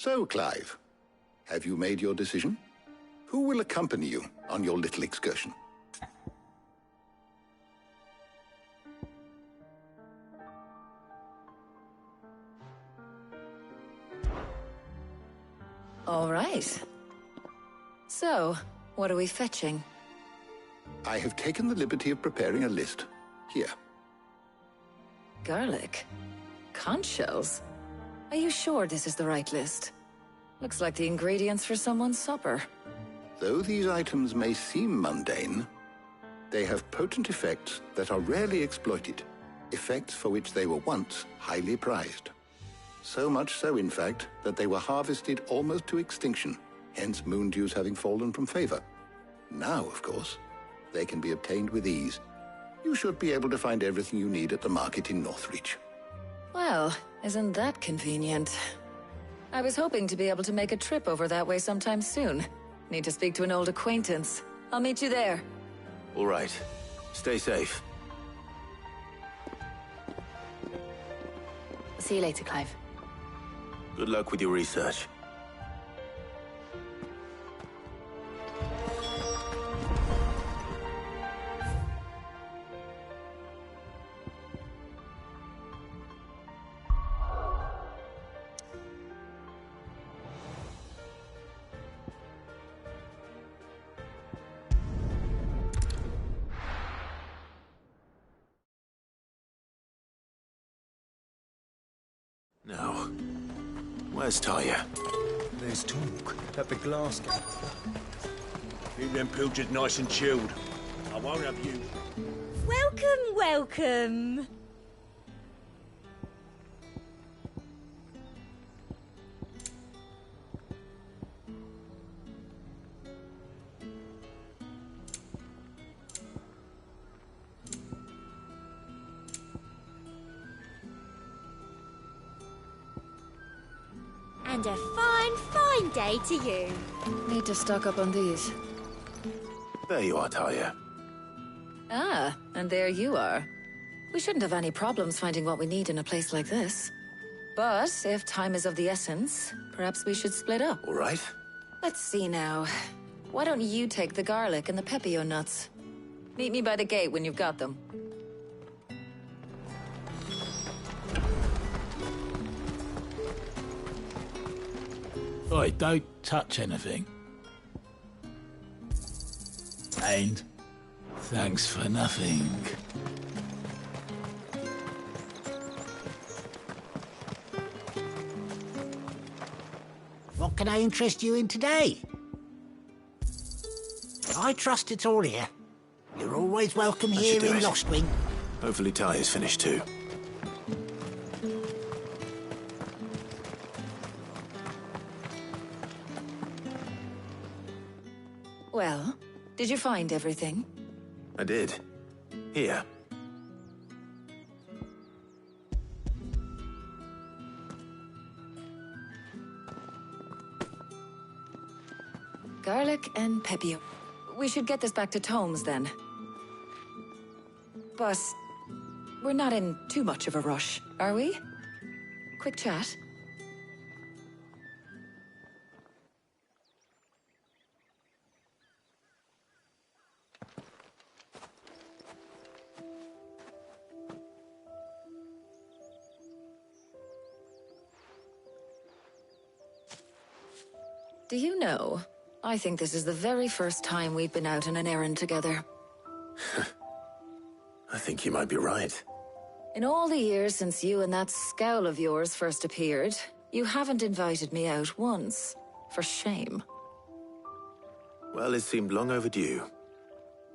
So, Clive, have you made your decision? Who will accompany you on your little excursion? All right. So, what are we fetching? I have taken the liberty of preparing a list. Here. Garlic? Conch shells? Are you sure this is the right list? Looks like the ingredients for someone's supper. Though these items may seem mundane, they have potent effects that are rarely exploited, effects for which they were once highly prized. So much so, in fact, that they were harvested almost to extinction, hence moon dews having fallen from favor. Now, of course, they can be obtained with ease. You should be able to find everything you need at the market in Northreach. Well, isn't that convenient? I was hoping to be able to make a trip over that way sometime soon. Need to speak to an old acquaintance. I'll meet you there. All right. Stay safe. See you later, Clive. Good luck with your research. Now, where's Talia? There's talk at the glass gate. Keep them pilchards nice and chilled. I won't have you. Welcome, welcome. And a fine, fine day to you. Need to stock up on these. There you are, Talia. Ah, and there you are. We shouldn't have any problems finding what we need in a place like this. But if time is of the essence, perhaps we should split up. All right. Let's see now. Why don't you take the garlic and the pepio nuts? Meet me by the gate when you've got them. Oi, don't touch anything. And thanks for nothing. What can I interest you in today? I trust it's all here. You're always welcome here in Lostwing. Hopefully Talia's finished too. Well, did you find everything? I did. Here. Garlic and pepio. We should get this back to Tomes then. But we're not in too much of a rush, are we? Quick chat. Do you know, I think this is the very first time we've been out on an errand together. I think you might be right. In all the years since you and that scowl of yours first appeared, you haven't invited me out once. For shame. Well, it seemed long overdue.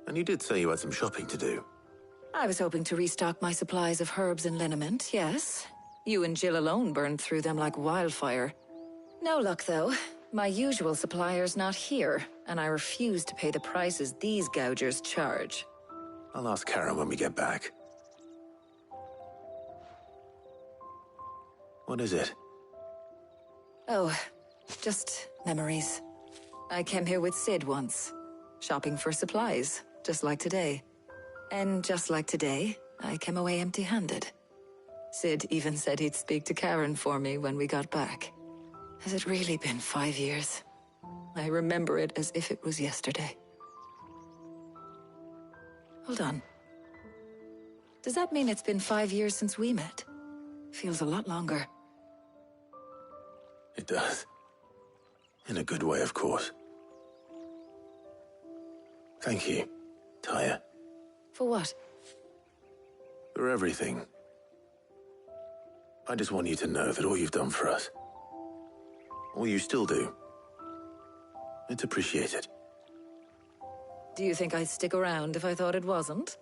And you did say you had some shopping to do. I was hoping to restock my supplies of herbs and liniment, yes. You and Jill alone burned through them like wildfire. No luck, though. My usual supplier's not here, and I refuse to pay the prices these gougers charge. I'll ask Karen when we get back. What is it? Oh, just memories. I came here with Sid once, shopping for supplies, just like today. And just like today, I came away empty-handed. Sid even said he'd speak to Karen for me when we got back. Has it really been 5 years? I remember it as if it was yesterday. Hold on. Does that mean it's been 5 years since we met? Feels a lot longer. It does. In a good way, of course. Thank you, Tyre. For what? For everything. I just want you to know that all you've done for us, all you still do, it's appreciated. Do you think I'd stick around if I thought it wasn't?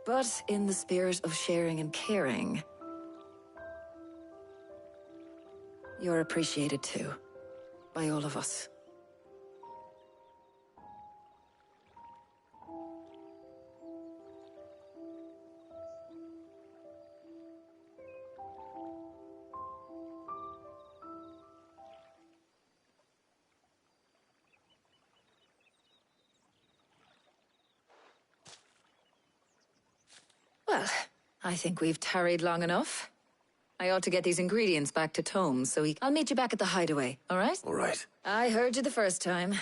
But in the spirit of sharing and caring, you're appreciated too, by all of us. Well, I think we've tarried long enough. I ought to get these ingredients back to Tomes, so I'll meet you back at the hideaway, all right? All right. I heard you the first time.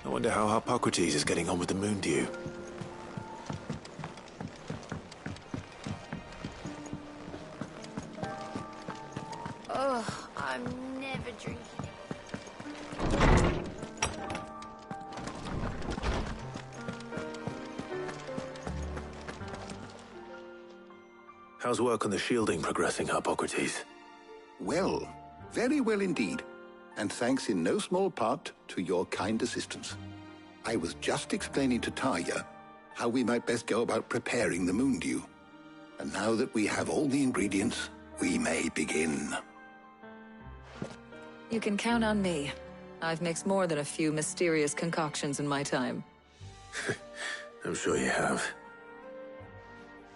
I wonder how Hippocrates is getting on with the moon dew. Oh, I'm never drinking. How's work on the shielding progressing, Hippocrates? Well, very well indeed. And thanks in no small part to your kind assistance. I was just explaining to Tarja how we might best go about preparing the moon dew. And now that we have all the ingredients, we may begin. You can count on me. I've mixed more than a few mysterious concoctions in my time. I'm sure you have.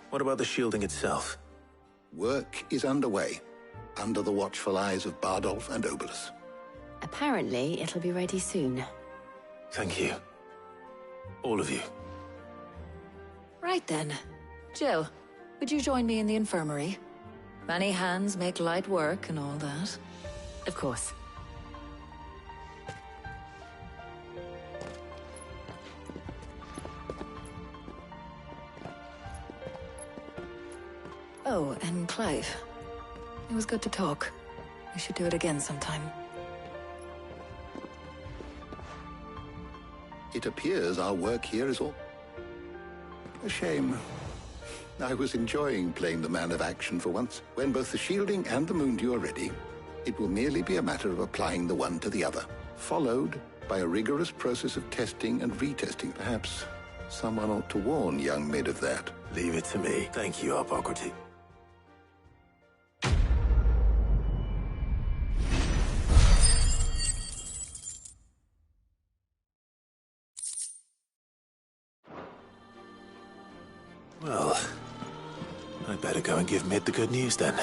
What about the shielding itself? Work is underway, under the watchful eyes of Bardolph and Obolus. Apparently, it'll be ready soon. Thank you. All of you. Right then. Jill, would you join me in the infirmary? Many hands make light work and all that. Of course. Oh, and Clive. It was good to talk. We should do it again sometime. It appears our work here is all a shame. I was enjoying playing the man of action for once. When both the shielding and the moon dew are ready, it will merely be a matter of applying the one to the other, followed by a rigorous process of testing and retesting. Perhaps someone ought to warn young Mid of that. Leave it to me. Thank you, Hippocrates. Well, I'd better better go and give Mid the good news then.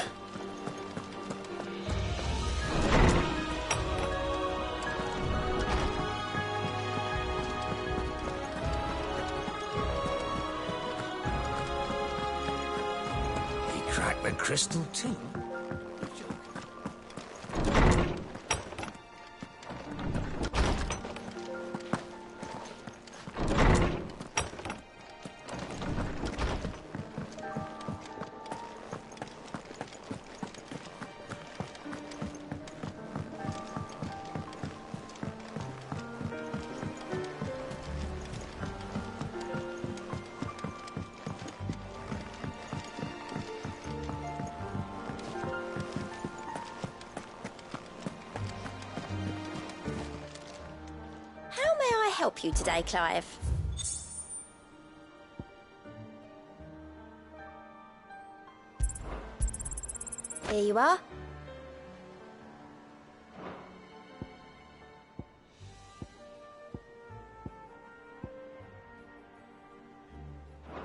He cracked the crystal too. Help you today, Clive? Here you are.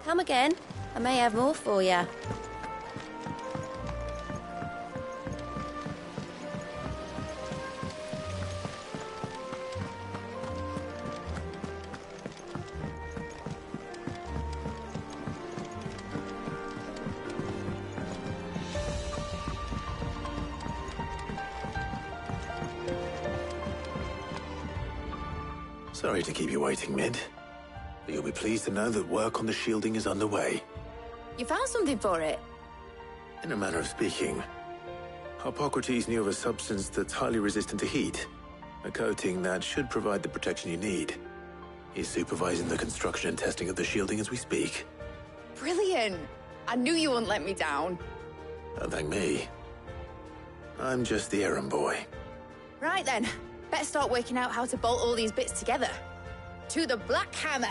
Come again. I may have more for you. Sorry to keep you waiting, Mid. But you'll be pleased to know that work on the shielding is underway. You found something for it? In a manner of speaking, Hippocrates knew of a substance that's highly resistant to heat. A coating that should provide the protection you need. He's supervising the construction and testing of the shielding as we speak. Brilliant! I knew you wouldn't let me down. Don't thank me. I'm just the errand boy. Right then. Better start working out how to bolt all these bits together. To the Black Hammer!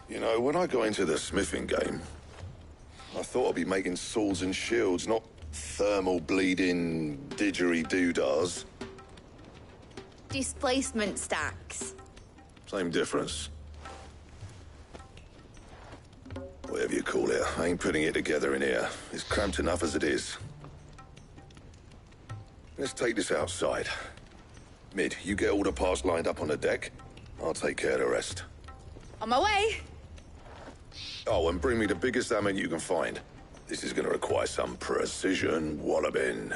You know, when I got into the smithing game, I thought I'd be making swords and shields, not thermal bleeding didgeridoo-dahs. Displacement stacks. Same difference. Whatever you call it, I ain't putting it together in here. It's cramped enough as it is. Let's take this outside. Mid, you get all the parts lined up on the deck. I'll take care of the rest. On my way! Oh, and bring me the biggest hammer you can find. This is gonna require some precision walloping.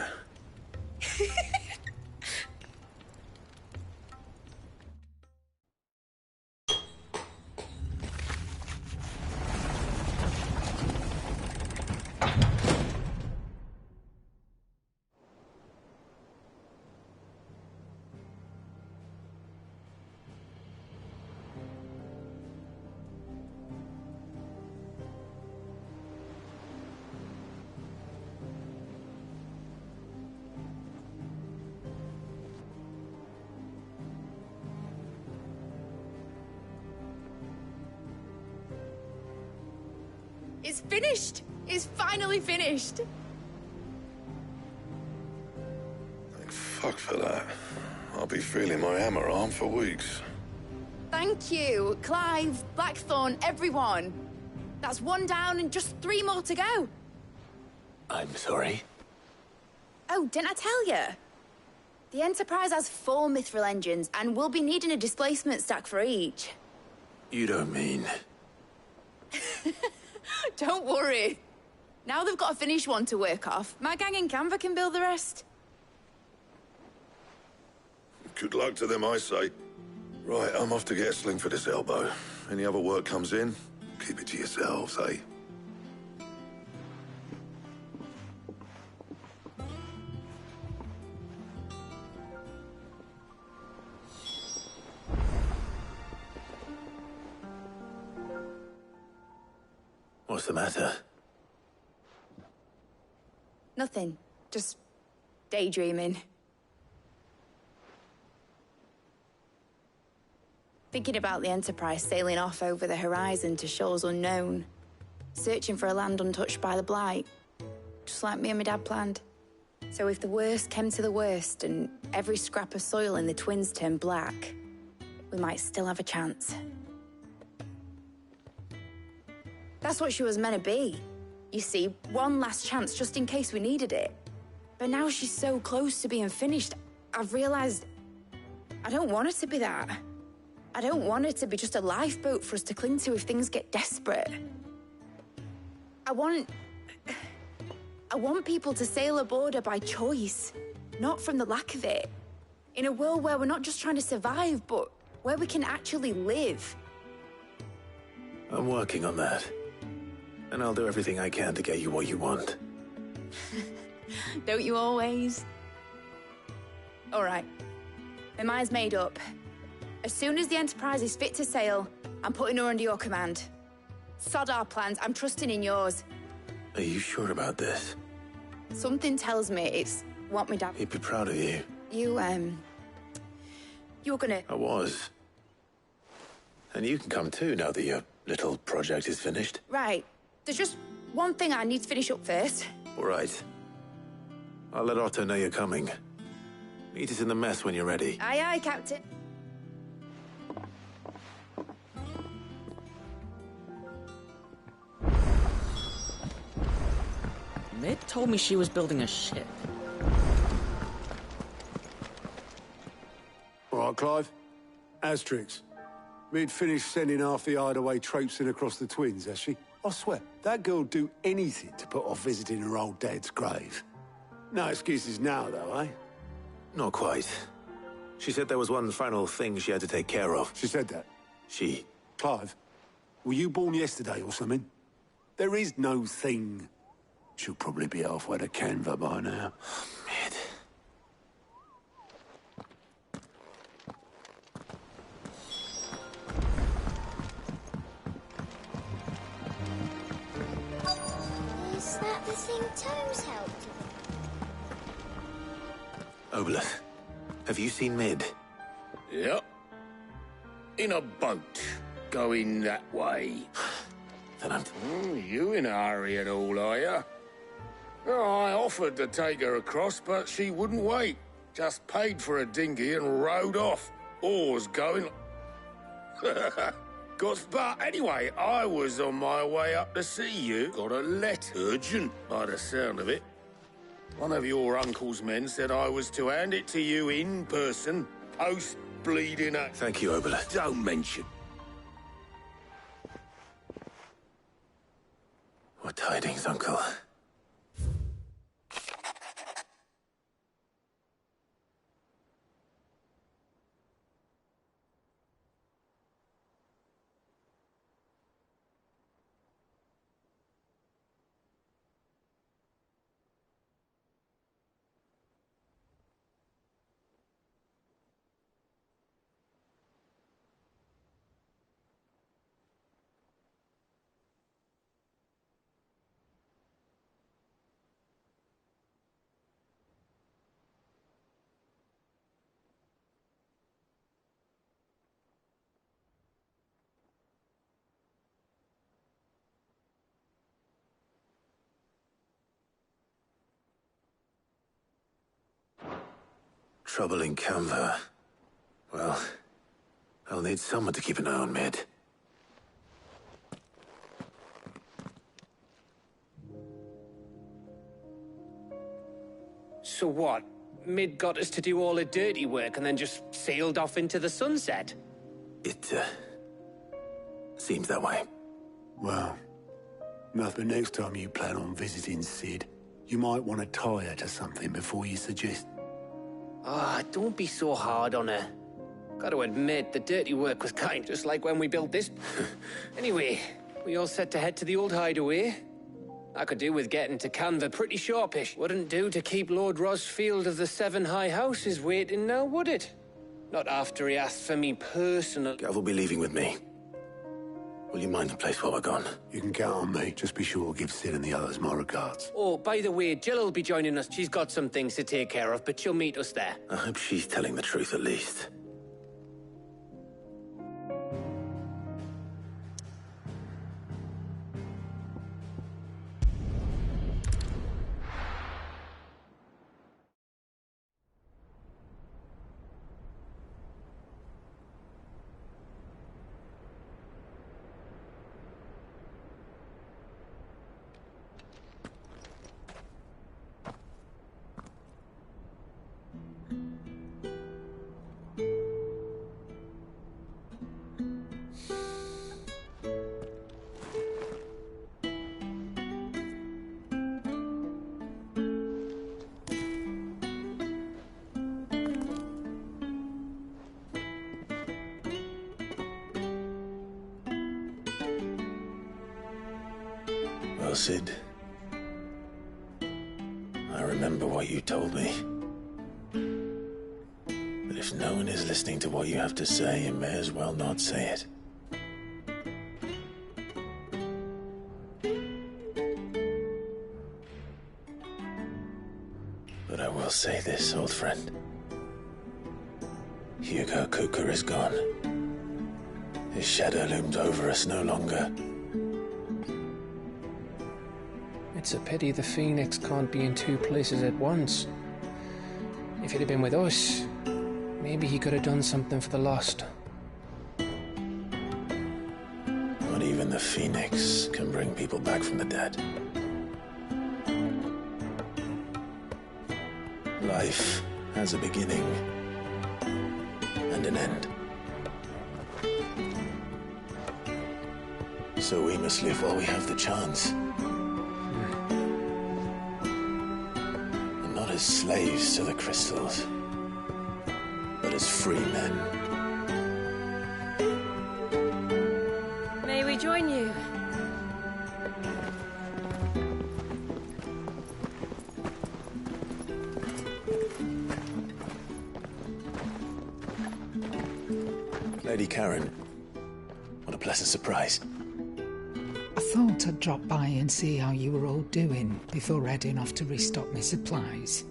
It's finished! It's finally finished! Thank fuck for that. I'll be feeling my hammer arm for weeks. Thank you, Clive, Blackthorn, everyone. That's one down and just 3 more to go. I'm sorry. Oh, didn't I tell you? The Enterprise has 4 mithril engines, and we'll be needing a displacement stack for each. You don't mean... Don't worry. Now they've got a finished one to work off, my gang in Canva can build the rest. Good luck to them, I say. Right, I'm off to get a sling for this elbow. Any other work comes in, keep it to yourselves, eh? What's the matter? Nothing. Just daydreaming. Thinking about the Enterprise sailing off over the horizon to shores unknown. Searching for a land untouched by the Blight. Just like me and my dad planned. So if the worst came to the worst and every scrap of soil in the twins turned black, we might still have a chance. That's what she was meant to be. You see, one last chance just in case we needed it. But now she's so close to being finished, I've realized I don't want her to be that. I don't want her to be just a lifeboat for us to cling to if things get desperate. I want people to sail aboard her by choice, not from the lack of it. In a world where we're not just trying to survive, but where we can actually live. I'm working on that. And I'll do everything I can to get you what you want. Don't you always? All right. My mind's made up. As soon as the Enterprise is fit to sail, I'm putting her under your command. Sod our plans, I'm trusting in yours. Are you sure about this? Something tells me it's what my dad... He'd be proud of you. You were gonna... I was. And you can come too now that your little project is finished. Right. There's just one thing I need to finish up first. All right. I'll let Otto know you're coming. Meet us in the mess when you're ready. Aye, aye, Captain. Mid told me she was building a ship. All right, Clive. Asterix. Mid finished sending half the hideaway traipsing across the twins, has she? I swear, that girl'd do anything to put off visiting her old dad's grave. No excuses now, though, eh? Not quite. She said there was one final thing she had to take care of. She said that? She. Clive, were you born yesterday or something? There is no thing. She'll probably be halfway to Canva by now. Mid. Is that the thing Tomes helped with? Obeleth, have you seen Mid? Yep. In a boat, going that way. Then I'm... you in a hurry and all, are you? Oh, I offered to take her across, but she wouldn't wait. Just paid for a dinghy and rowed off. Oars going... But anyway, I was on my way up to see you. Got a letter. Urgent, by the sound of it. One of your uncle's men said I was to hand it to you in person, post-bleeding... Thank you, Obeleth. Don't mention. What tidings, Uncle? Trouble in Canva. Well, I'll need someone to keep an eye on Mid. So what? Mid got us to do all the dirty work and then just sailed off into the sunset? It, seems that way. Well, nothing next time you plan on visiting Sid. You might want to tie her to something before you suggest... Ah, don't be so hard on her. Gotta admit, the dirty work was just like when we built this. Anyway, we all set to head to the old hideaway. I could do with getting to Canva pretty sharpish. Wouldn't do to keep Lord Rosfield of the Seven High Houses waiting now, would it? Not after he asked for me personal... Gav will be leaving with me. Will you mind the place while we're gone? You can count on me. Just be sure to give Sid and the others my regards. Oh, by the way, Jill will be joining us. She's got some things to take care of, but she'll meet us there. I hope she's telling the truth at least. Cid. I remember what you told me. But if no one is listening to what you have to say, you may as well not say it. But I will say this, old friend. Hugo Kuka is gone. His shadow looms over us no longer. It's a pity the Phoenix can't be in two places at once. If he'd have been with us, maybe he could have done something for the lost. Not even the Phoenix can bring people back from the dead. Life has a beginning and an end. So we must live while we have the chance. And not as slaves to the crystals, but as free men. May we join you? Lady Karen, what a pleasant surprise. I thought I'd drop by and see how you were all doing before heading off to restock my supplies.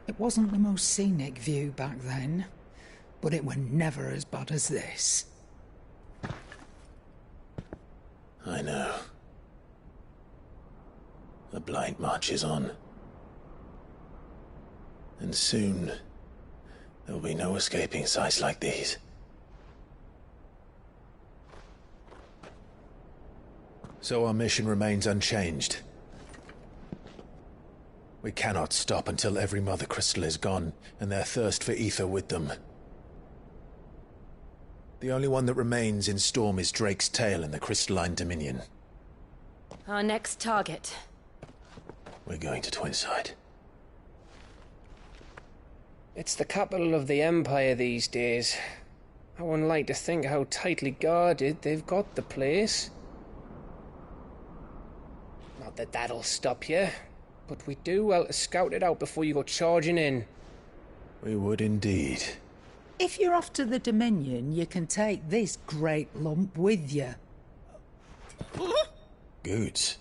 It wasn't the most scenic view back then, but it were never as bad as this. I know. The blight marches on. And soon, there'll be no escaping sights like these. So our mission remains unchanged. We cannot stop until every Mother Crystal is gone, and their thirst for ether with them. The only one that remains in Storm is Drake's Tail in the Crystalline Dominion. Our next target. We're going to Twinside. It's the capital of the Empire these days. I wouldn't like to think how tightly guarded they've got the place. Not that that'll stop you. But we do well to scout it out before you go charging in. We would indeed. If you're off to the Dominion, you can take this great lump with you. Goods.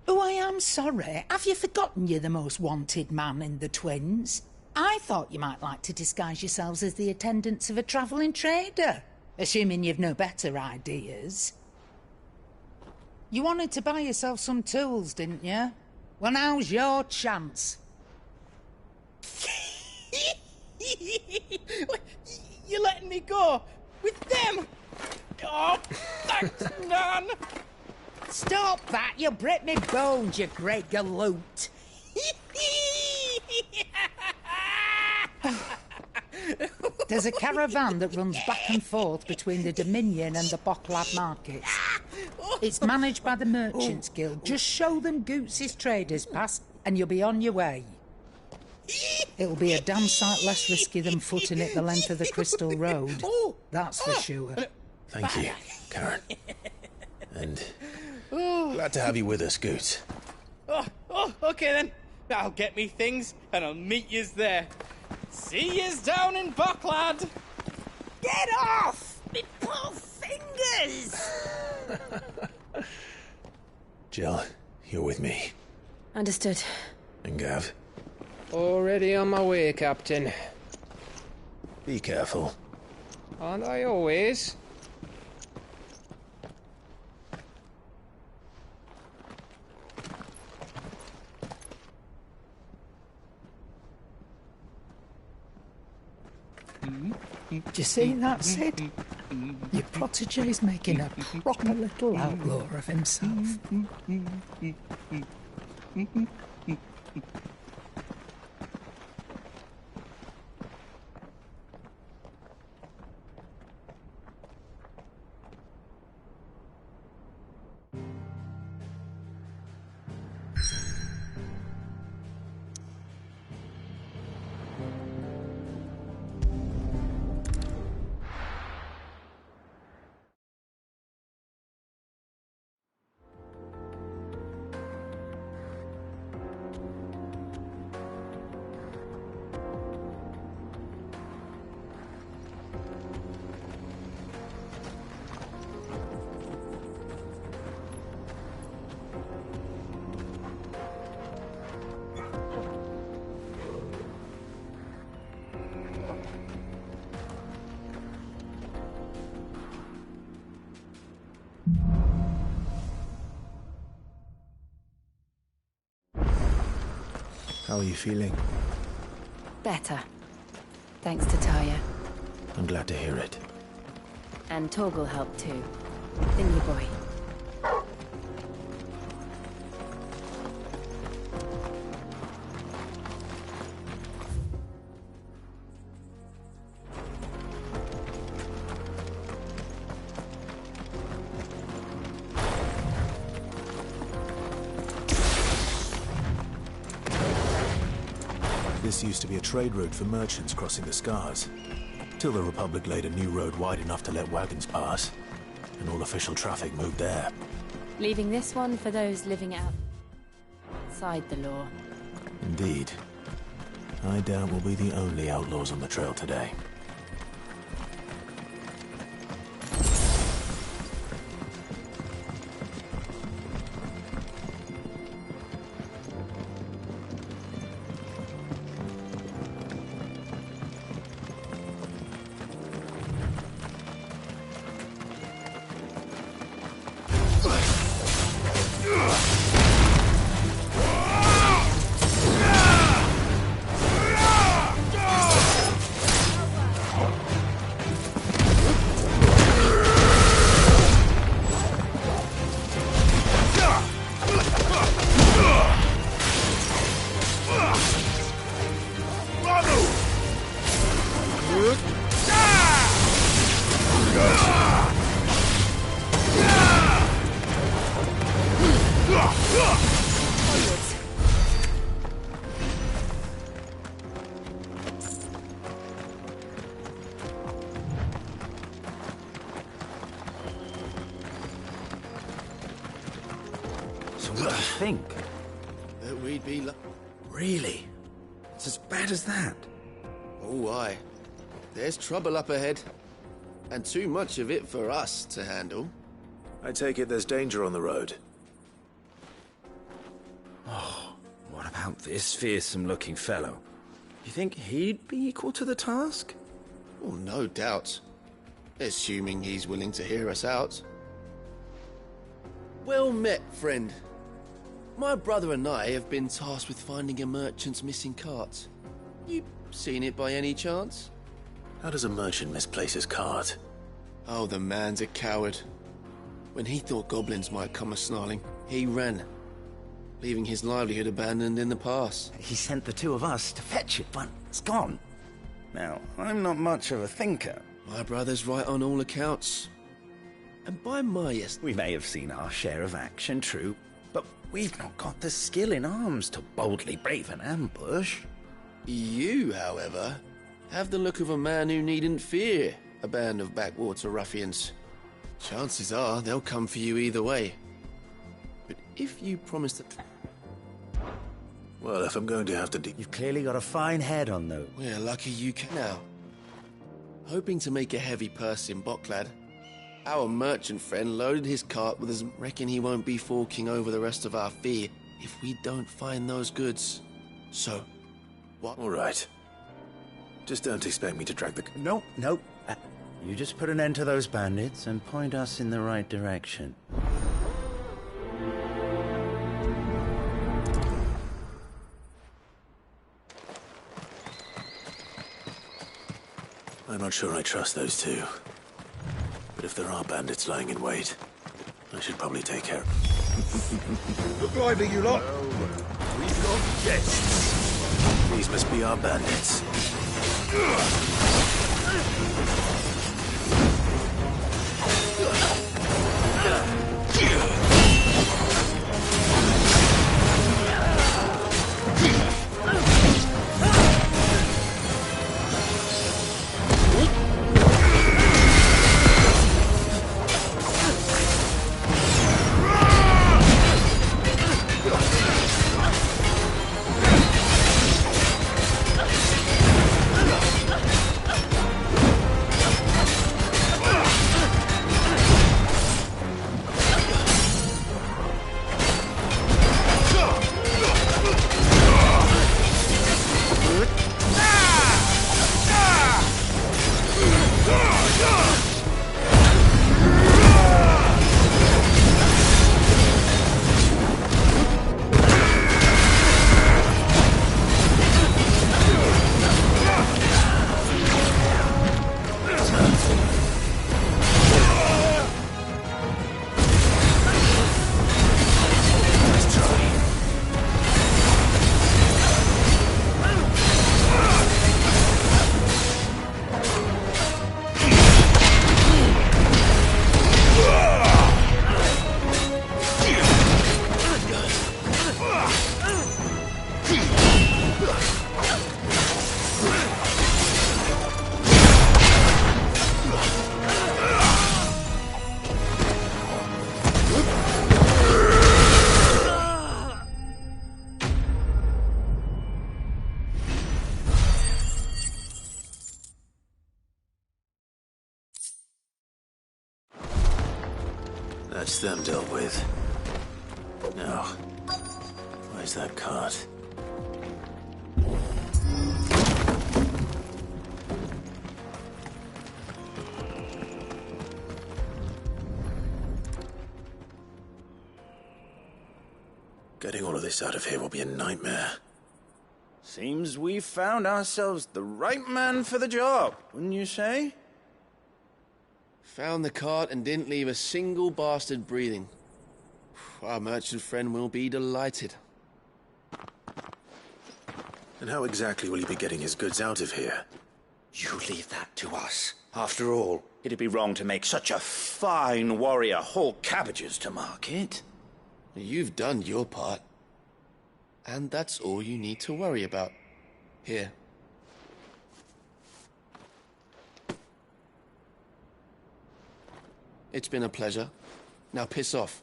Oh, I am sorry. Have you forgotten you're the most wanted man in the Twins? I thought you might like to disguise yourselves as the attendants of a travelling trader, assuming you've no better ideas. You wanted to buy yourself some tools, didn't you? Well, now's your chance. You're letting me go? With them? Oh, thanks, man. Stop that! You'll break me bones, you great galoot. There's a caravan that runs back and forth between the Dominion and the Bocklab markets. It's managed by the Merchants Guild. Just show them Goots' traders pass and you'll be on your way. It'll be a damn sight less risky than footing it the length of the Crystal Road. That's for sure. Thank you, Karen. And glad to have you with us, Goots. Okay then. I'll get me things and I'll meet yous there. See yous down in Bucklad. Get off! Me poor fingers! Jill, you're with me. Understood. And Gav? Already on my way, Captain. Be careful. Aren't I always? Do you see that, Sid? Your protege's making a proper little outlaw of himself. How are you feeling? Better. Thanks to Taya. I'm glad to hear it. And Torgal helped too. Didn't you, boy? This used to be a trade route for merchants crossing the Scars, till the Republic laid a new road wide enough to let wagons pass, and all official traffic moved there. Leaving this one for those living outside the law. Indeed. I doubt we'll be the only outlaws on the trail today. So what do you think? That we'd be Really? It's as bad as that? Oh, aye. There's trouble up ahead. And too much of it for us to handle. I take it there's danger on the road. Oh, what about this fearsome-looking fellow? You think he'd be equal to the task? Well, no doubt. Assuming he's willing to hear us out. Well met, friend. My brother and I have been tasked with finding a merchant's missing cart. You seen it by any chance? How does a merchant misplace his cart? Oh, the man's a coward. When he thought goblins might come a-snarling, he ran, leaving his livelihood abandoned in the pass. He sent the two of us to fetch it, but it's gone. Now, I'm not much of a thinker. My brother's right on all accounts. And by my estimate... We may have seen our share of action, true, but we've not got the skill in arms to boldly brave an ambush. You, however, have the look of a man who needn't fear a band of backwater ruffians. Chances are they'll come for you either way. But if you promise that... Well, if I'm going to have to... You've clearly got a fine head on, though. We're lucky you can now. Hoping to make a heavy purse in Bocklad, our merchant friend loaded his cart with us. Reckon he won't be forking over the rest of our fee if we don't find those goods. So, what? All right. Just don't expect me to drag the... No. You just put an end to those bandits and point us in the right direction. I'm not sure I trust those two. But if there are bandits lying in wait, I should probably take care. Look lively, you lot! We've got guests. These must be our bandits. That's them dealt with. Now, where's that cart? Getting all of this out of here will be a nightmare. Seems we've found ourselves the right man for the job, wouldn't you say? Found the cart and didn't leave a single bastard breathing. Our merchant friend will be delighted. And how exactly will he be getting his goods out of here? You leave that to us. After all, it'd be wrong to make such a fine warrior haul cabbages to market. You've done your part. And that's all you need to worry about. Here. It's been a pleasure. Now piss off.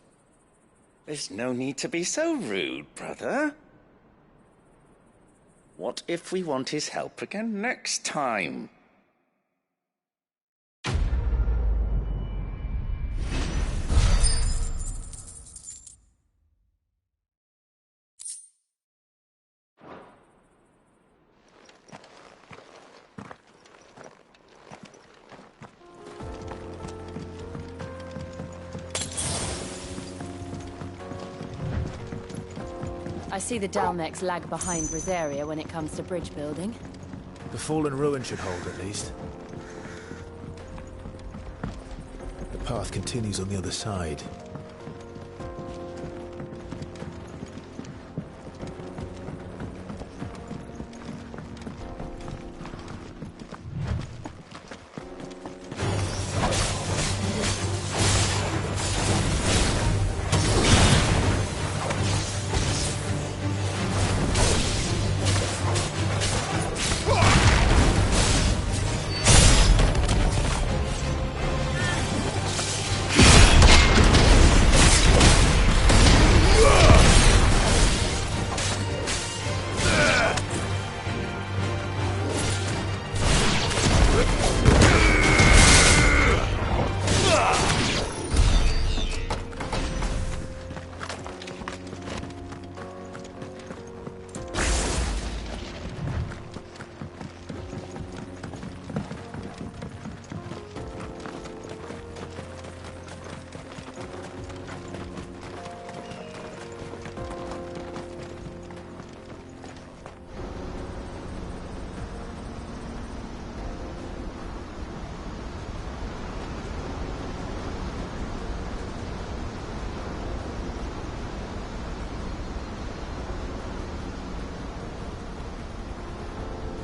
There's no need to be so rude, brother. What if we want his help again next time? I see the Dalmex lag behind Rosaria when it comes to bridge building. The fallen ruin should hold, at least. The path continues on the other side.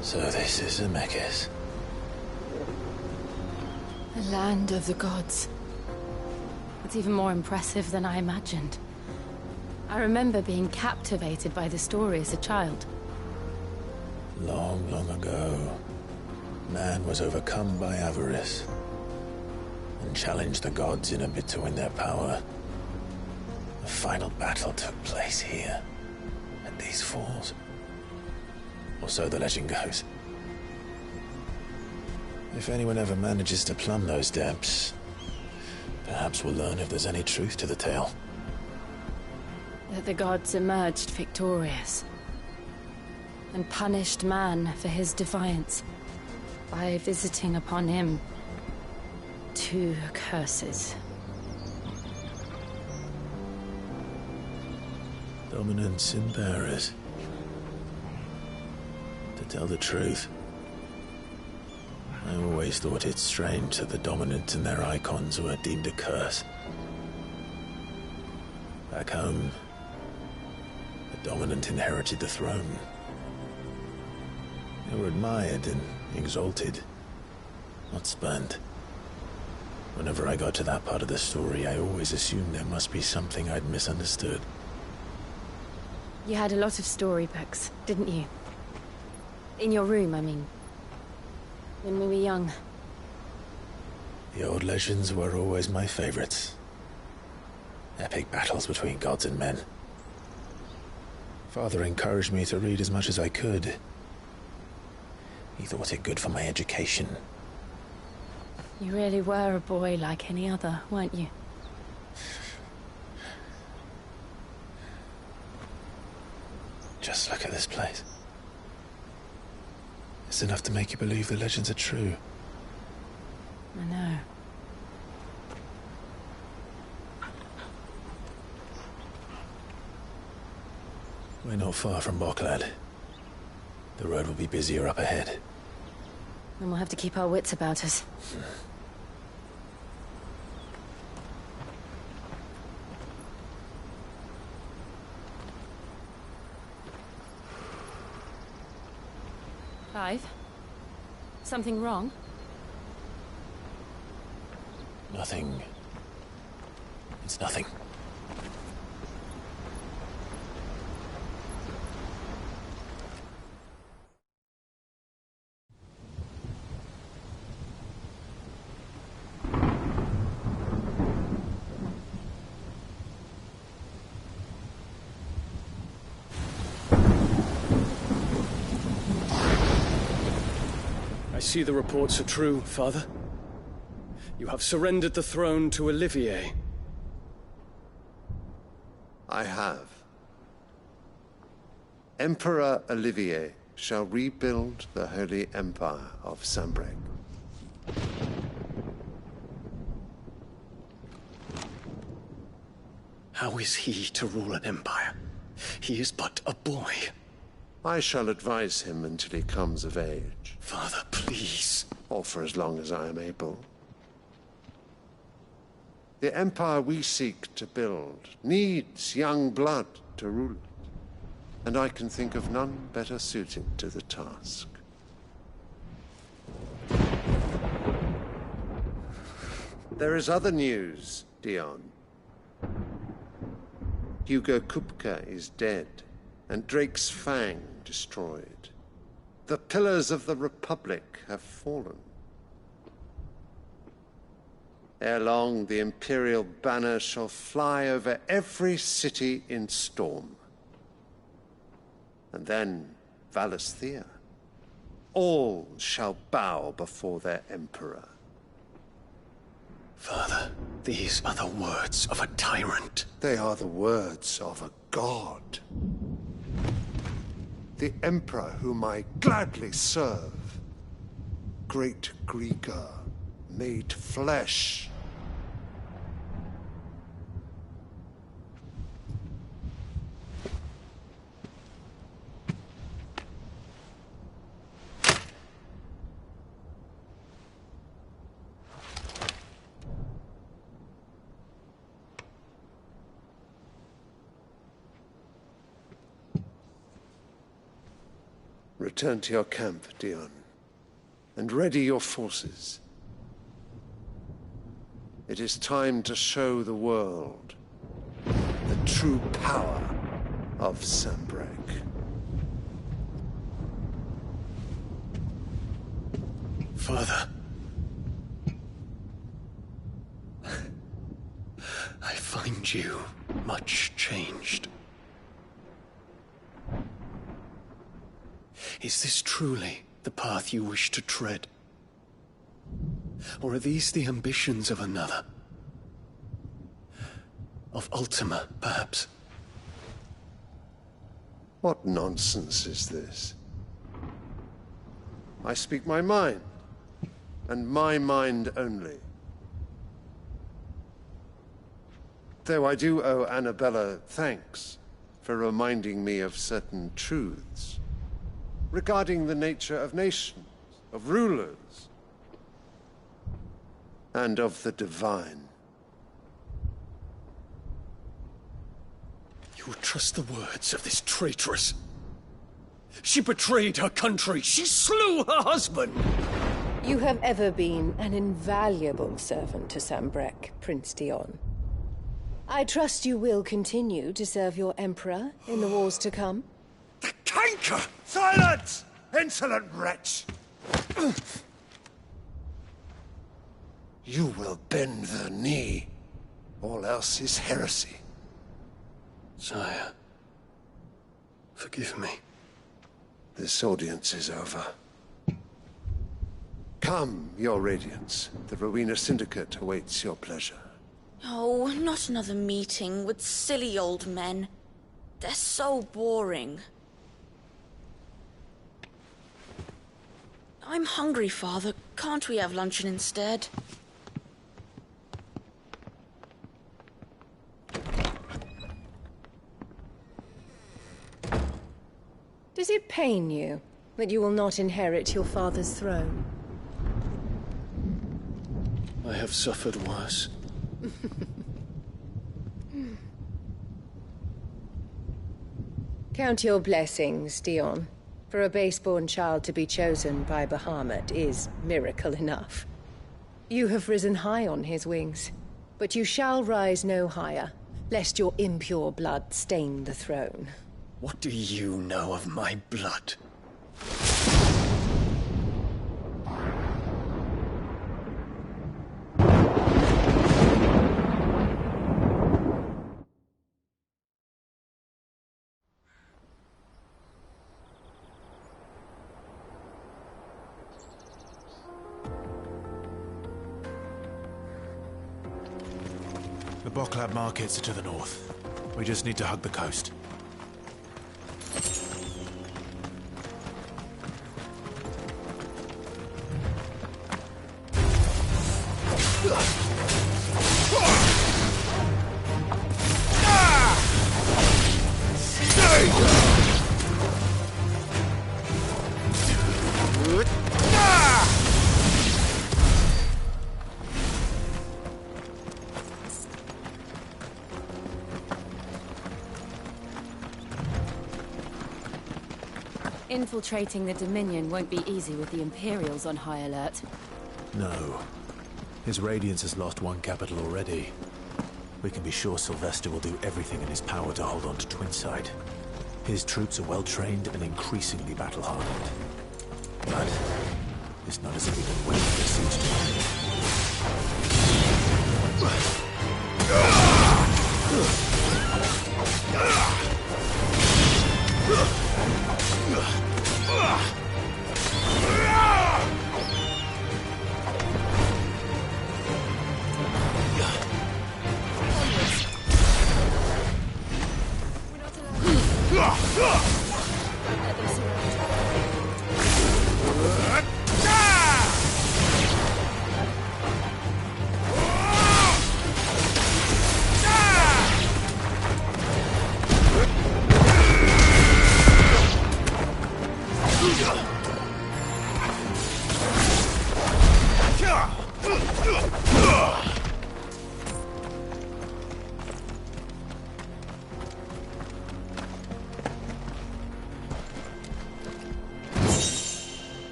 So this is Zemeckis. The land of the gods. It's even more impressive than I imagined. I remember being captivated by the story as a child. Long, long ago, man was overcome by avarice and challenged the gods in a bid to win their power. The final battle took place here, at these falls. Or so the legend goes. If anyone ever manages to plumb those depths, perhaps we'll learn if there's any truth to the tale. That the gods emerged victorious and punished man for his defiance by visiting upon him 2 curses. Dominance in bearers. To tell the truth, I always thought it strange that the dominant and their icons were deemed a curse. Back home, the dominant inherited the throne. They were admired and exalted, not spurned. Whenever I got to that part of the story, I always assumed there must be something I'd misunderstood. You had a lot of storybooks, didn't you? In your room, I mean. When we were young. The old legends were always my favorites. Epic battles between gods and men. Father encouraged me to read as much as I could. He thought it good for my education. You really were a boy like any other, weren't you? Just look at this place. It's enough to make you believe the legends are true. I know. We're not far from Boklad. The road will be busier up ahead. Then we'll have to keep our wits about us. Clive? Something wrong? Nothing. It's nothing. I see the reports are true, Father. You have surrendered the throne to Olivier. I have. Emperor Olivier shall rebuild the Holy Empire of Sanbreque. How is he to rule an empire? He is but a boy. I shall advise him until he comes of age. Father, please. Or for as long as I am able. The empire we seek to build needs young blood to rule it, and I can think of none better suited to the task. There is other news, Dion. Hugo Kupka is dead, and Drake's Fang destroyed. The pillars of the Republic have fallen. Ere long, the Imperial banner shall fly over every city in Storm. And then, Valisthea. All shall bow before their Emperor. Father, these are the words of a tyrant. They are the words of a god. The Emperor whom I gladly serve. Great Grieger, made flesh. Return to your camp, Dion, and ready your forces. It is time to show the world the true power of Sanbreque. Father. I find you much changed. Is this truly the path you wish to tread? Or are these the ambitions of another? Of Ultima, perhaps? What nonsense is this? I speak my mind, and my mind only. Though I do owe Annabella thanks for reminding me of certain truths regarding the nature of nations, of rulers, and of the divine. You would trust the words of this traitress? She betrayed her country. She slew her husband. You have ever been an invaluable servant to Sanbreque, Prince Dion. I trust you will continue to serve your Emperor in the wars to come. The canker! Silence! Insolent wretch! You will bend the knee. All else is heresy. Sire, forgive me. This audience is over. Come, your Radiance. The Rowena Syndicate awaits your pleasure. Oh, not another meeting with silly old men. They're so boring. I'm hungry, Father. Can't we have luncheon instead? Does it pain you that you will not inherit your father's throne? I have suffered worse. Count your blessings, Dion. For a base-born child to be chosen by Bahamut is miracle enough. You have risen high on his wings, but you shall rise no higher, lest your impure blood stain the throne. What do you know of my blood? The Boklab markets are to the north. We just need to hug the coast. Infiltrating the Dominion won't be easy with the Imperials on high alert. No. His Radiance has lost one capital already. We can be sure Sylvester will do everything in his power to hold on to Twinside. His troops are well-trained and increasingly battle-hardened. But it's not as if we can wait for the siege to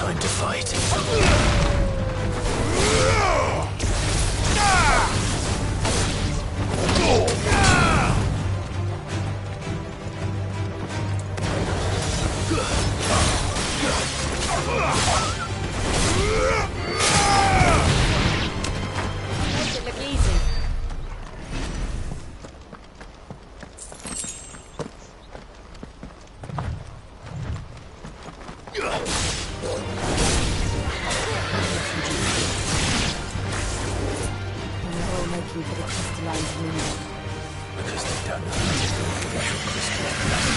Time to fight. Make it look easy. Making for the crystalline dominion. Because they don't know how to build the actual crystalline.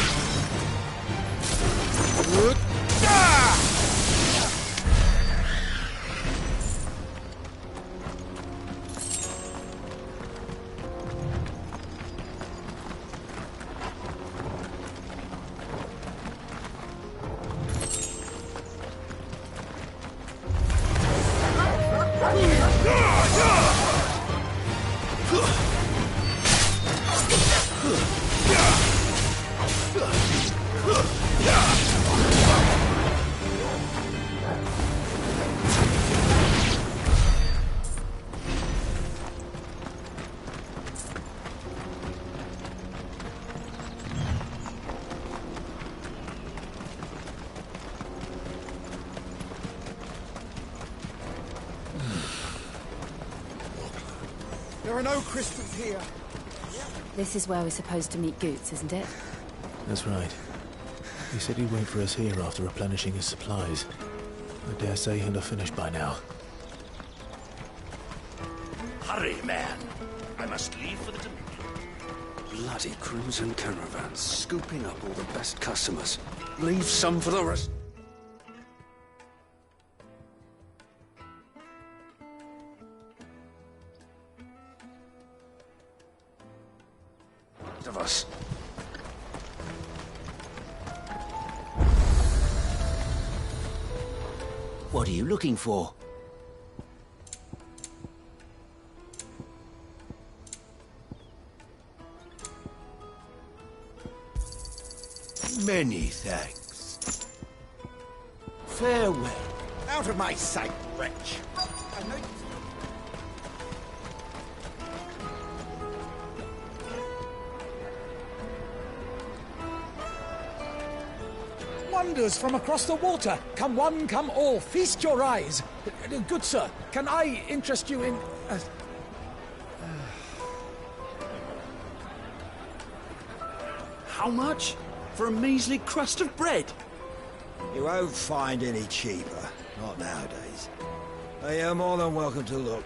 There are no crystals here. This is where we're supposed to meet Goots, isn't it? That's right. He said he'd wait for us here after replenishing his supplies. I dare say he'll have finished by now. Hurry, man. I must leave for the Dominion. Bloody crimson caravans, scooping up all the best customers. Leave some for the rest. Of us. What are you looking for? Many thanks. Farewell. Out of my sight, wretch. I know you... Wonders from across the water. Come one, come all. Feast your eyes. Good sir, can I interest you in... How much? For a measly crust of bread? You won't find any cheaper. Not nowadays. But you're more than welcome to look.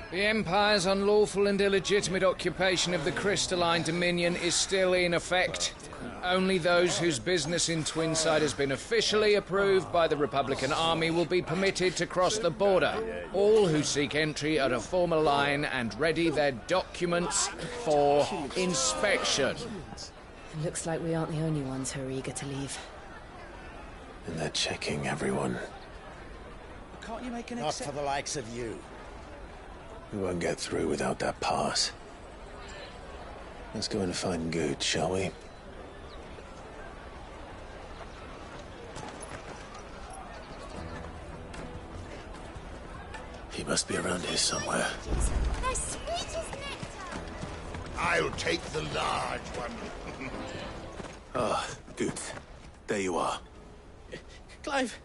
The Empire's unlawful and illegitimate occupation of the Crystalline Dominion is still in effect. Only those whose business in Twinside has been officially approved by the Republican Army will be permitted to cross the border. All who seek entry are to form a line and ready their documents for inspection. It looks like we aren't the only ones who are eager to leave. And they're checking everyone. Can't you make an Not for the likes of you. We won't get through without that pass. Let's go and find Good, shall we? He must be around here somewhere. They're sweet as nectar. I'll take the large one. Ah, Good. There you are. Clive,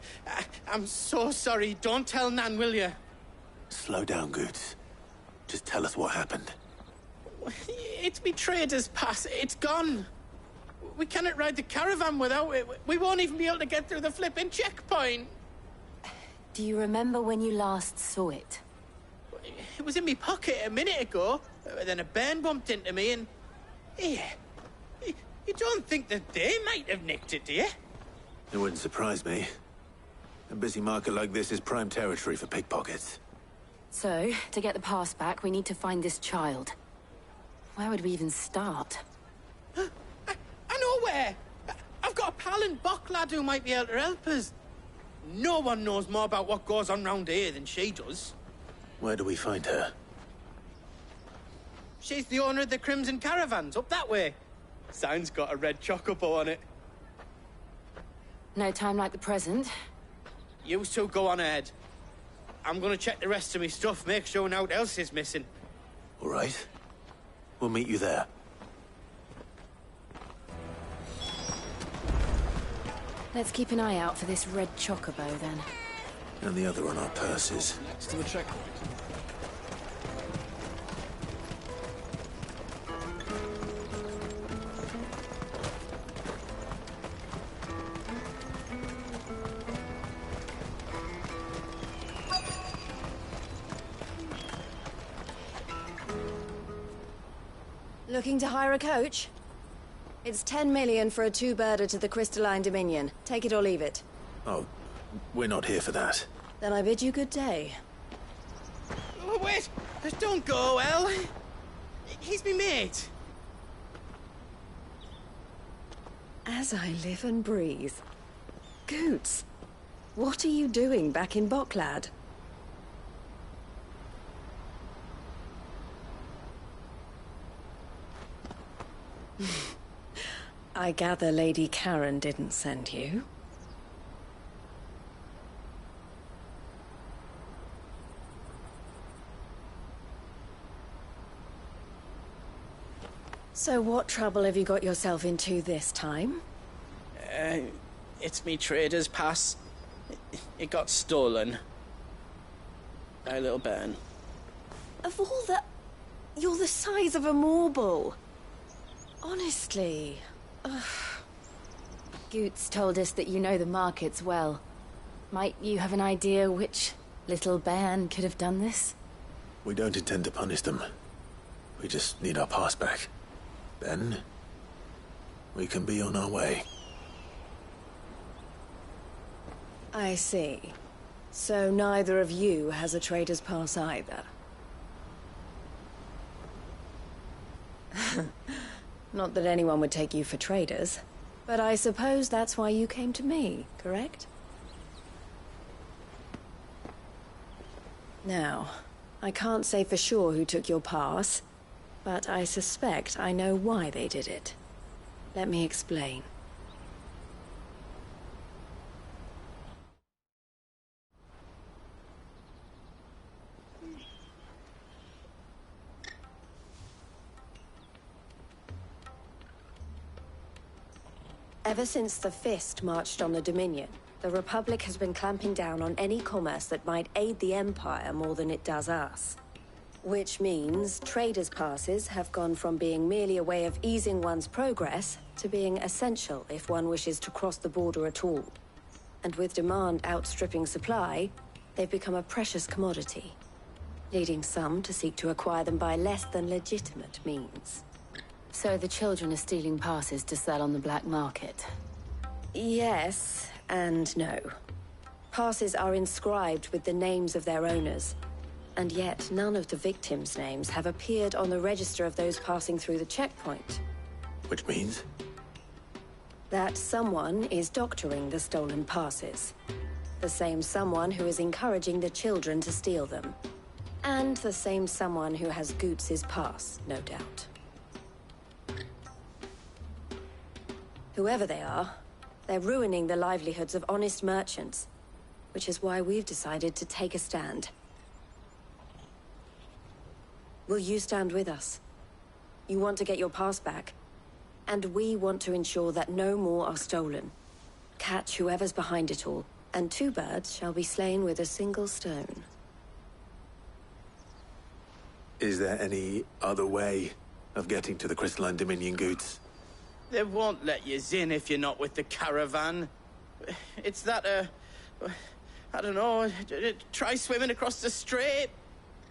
I'm so sorry. Don't tell Nan, will you? Slow down, Good. Just tell us what happened. It's me trader's pass. It's gone. We cannot ride the caravan without it. We won't even be able to get through the flipping checkpoint. Do you remember when you last saw it? It was in my pocket a minute ago. Then a bairn bumped into me and... Yeah. You don't think that they might have nicked it, do you? It wouldn't surprise me. A busy market like this is prime territory for pickpockets. So, to get the pass back, we need to find this child. Where would we even start? I know where! I've got a pal in Bock lad who might be able to help us. No one knows more about what goes on round here than she does. Where do we find her? She's the owner of the Crimson Caravans, up that way. Sign's got a red chocobo on it. No time like the present. You two go on ahead. I'm gonna check the rest of me stuff, make sure no one else is missing. All right. We'll meet you there. Let's keep an eye out for this red chocobo, then. And the other on our purses. Next to the checkpoint. Looking to hire a coach? It's 10 million for a two-birder to the Crystalline Dominion. Take it or leave it. Oh, we're not here for that. Then I bid you good day. Oh, wait! Don't go, El. He's me mate. As I live and breathe. Goots, what are you doing back in Bocklad? I gather Lady Karen didn't send you. So what trouble have you got yourself into this time? It's me trader's pass. It got stolen. By a little bairn. Of all the... You're the size of a marble. Honestly. Ugh. Goots told us that you know the markets well. Might you have an idea which little bairn could have done this? We don't intend to punish them. We just need our pass back. Then, we can be on our way. I see. So neither of you has a trader's pass either. Not that anyone would take you for traders, but I suppose that's why you came to me, correct? Now, I can't say for sure who took your pass, but I suspect I know why they did it. Let me explain. Ever since the Fist marched on the Dominion, the Republic has been clamping down on any commerce that might aid the Empire more than it does us. Which means traders' passes have gone from being merely a way of easing one's progress to being essential if one wishes to cross the border at all. And with demand outstripping supply, they've become a precious commodity, leading some to seek to acquire them by less than legitimate means. So the children are stealing passes to sell on the black market? Yes, and no. Passes are inscribed with the names of their owners, and yet none of the victims' names have appeared on the register of those passing through the checkpoint. Which means? That someone is doctoring the stolen passes. The same someone who is encouraging the children to steal them. And the same someone who has Goots' pass, no doubt. Whoever they are, they're ruining the livelihoods of honest merchants, which is why we've decided to take a stand. Will you stand with us? You want to get your pass back, and we want to ensure that no more are stolen. Catch whoever's behind it all, and two birds shall be slain with a single stone. Is there any other way of getting to the Crystalline Dominion, Goots? They won't let you in if you're not with the caravan. It's that, I don't know, try swimming across the strait.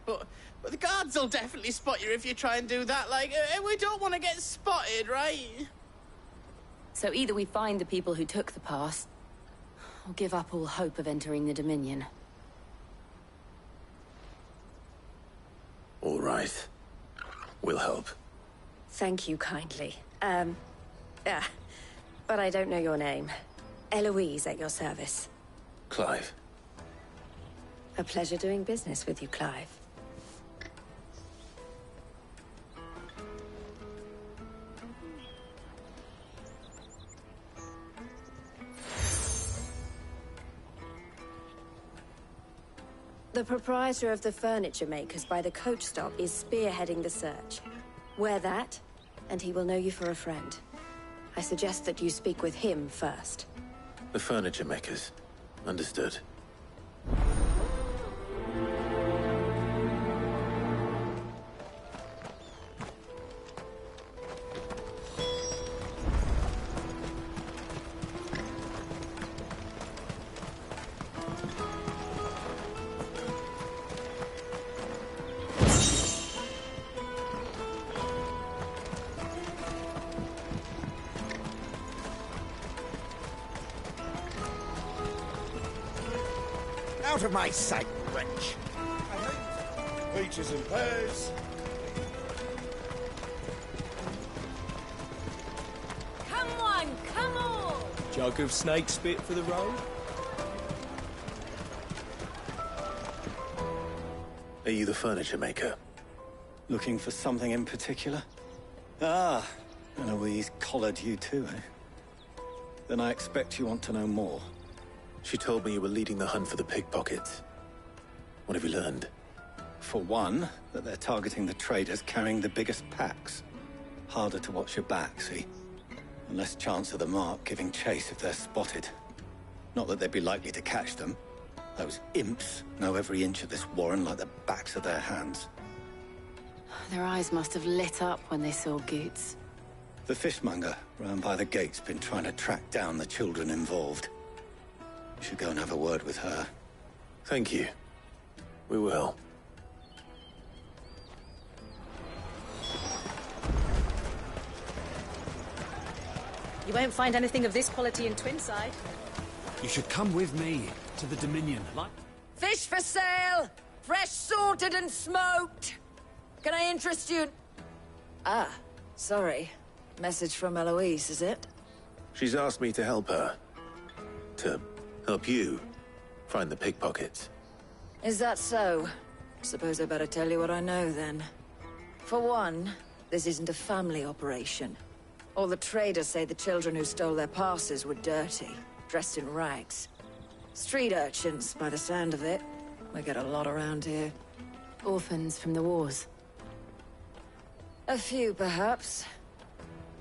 But the guards will definitely spot you if you try and do that. Like, we don't want to get spotted, right? So either we find the people who took the pass, or give up all hope of entering the Dominion. All right. We'll help. Thank you kindly. But I don't know your name. Eloise at your service. Clive. A pleasure doing business with you, Clive. The proprietor of the furniture makers by the coach stop is spearheading the search. Wear that, and he will know you for a friend. I suggest that you speak with him first. The furniture makers. Understood. Out of my sight, wretch! Peaches and pears. Come on, come on! Jug of snake spit for the road? Are you the furniture maker? Looking for something in particular? Ah, Eloise collared you too, eh? Then I expect you want to know more. She told me you were leading the hunt for the pickpockets. What have you learned? For one, that they're targeting the traders carrying the biggest packs. Harder to watch your back, see? And less chance of the mark giving chase if they're spotted. Not that they'd be likely to catch them. Those imps know every inch of this warren like the backs of their hands. Their eyes must have lit up when they saw Goots. The fishmonger round by the gate's been trying to track down the children involved. You should go and have a word with her. Thank you. We will. You won't find anything of this quality in Twinside. You should come with me to the Dominion. Fish for sale! Fresh sorted and smoked! Can I interest you? Ah, sorry. Message from Eloise, is it? She's asked me to help her. To help you find the pickpockets. Is that so? Suppose I better tell you what I know, then. For one, this isn't a family operation. All the traders say the children who stole their passes were dirty, dressed in rags. Street urchins, by the sound of it. We get a lot around here. Orphans from the wars. A few, perhaps.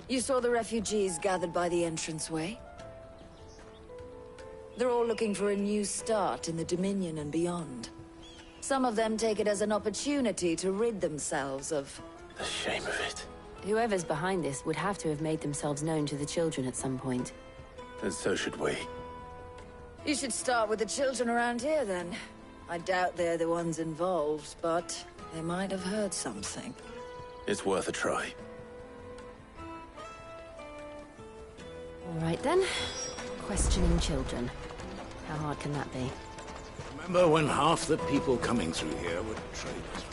You saw the refugees gathered by the entranceway? They're all looking for a new start in the Dominion and beyond. Some of them take it as an opportunity to rid themselves of... The shame of it. Whoever's behind this would have to have made themselves known to the children at some point. And so should we. You should start with the children around here, then. I doubt they're the ones involved, but they might have heard something. It's worth a try. All right, then. Questioning children. How hard can that be? Remember when half the people coming through here were traders?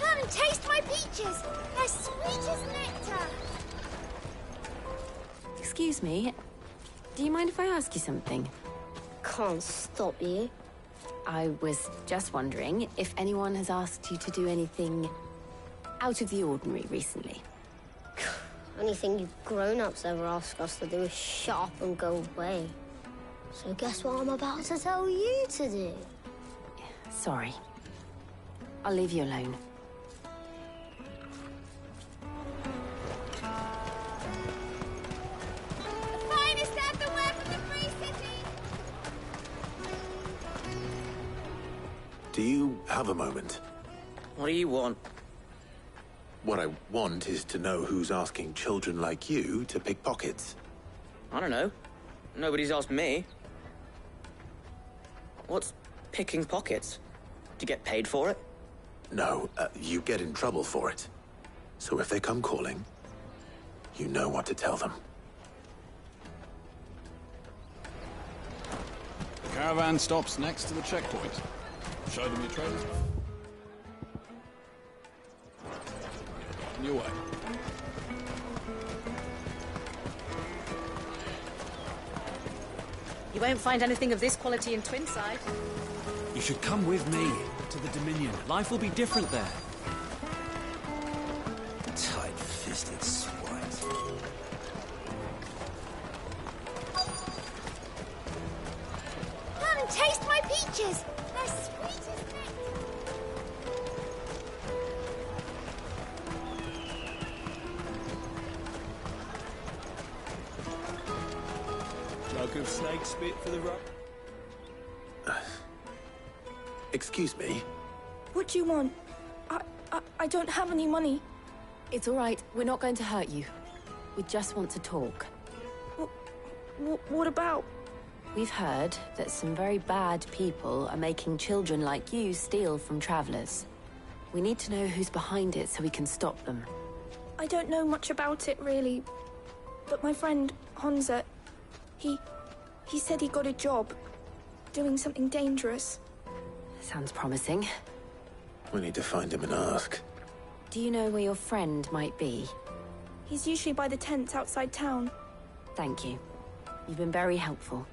Come and taste my peaches! They're sweet as nectar! Excuse me. Do you mind if I ask you something? Can't stop you. I was just wondering if anyone has asked you to do anything out of the ordinary recently. Anything you grown-ups ever ask us to do is shut up and go away. So guess what I'm about to tell you to do? Sorry. I'll leave you alone. The finest earthenware from the Free City! Do you have a moment? What do you want? What I want is to know who's asking children like you to pick pockets. I don't know. Nobody's asked me. What's picking pockets? Do you get paid for it? No, you get in trouble for it. So if they come calling, you know what to tell them. The caravan stops next to the checkpoint. Show them your traders. On your way. You won't find anything of this quality in Twinside. You should come with me to the Dominion. Life will be different there. Tight-fisted swine. Come and taste my peaches! They're sweet as nectar! Jug of snake spit for the road? Excuse me? What do you want? I don't have any money. It's all right. We're not going to hurt you. We just want to talk. What about? We've heard that some very bad people are making children like you steal from travelers. We need to know who's behind it so we can stop them. I don't know much about it, really. But my friend, Honza, he said he got a job doing something dangerous. Sounds promising. We need to find him and ask. Do you know where your friend might be? He's usually by the tents outside town. Thank you. You've been very helpful.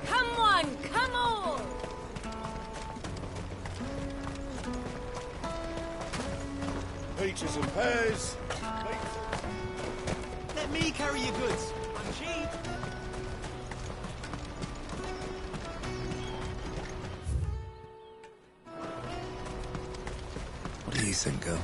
Come on, come on! Peaches and pears. Let me carry your goods. I'm cheap. What do you think, girl?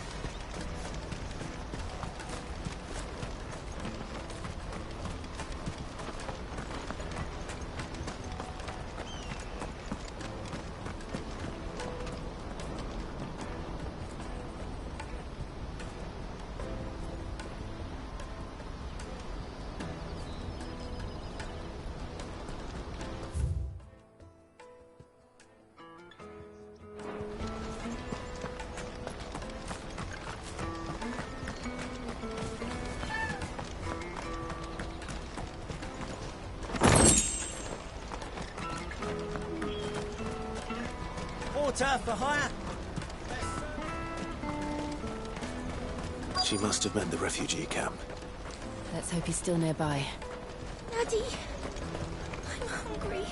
Water for hire. She must have meant the refugee camp. Let's hope he's still nearby. Daddy, I'm hungry.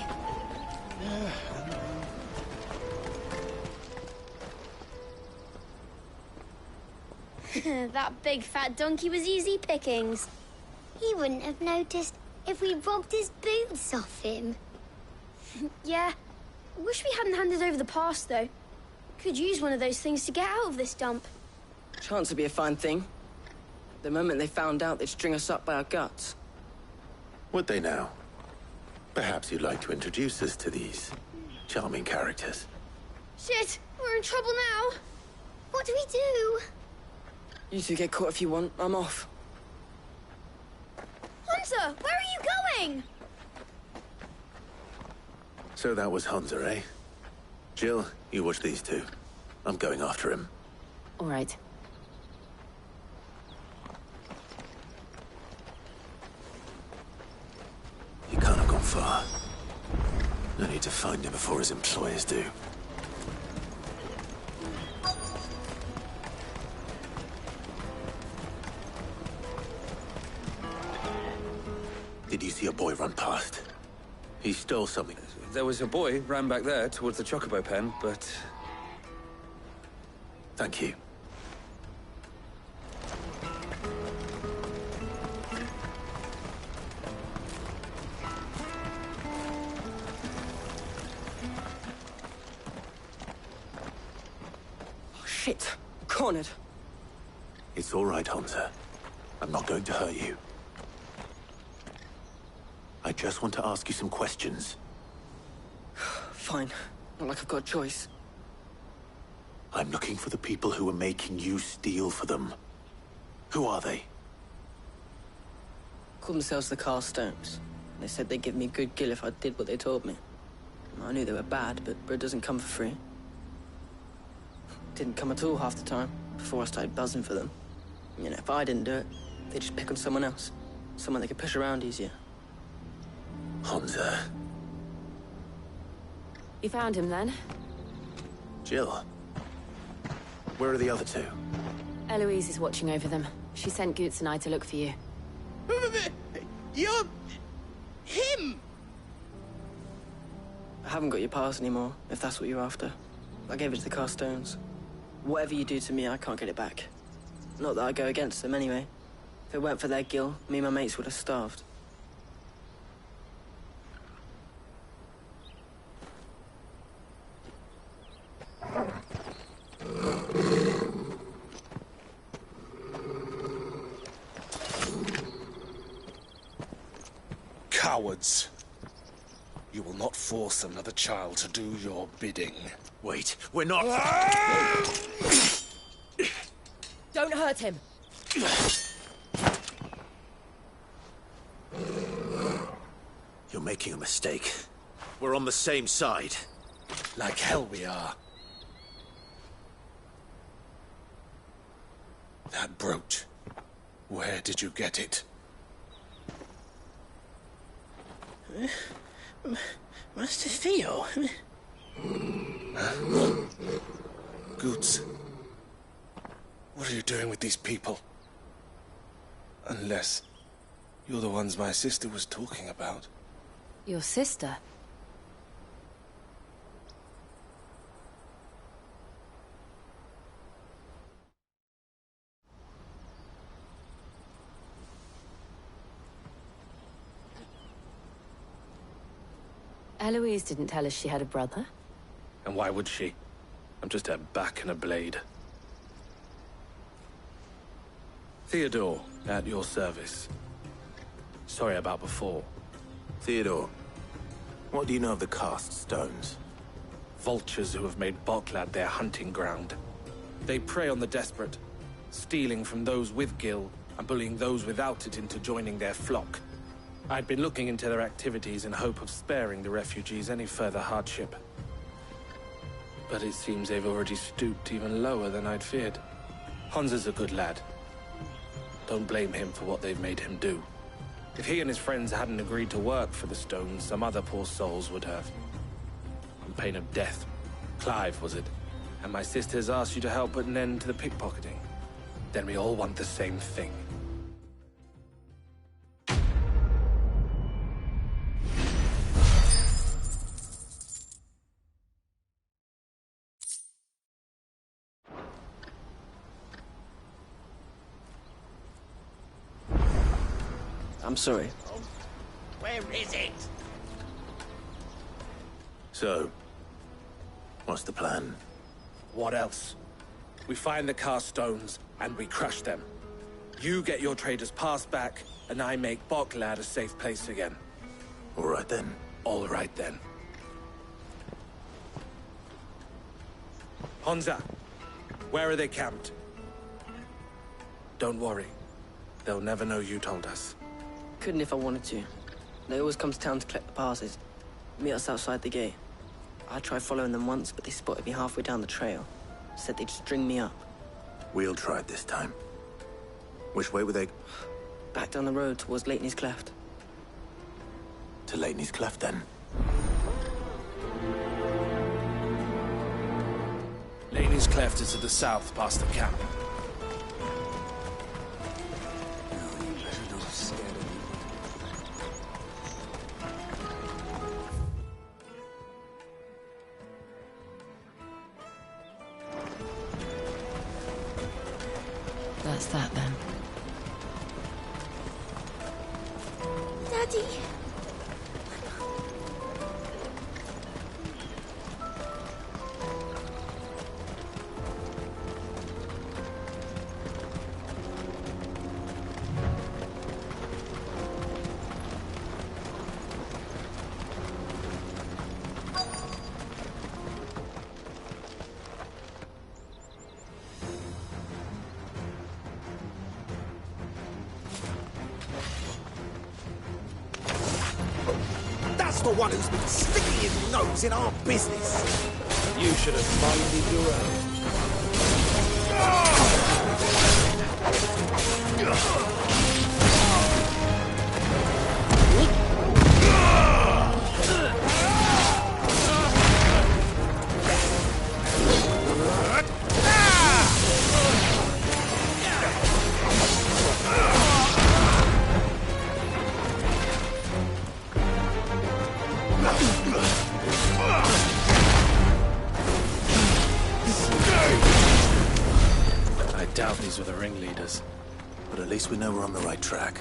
That big fat donkey was easy pickings. He wouldn't have noticed if we robbed his boots off him. Yeah. Wish we hadn't handed over the pass, though. Could use one of those things to get out of this dump. Chance would be a fine thing. The moment they found out, they'd string us up by our guts. Would they now? Perhaps you'd like to introduce us to these charming characters. Shit, we're in trouble now. What do we do? You two get caught if you want. I'm off. Hunter, where are you going? So that was Hunter, eh? Jill, you watch these two. I'm going after him. All right. He can't have gone far. I need to find him before his employers do. Did you see a boy run past? He stole something. There was a boy ran back there towards the chocobo pen, but... Thank you. Oh, shit. Cornered. It's all right, Hunter. I'm not going to hurt you. I just want to ask you some questions. Fine. Not like I've got a choice. I'm looking for the people who are making you steal for them. Who are they? Called themselves the Carstones. They said they'd give me good gill if I did what they told me. I knew they were bad, but bread doesn't come for free. Didn't come at all half the time, before I started buzzing for them. You know, if I didn't do it, they'd just pick on someone else. Someone they could push around easier. Hunter. You found him, then? Jill. Where are the other two? Eloise is watching over them. She sent Goots and I to look for you. You're... him! I haven't got your pass anymore, if that's what you're after. I gave it to the Carstones. Whatever you do to me, I can't get it back. Not that I go against them, anyway. If it weren't for their gill, me and my mates would have starved. Cowards. You will not force another child to do your bidding. Wait, we're not... Don't hurt him. You're making a mistake. We're on the same side. Like hell we are. That brooch. Where did you get it? Master Theo? Goots. What are you doing with these people? Unless you're the ones my sister was talking about. Your sister? Eloise didn't tell us she had a brother. And why would she? I'm just her back and a blade. Theodore, at your service. Sorry about before. Theodore, what do you know of the cast stones? Vultures who have made Boklad their hunting ground. They prey on the desperate, stealing from those with gil and bullying those without it into joining their flock. I'd been looking into their activities in hope of sparing the refugees any further hardship. But it seems they've already stooped even lower than I'd feared. Hansa's a good lad. Don't blame him for what they've made him do. If he and his friends hadn't agreed to work for the stones, some other poor souls would have. On pain of death. Clive, was it? And my sisters asked you to help put an end to the pickpocketing. Then we all want the same thing. I'm sorry. Oh, where is it? So, what's the plan? What else? We find the cast stones, and we crush them. You get your trader's pass back, and I make Boklad a safe place again. All right then. All right then. Hansa, where are they camped? Don't worry. They'll never know you told us. Couldn't if I wanted to. They always come to town to collect the passes. Meet us outside the gate. I tried following them once, but they spotted me halfway down the trail. Said they'd string me up. We'll try it this time. Which way were they? Back down the road towards Lateney's Cleft. To Lateney's Cleft, then. Lateney's Cleft is to the south, past the camp. That's that, then. Daddy! That's the one who's been sticking his nose in our business. You should have minded your own. I doubt these were the ringleaders. But at least we know we're on the right track.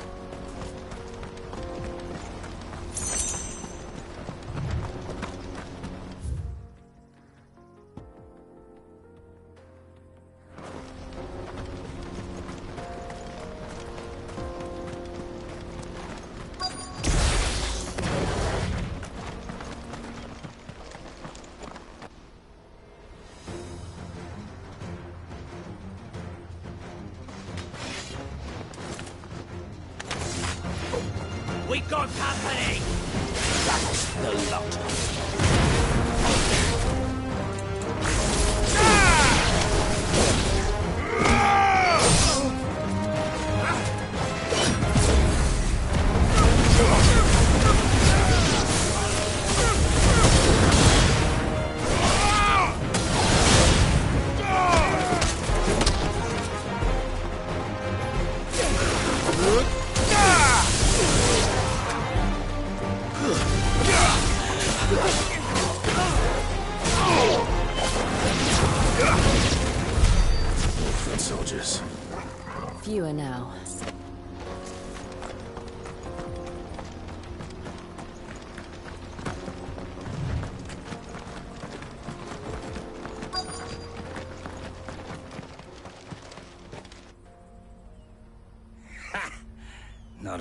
We got company! That's the lot.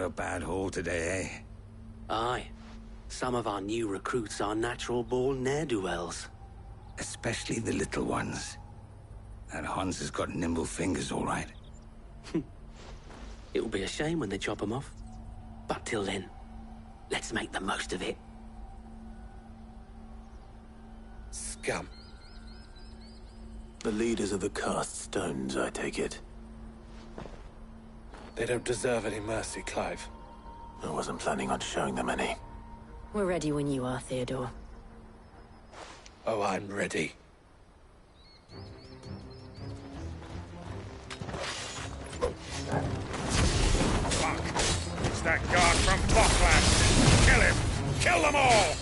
a bad haul today, eh? Aye. Some of our new recruits are natural-born ne'er-do-wells. Especially the little ones. That Hans has got nimble fingers, all right. It'll be a shame when they chop them off. But till then, let's make the most of it. Scum. The leaders of the cast stones, I take it. They don't deserve any mercy, Clive. I wasn't planning on showing them any. We're ready when you are, Theodore. Oh, I'm ready. Fuck! It's that guard from Falkland! Kill him! Kill them all!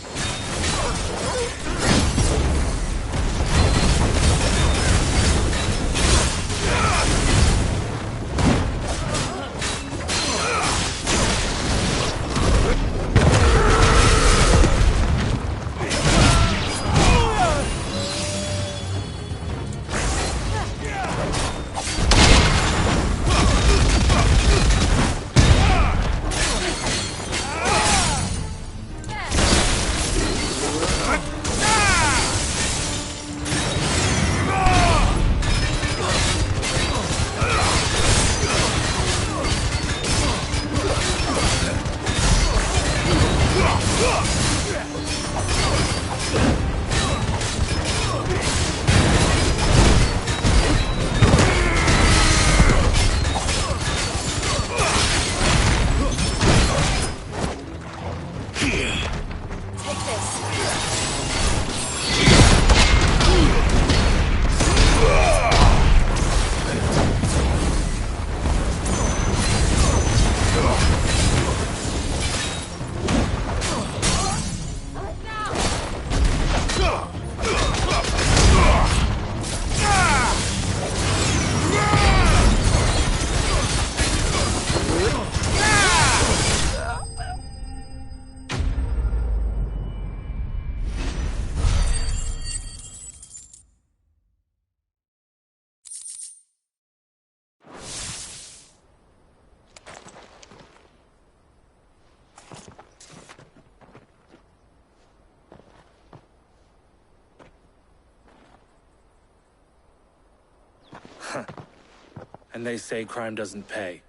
And they say crime doesn't pay.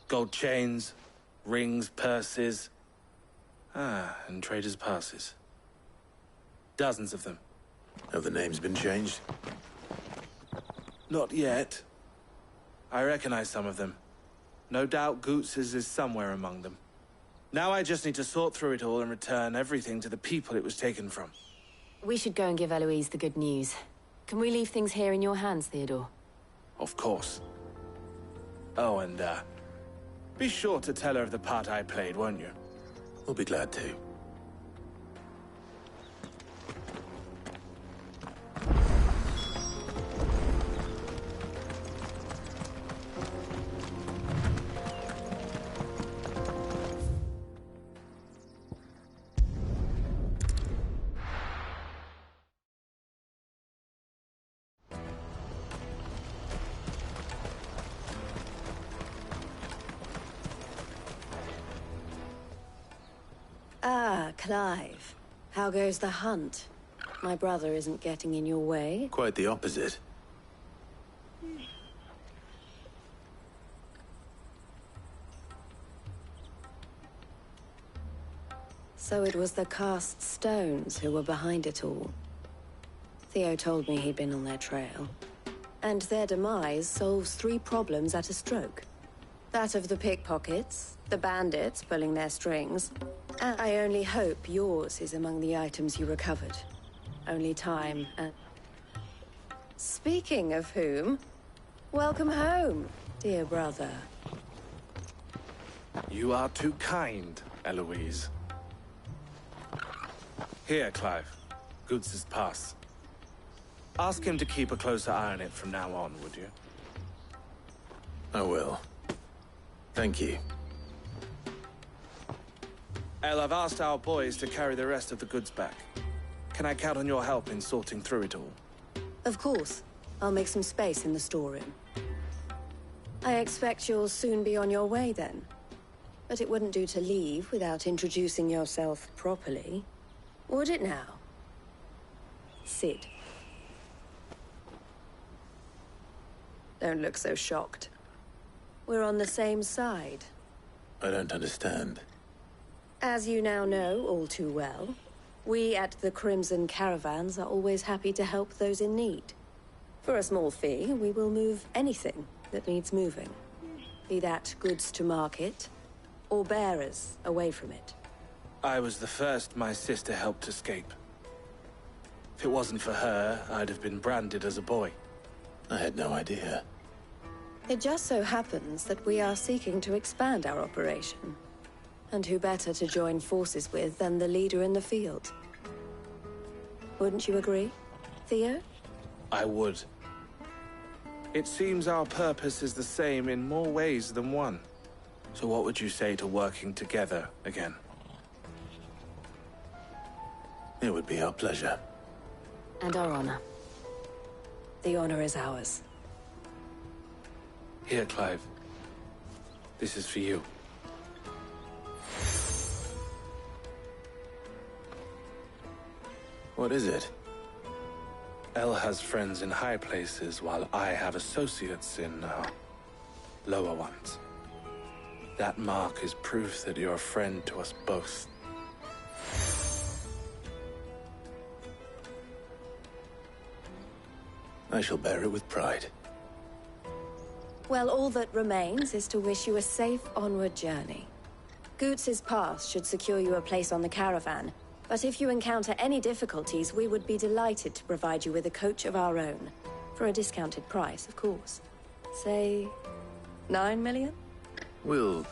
Gold chains, rings, purses. And traders' passes. Dozens of them. Have the names been changed? Not yet. I recognize some of them. No doubt Goots's is somewhere among them. Now I just need to sort through it all and return everything to the people it was taken from. We should go and give Eloise the good news. Can we leave things here in your hands, Theodore? Of course. Oh, and, be sure to tell her of the part I played, won't you? We'll be glad to. Clive, how goes the hunt? My brother isn't getting in your way? Quite the opposite. So it was the cast stones who were behind it all. Theo told me he'd been on their trail. And their demise solves 3 problems at a stroke. That of the pickpockets, the bandits pulling their strings, and I only hope yours is among the items you recovered. Only time and... Speaking of whom, welcome home, dear brother. You are too kind, Eloise. Here, Clive. Goots's pass. Ask him to keep a closer eye on it from now on, would you? I will. Thank you. El, I've asked our boys to carry the rest of the goods back. Can I count on your help in sorting through it all? Of course. I'll make some space in the storeroom. I expect you'll soon be on your way then. But it wouldn't do to leave without introducing yourself properly. Would it now? Sid. Don't look so shocked. We're on the same side. I don't understand. As you now know all too well, we at the Crimson Caravans are always happy to help those in need. For a small fee, we will move anything that needs moving. Be that goods to market, or bearers away from it. I was the first my sister helped escape. If it wasn't for her, I'd have been branded as a boy. I had no idea. It just so happens that we are seeking to expand our operation. And who better to join forces with than the leader in the field? Wouldn't you agree, Theo? I would. It seems our purpose is the same in more ways than one. So what would you say to working together again? It would be our pleasure. And our honor. The honor is ours. Here, Clive. This is for you. What is it? Elle has friends in high places, while I have associates in, lower ones. That mark is proof that you're a friend to us both. I shall bear it with pride. Well, all that remains is to wish you a safe onward journey. Goots's pass should secure you a place on the caravan, but if you encounter any difficulties, we would be delighted to provide you with a coach of our own. For a discounted price, of course. Say, 9 million? We'll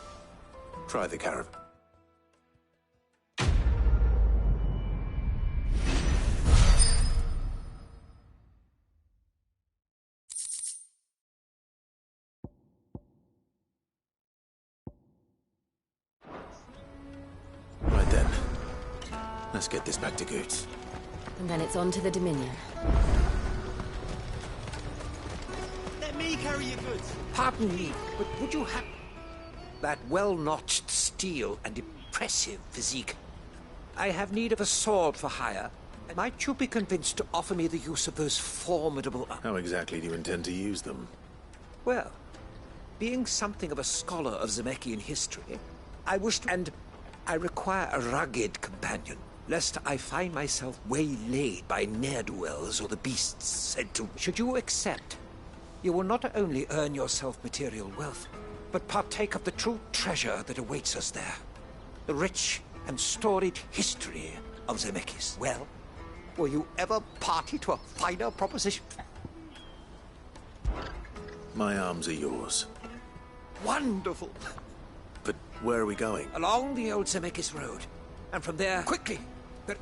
try the caravan. Right then. Let's get this back to Goots. And then it's on to the Dominion. Let me carry your goods. Pardon me, but would you have that well-notched steel and impressive physique? I have need of a sword for hire. Might you be convinced to offer me the use of those formidable... How exactly do you intend to use them? Well, being something of a scholar of Zemeckis history, I wish to... And I require a rugged companion, lest I find myself waylaid by ne'er-do-wells or the beasts said to... Should you accept, you will not only earn yourself material wealth, but partake of the true treasure that awaits us there. The rich and storied history of Zemeckis. Well, were you ever party to a finer proposition? My arms are yours. Wonderful! But where are we going? Along the old Zemeckis road. And from there, quickly! But...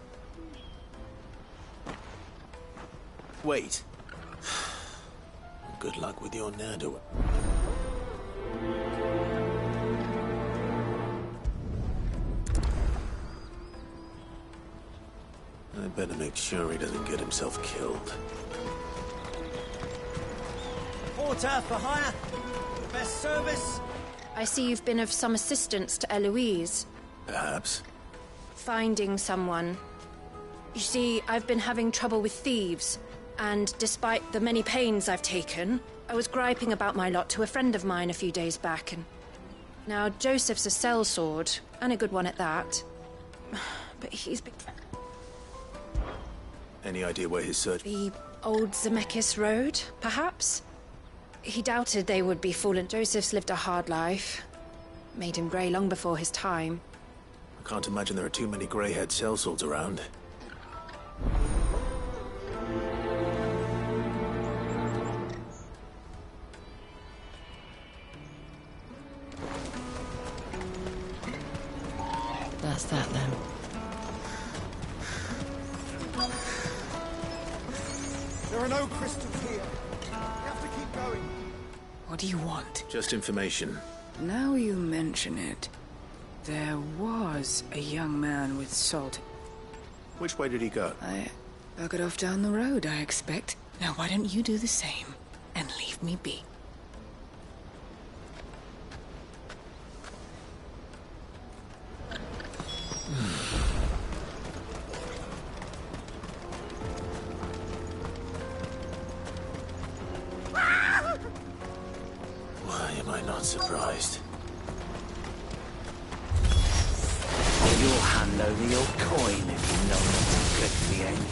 Wait. Good luck with your ne'er-do-well. I'd better make sure he doesn't get himself killed. Porter for hire. Best service. I see you've been of some assistance to Eloise. Perhaps. Finding someone. You see, I've been having trouble with thieves, and despite the many pains I've taken, I was griping about my lot to a friend of mine a few days back, and now Joseph's a sellsword, and a good one at that. But he's been... Any idea where his search... The old Zemeckis Road, perhaps? He doubted they would be fallen. Joseph's lived a hard life. Made him grey long before his time. I can't imagine there are too many grey-haired sellswords around. That's that then. There are no crystals here. You have to keep going. What do you want? Just information. Now you mention it, there was a young man with salt. Which way did he go? I took it off down the road, I expect. Now why don't you do the same and leave me be? lower your coin if you know not to click the end.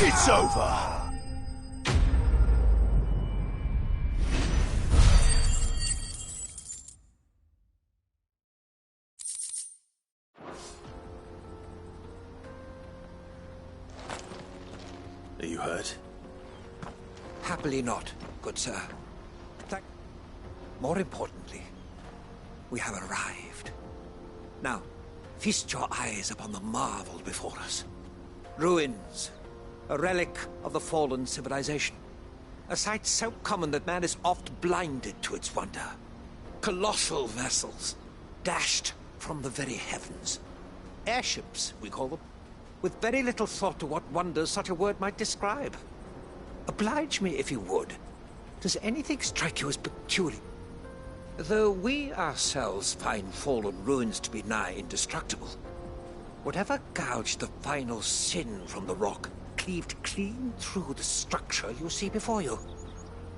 It's over! Are you hurt? Happily not, good sir. More importantly, we have arrived. Now, feast your eyes upon the marvel before us. Ruins, a relic of the fallen civilization. A sight so common that man is oft blinded to its wonder. Colossal vessels, dashed from the very heavens. Airships, we call them, with very little thought to what wonders such a word might describe. Oblige me if you would. Does anything strike you as peculiar? Though we ourselves find fallen ruins to be nigh indestructible, whatever gouged the final sin from the rock cleaved clean through the structure you see before you.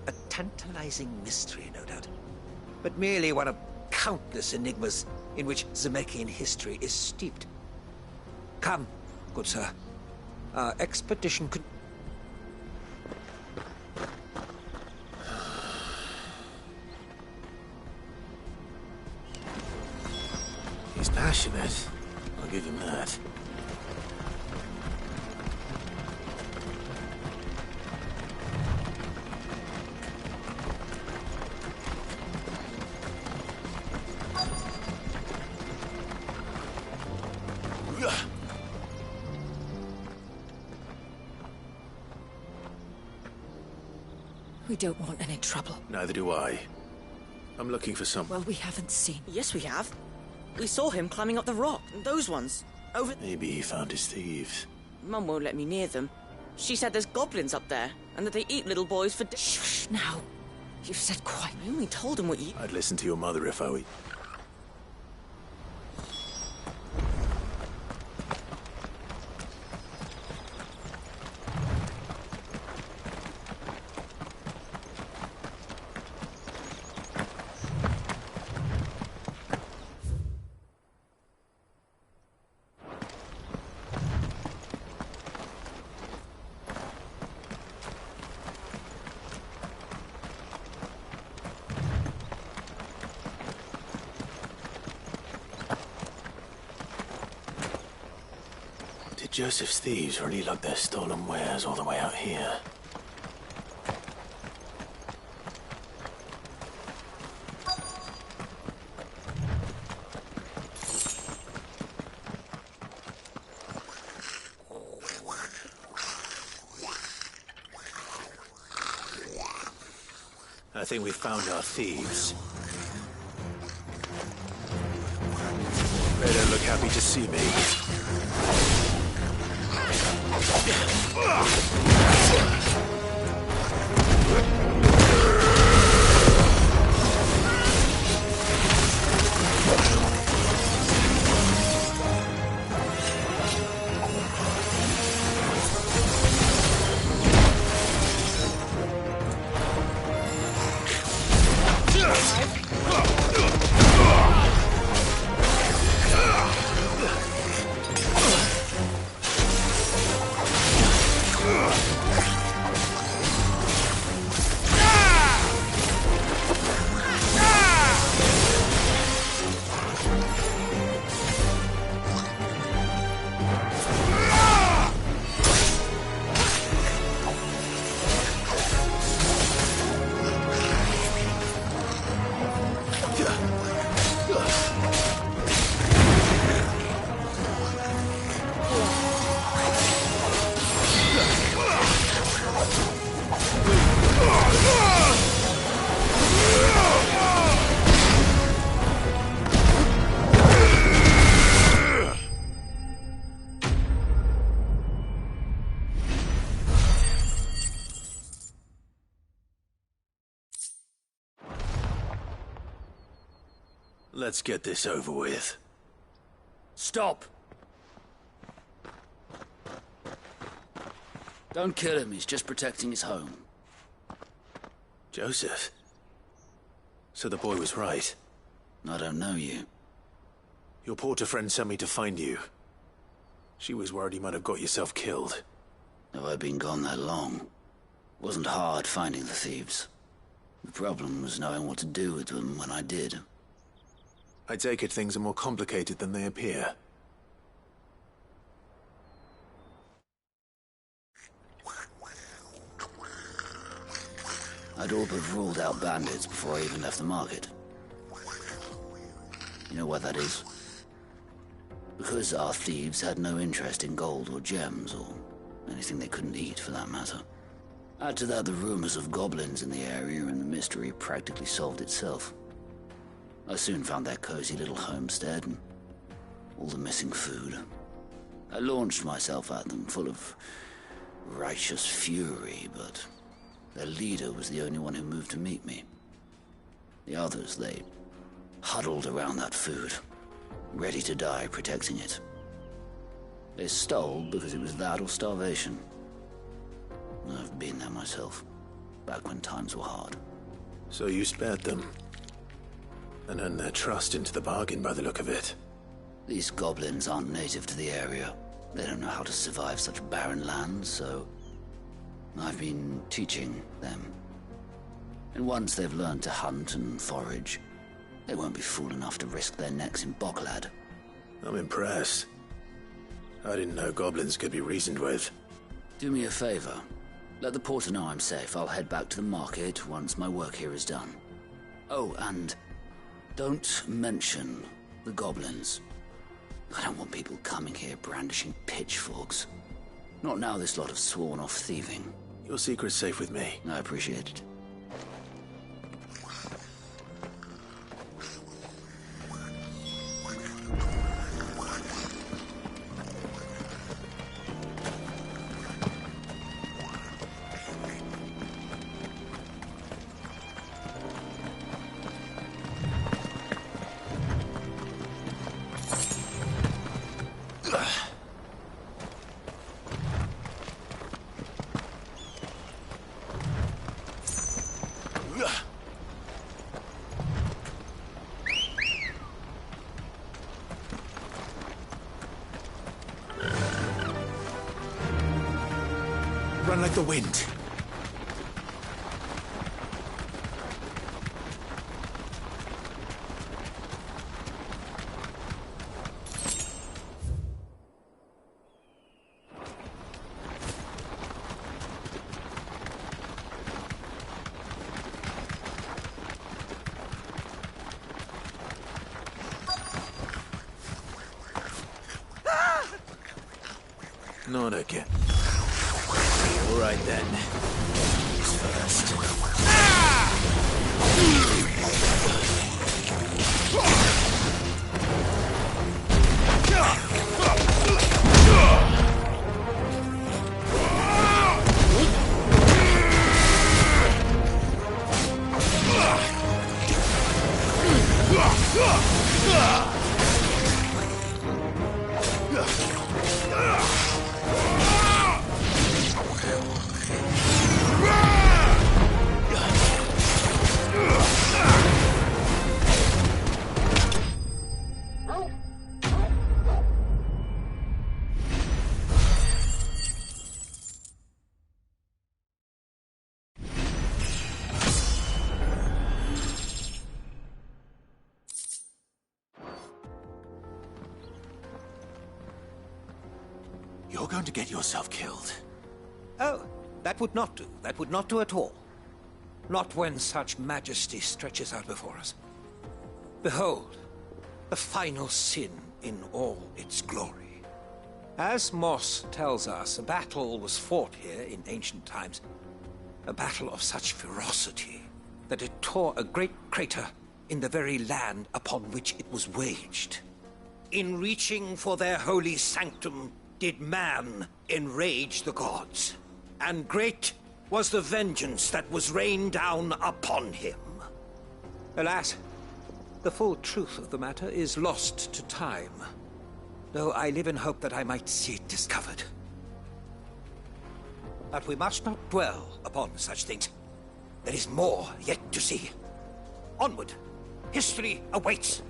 A tantalizing mystery, no doubt, but merely one of countless enigmas in which Zemeckis history is steeped. Come, good sir. Our expedition could... He's passionate. I'll give him that. We don't want any trouble. Neither do I. I'm looking for someone. Well, we haven't seen. Yes, we have. We saw him climbing up the rock. Those ones. Over... Maybe he found his thieves. Mum won't let me near them. She said there's goblins up there, and that they eat little boys for... Shh, now. You've said quite... I only told him what you... I'd listen to your mother if I were... Joseph's thieves really lug their stolen wares all the way out here. I think we found our thieves. They don't look happy to see me. Let's get this over with. Stop! Don't kill him, he's just protecting his home. Joseph? So the boy was right. I don't know you. Your porter friend sent me to find you. She was worried you might have got yourself killed. Have I been gone that long? Wasn't hard finding the thieves. The problem was knowing what to do with them when I did. I take it things are more complicated than they appear. I'd all but ruled out bandits before I even left the market. You know why that is? Because our thieves had no interest in gold or gems, or anything they couldn't eat for that matter. Add to that the rumors of goblins in the area, and the mystery practically solved itself. I soon found their cozy little homestead, and all the missing food. I launched myself at them, full of righteous fury, but their leader was the only one who moved to meet me. The others, they huddled around that food, ready to die protecting it. They stole because it was that or starvation. I've been there myself, back when times were hard. So you spared them, and earned their trust into the bargain by the look of it. These goblins aren't native to the area. They don't know how to survive such barren lands, so I've been teaching them. And once they've learned to hunt and forage, they won't be fool enough to risk their necks in Boklad. I'm impressed. I didn't know goblins could be reasoned with. Do me a favor. Let the porter know I'm safe. I'll head back to the market once my work here is done. Oh, and don't mention the goblins. I don't want people coming here brandishing pitchforks. Not now this lot have sworn off thieving. Your secret's safe with me. I appreciate it. Run like the wind. Not again. All right then. Who's first? You're going to get yourself killed. Oh, that would not do. That would not do at all. Not when such majesty stretches out before us. Behold, the final sin in all its glory. As Moss tells us, a battle was fought here in ancient times. A battle of such ferocity that it tore a great crater in the very land upon which it was waged. In reaching for their holy sanctum, did man enrage the gods, and great was the vengeance that was rained down upon him. Alas, The full truth of the matter is lost to time, though I live in hope that I might see it discovered. But we must not dwell upon such things. There is more yet to see. Onward! History awaits!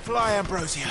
Fly, Ambrosia.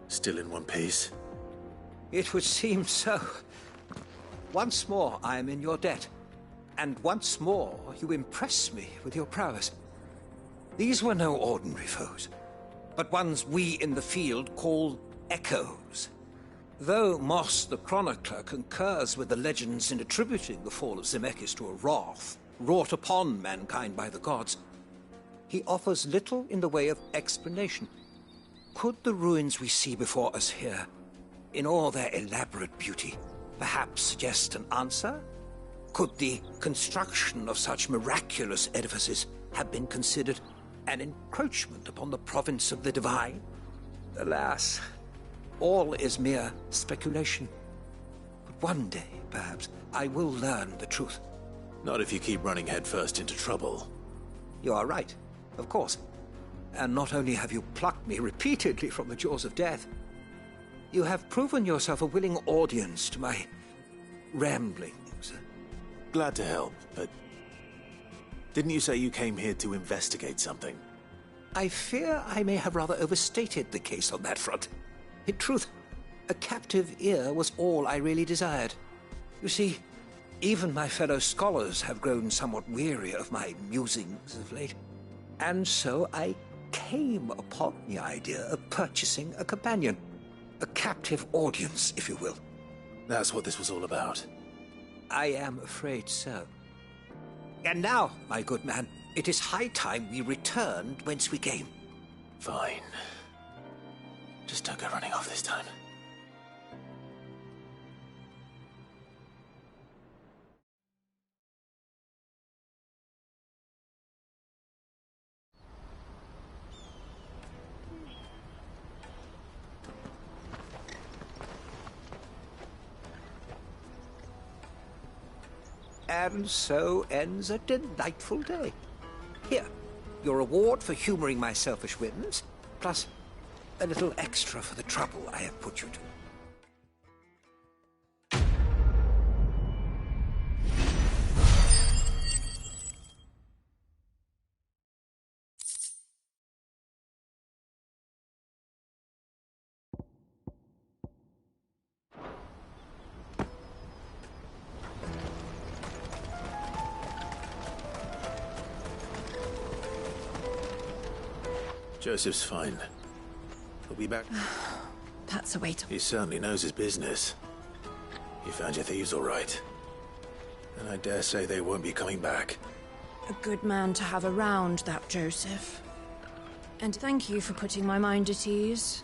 Still in one piece? It would seem so. Once more I am in your debt, and once more you impress me with your prowess. These were no ordinary foes, but ones we in the field call echoes. Though Moss the Chronicler concurs with the legends in attributing the fall of Zemeckis to a wrath wrought upon mankind by the gods, he offers little in the way of explanation. Could the ruins we see before us here, in all their elaborate beauty, perhaps suggest an answer? Could the construction of such miraculous edifices have been considered an encroachment upon the province of the divine? Alas, all is mere speculation. But one day, perhaps, I will learn the truth. Not if you keep running headfirst into trouble. You are right, of course. And not only have you plucked me repeatedly from the jaws of death, you have proven yourself a willing audience to my ramblings. Glad to help, but Didn't you say you came here to investigate something? I fear I may have rather overstated the case on that front. In truth, a captive ear was all I really desired. You see, even my fellow scholars have grown somewhat weary of my musings of late. And so I came upon the idea of purchasing a companion. A captive audience, if you will. That's what this was all about. I am afraid so. And now, my good man, it is high time we returned whence we came. Fine. Just don't go running off this time. And so ends a delightful day. Here, your reward for humoring my selfish whims, plus a little extra for the trouble I have put you to. Joseph's fine. He'll be back. That's a way to... He certainly knows his business. You found your thieves all right. And I dare say they won't be coming back. A good man to have around, that Joseph. And thank you for putting my mind at ease.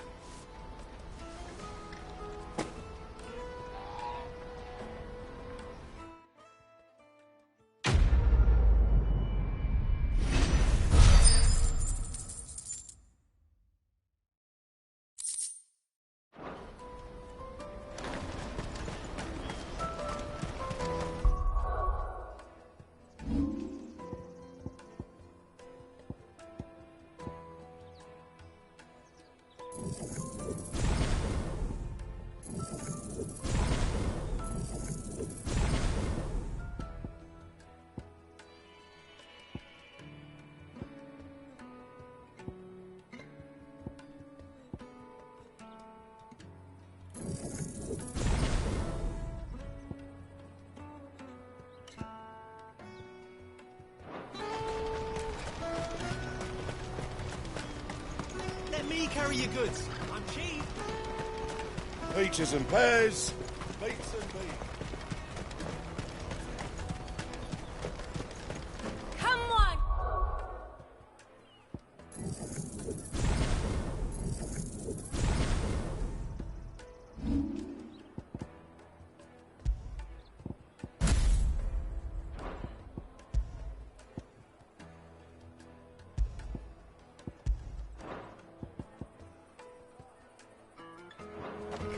Let me carry your goods. I'm cheap. Peaches and pears, beets and beans. Come on!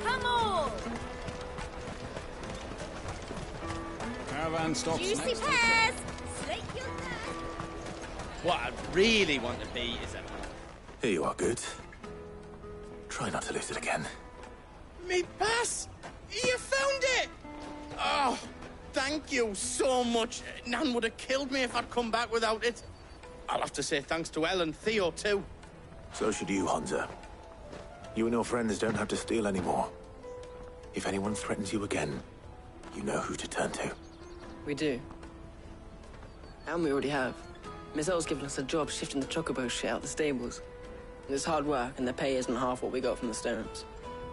Come on! Caravan stops Juicy next. pears! Slake your thirst! What I really want to be is a... Here you are, Goods. Try not to lose it again. Me pass! You found it! Oh, thank you so much. Nan would have killed me if I'd come back without it. I'll have to say thanks to Elle and Theo, too. So should you, Hansa. You and your friends don't have to steal anymore. If anyone threatens you again, you know who to turn to. We do. And we already have. Miss Elle's given us a job shifting the chocobo shit out the stables. And it's hard work, and the pay isn't half what we got from the Stones.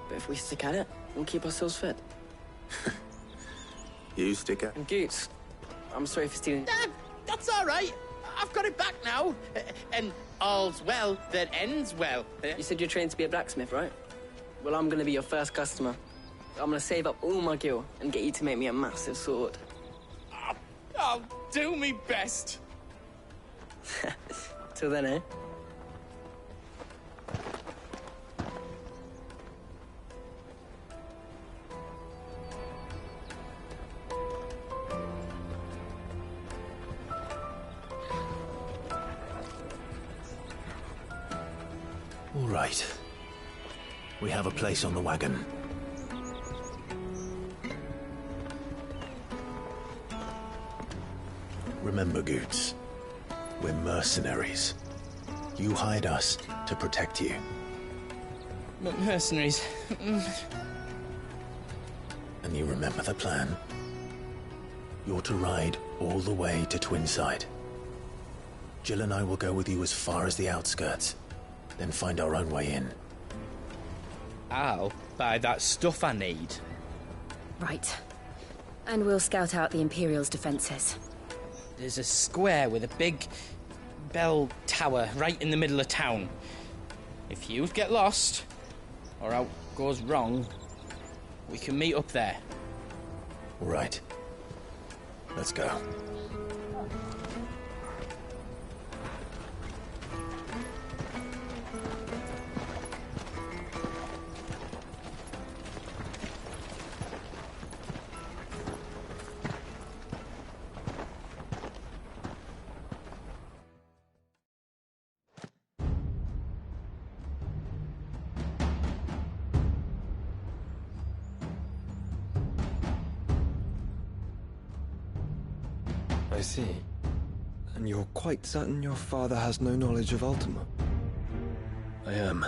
But if we stick at it, we'll keep ourselves fit. You stick at... And Goots, I'm sorry for stealing... That's all right. I've got it back now. And all's well that ends well. You said you're trained to be a blacksmith, right? Well, I'm gonna be your first customer. I'm gonna save up all my gil and get you to make me a massive sword. I'll do me best. Till then, eh? All right. We have a place on the wagon. Remember, Goots, We're mercenaries. You hired us to protect you. But mercenaries... And you remember the plan? You're to ride all the way to Twinside. Jill and I will go with you as far as the outskirts, then find our own way in. I'll buy that stuff I need. Right. And we'll scout out the Imperial's defenses. There's a square with a big bell tower right in the middle of town. If you get lost, or out goes wrong, we can meet up there. Right. Let's go. I see. And you're quite certain your father has no knowledge of Ultima? I am.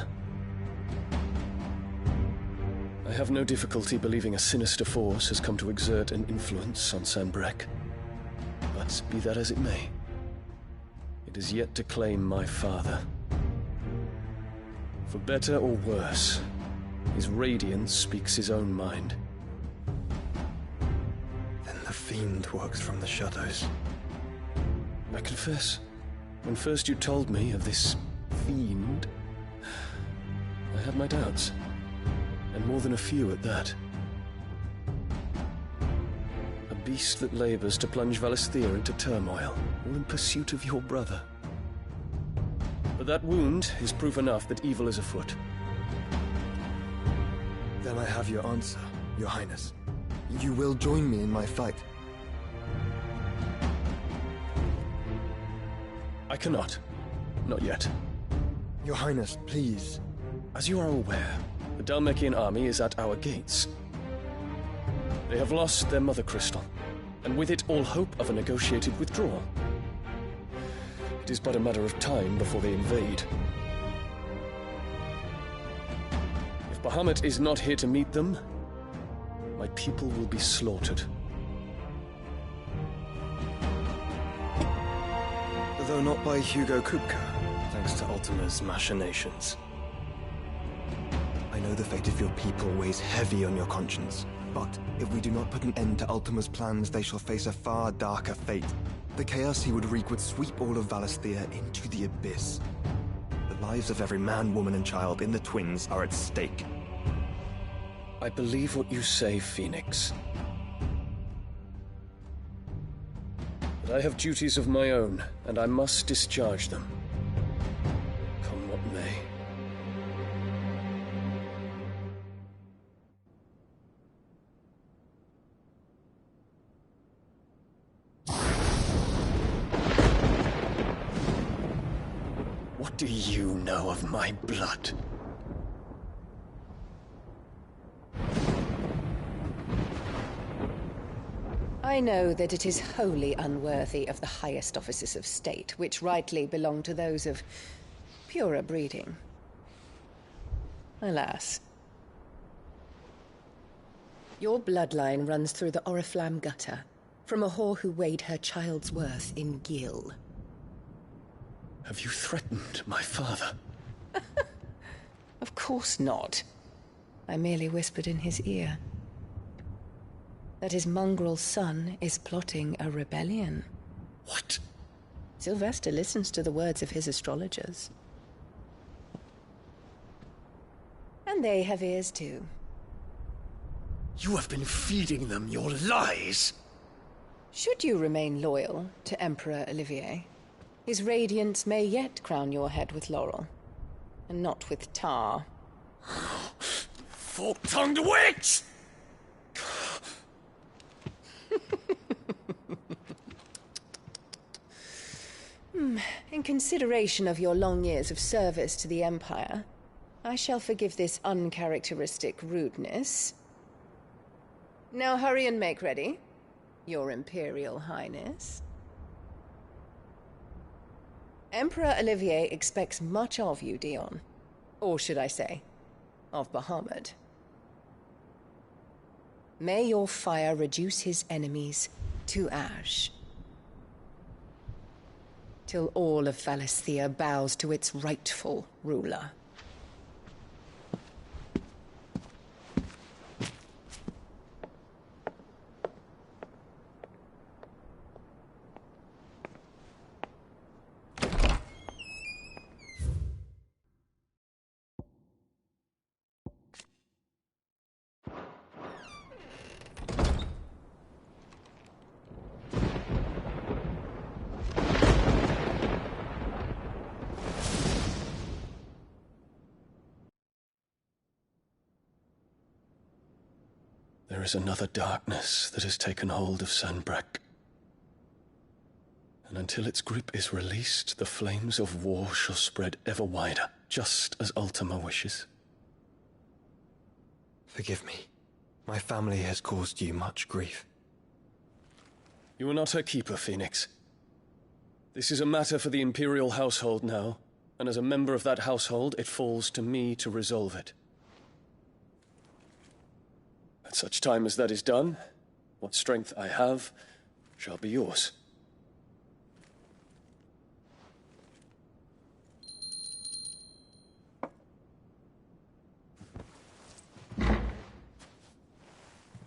I have no difficulty believing a sinister force has come to exert an influence on Sanbreque. But be that as it may, it is yet to claim my father. For better or worse, his radiance speaks his own mind. Then the fiend works from the shadows. I confess, when first you told me of this fiend, I had my doubts. And more than a few at that. A beast that labors to plunge Valisthea into turmoil, all in pursuit of your brother. But that wound is proof enough that evil is afoot. Then I have your answer, Your Highness. You will join me in my fight. I cannot. Not yet. Your Highness, please. As you are aware, the Dhalmekian army is at our gates. They have lost their mother crystal, and with it all hope of a negotiated withdrawal. It is but a matter of time before they invade. If Bahamut is not here to meet them, my people will be slaughtered. Though not by Hugo Kupka, thanks to Ultima's machinations. I know the fate of your people weighs heavy on your conscience, but if we do not put an end to Ultima's plans, they shall face a far darker fate. The chaos he would wreak would sweep all of Valisthea into the abyss. The lives of every man, woman, and child in the Twins are at stake. I believe what you say, Phoenix. But I have duties of my own, and I must discharge them. Come what may. What do you know of my blood? I know that it is wholly unworthy of the highest offices of state, which rightly belong to those of purer breeding. Alas. Your bloodline runs through the Oriflamme gutter, from a whore who weighed her child's worth in gil. Have you threatened my father? Of course not. I merely whispered in his ear that his mongrel son is plotting a rebellion. What? Sylvester listens to the words of his astrologers. And they have ears too. You have been feeding them your lies! Should you remain loyal to Emperor Olivier, his radiance may yet crown your head with laurel, and not with tar. Fork-tongued witch! In consideration of your long years of service to the Empire, I shall forgive this uncharacteristic rudeness. Now hurry and make ready, Your Imperial Highness. Emperor Olivier expects much of you, Dion. Or should I say, of Bahamut. May your fire reduce his enemies to ash, till all of Valisthea bows to its rightful ruler. There is another darkness that has taken hold of Sanbreque. And until its grip is released, the flames of war shall spread ever wider, just as Ultima wishes. Forgive me. My family has caused you much grief. You are not her keeper, Phoenix. This is a matter for the Imperial household now, and as a member of that household, it falls to me to resolve it. At such time as that is done, what strength I have shall be yours.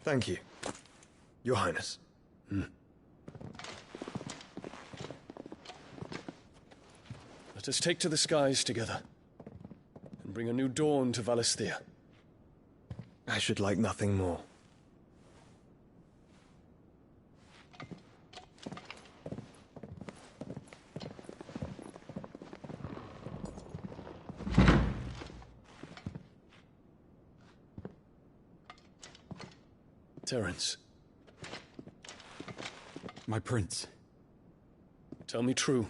Thank you, Your Highness. Let us take to the skies together, and bring a new dawn to Valisthea. I should like nothing more. Terence. My prince. Tell me true.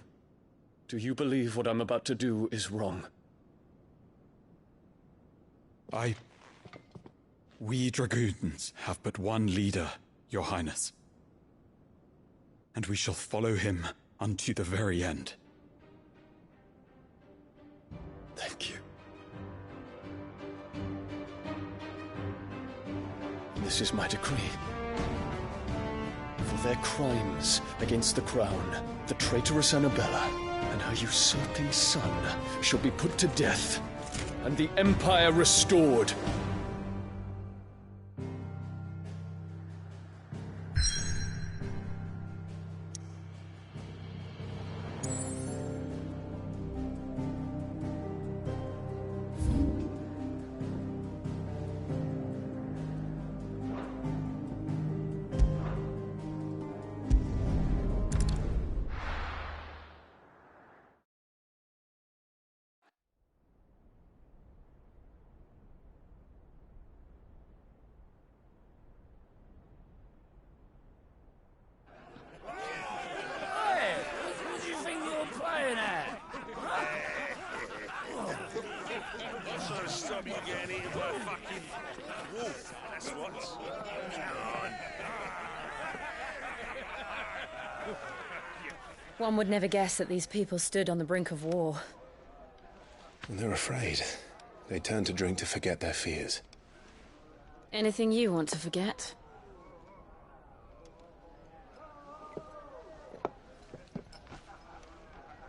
Do you believe what I'm about to do is wrong? We dragoons have but one leader, Your Highness. And we shall follow him unto the very end. Thank you. This is my decree. For their crimes against the crown, the traitorous Annabella and her usurping son shall be put to death, and the Empire restored. One would never guess that these people stood on the brink of war. They're afraid. They turn to drink to forget their fears. Anything you want to forget?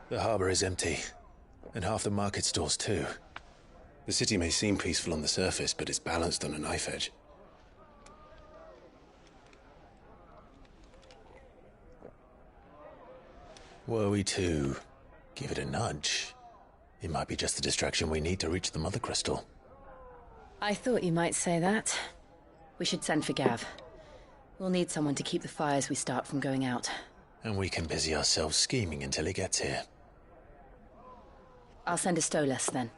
The harbor is empty, and half the market stalls too. The city may seem peaceful on the surface, but it's balanced on a knife edge. Were we to give it a nudge, it might be just the distraction we need to reach the Mother Crystal. I thought you might say that. We should send for Gav. We'll need someone to keep the fires we start from going out. And we can busy ourselves scheming until he gets here. I'll send a Stolas then.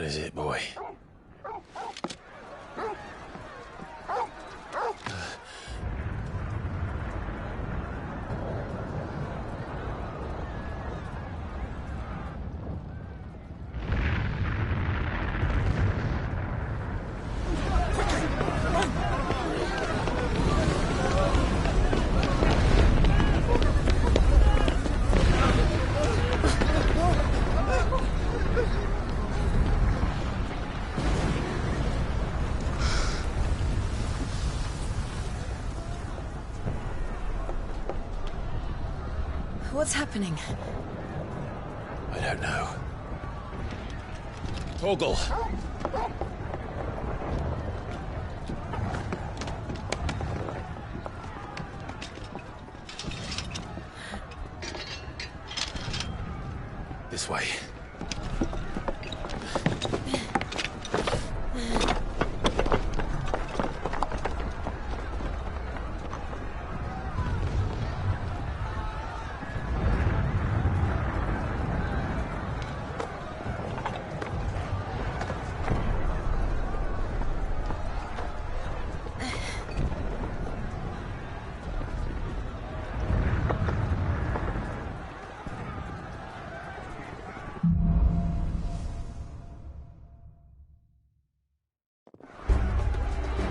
What is it, boy? What's happening? I don't know. Torgal! This way.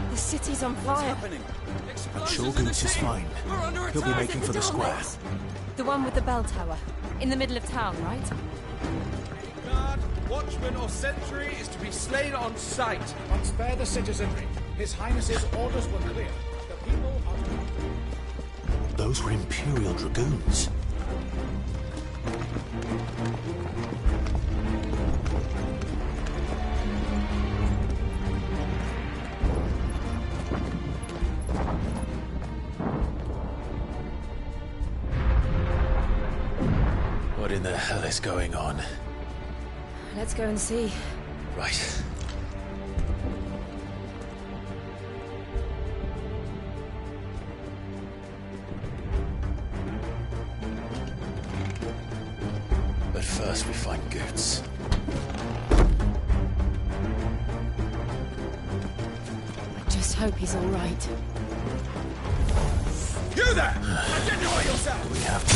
The city's on fire. I'm sure Goots is fine. He'll be making for the square. The one with the bell tower. In the middle of town, right? Guard, watchman or sentry is to be slain on sight. But spare the citizenry. His Highness's orders were clear. The people are... Those were Imperial Dragoons. What in the hell is going on? Let's go and see. Right. But first we find Goots. I just hope he's all right. You there! Identify yourself! We have to.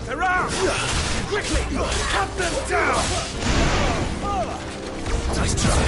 Around! Quickly! Cut them down! Nice try.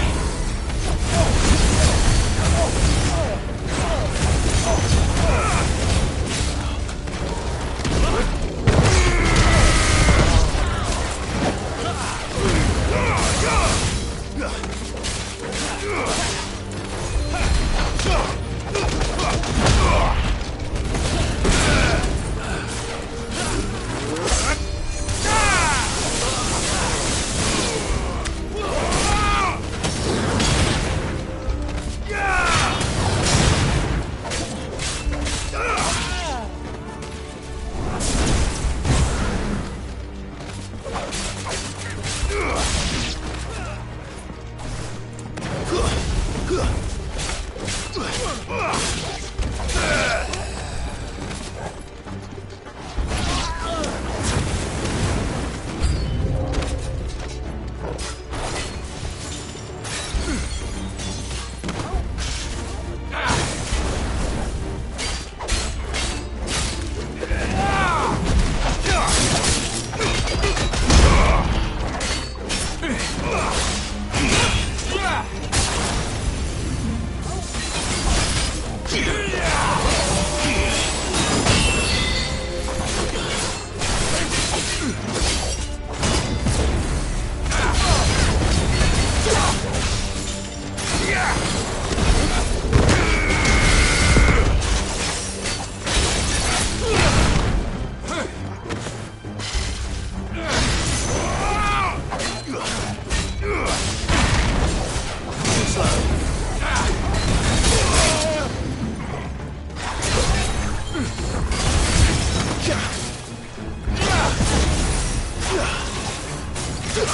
Let's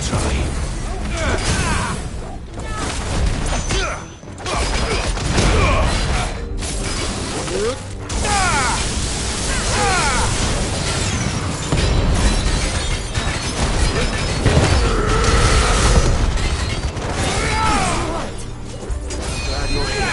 try. Glad you're here.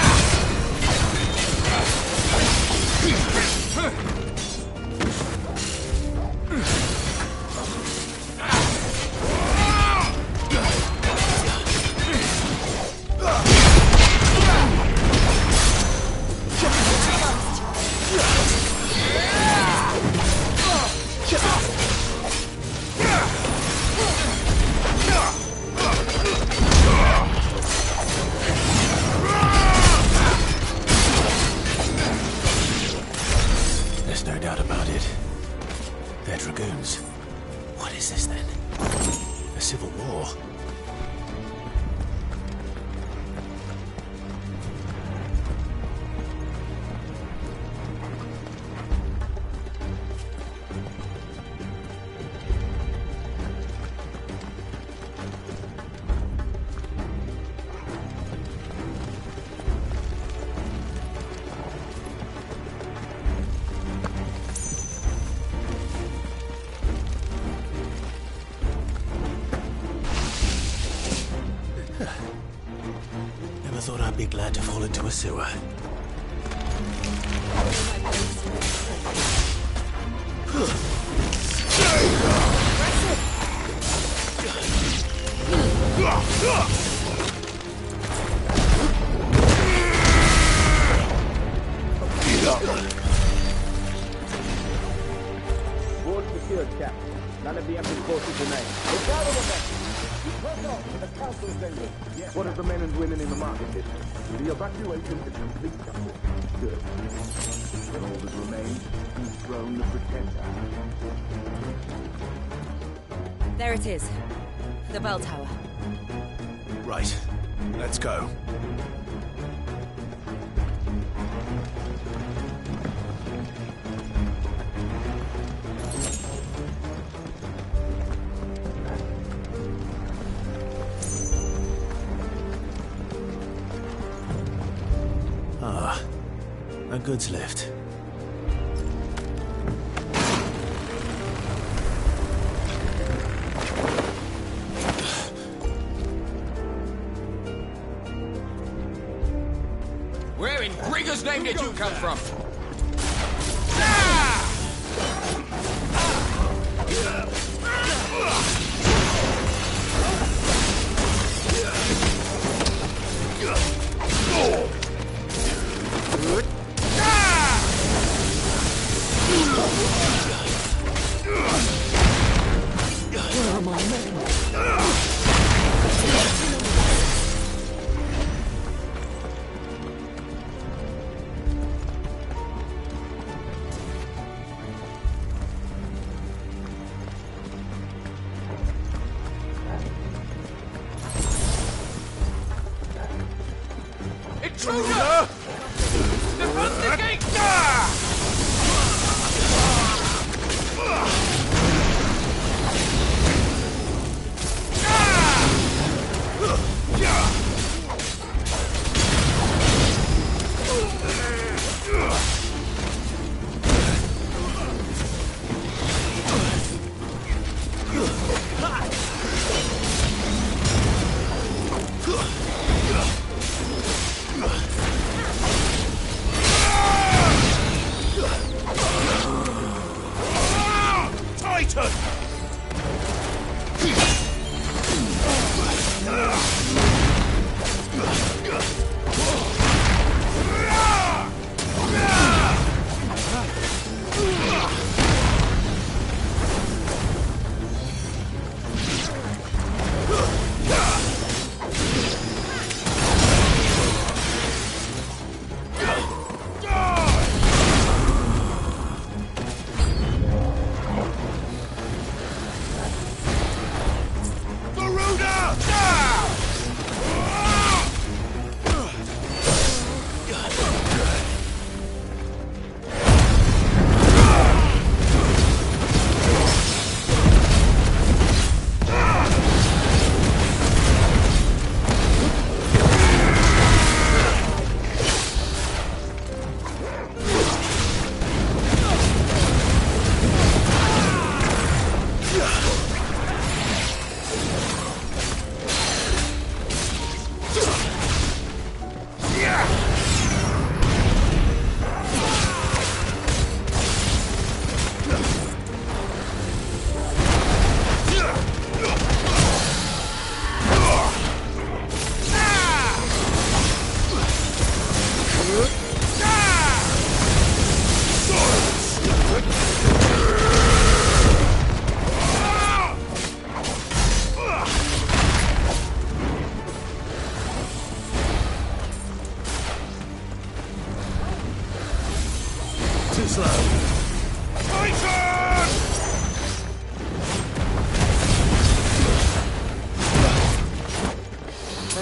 There's no doubt about it. They're dragoons. What is this then? A civil war? Never thought I'd be glad to fall into a sewer. Board secured, Cap. None of the Emperor's forces remain. Look out of the men! Press on to the council's venue. Yes. What of the men and women in the market district? The evacuation is complete, Captain. Good. Then all that remains is throne the Pretender. There it is. The bell tower. Right. Let's go. Ah, a goods lift. Where in Grigger's name did you come from? Where are my men? Intruder! Defend the gate! Titan!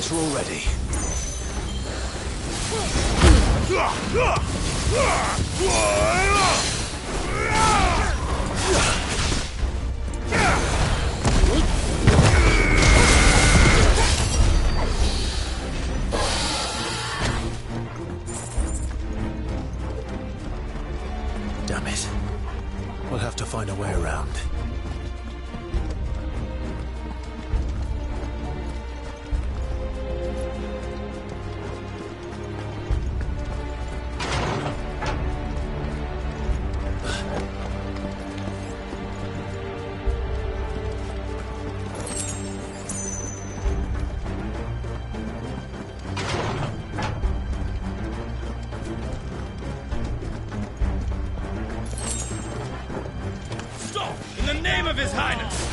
closer already. Damn it. We'll have to find a way around. In the name of His Highness!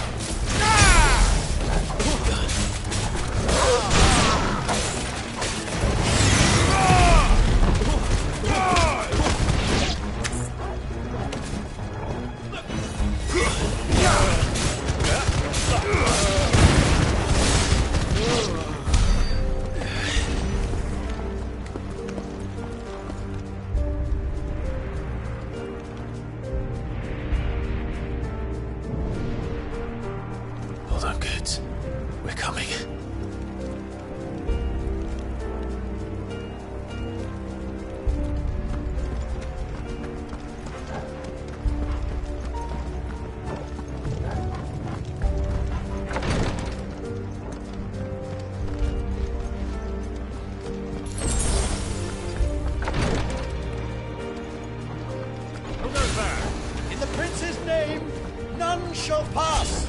Hold on, kids. We're coming. Who goes there? In the prince's name, none shall pass.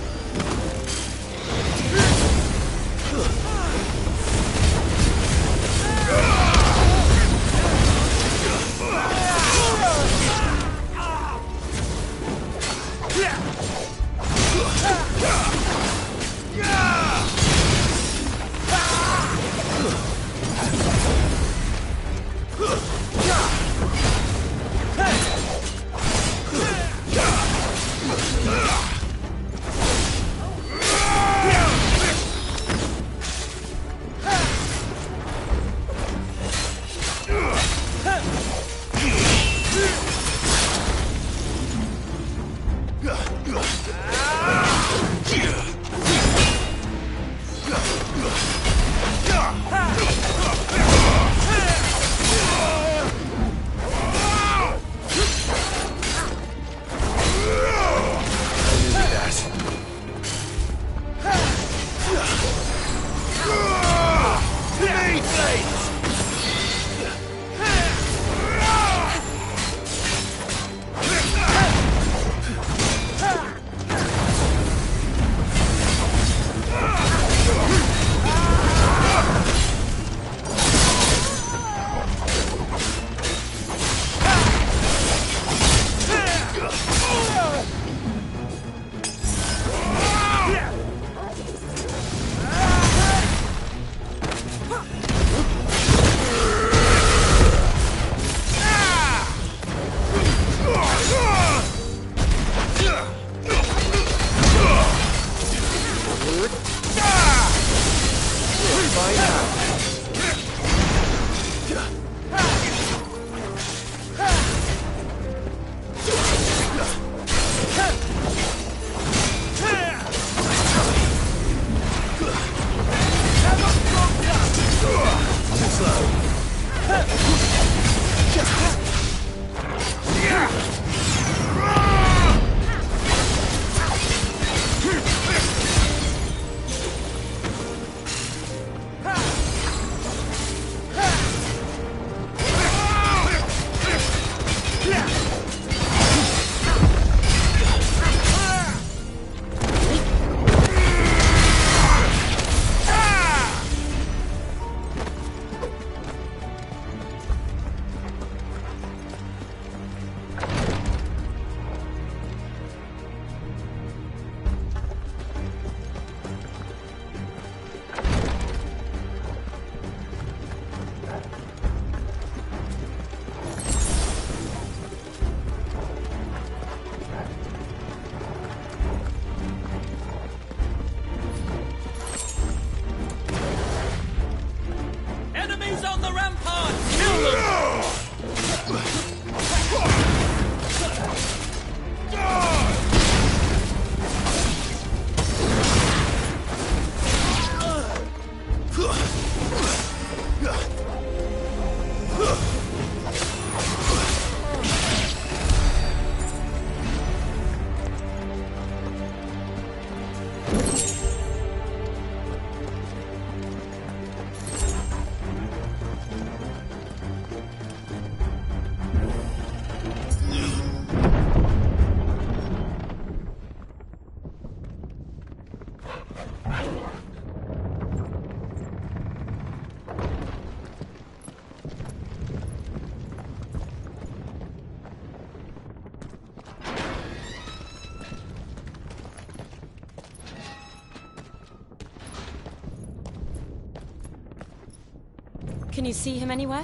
Can you see him anywhere?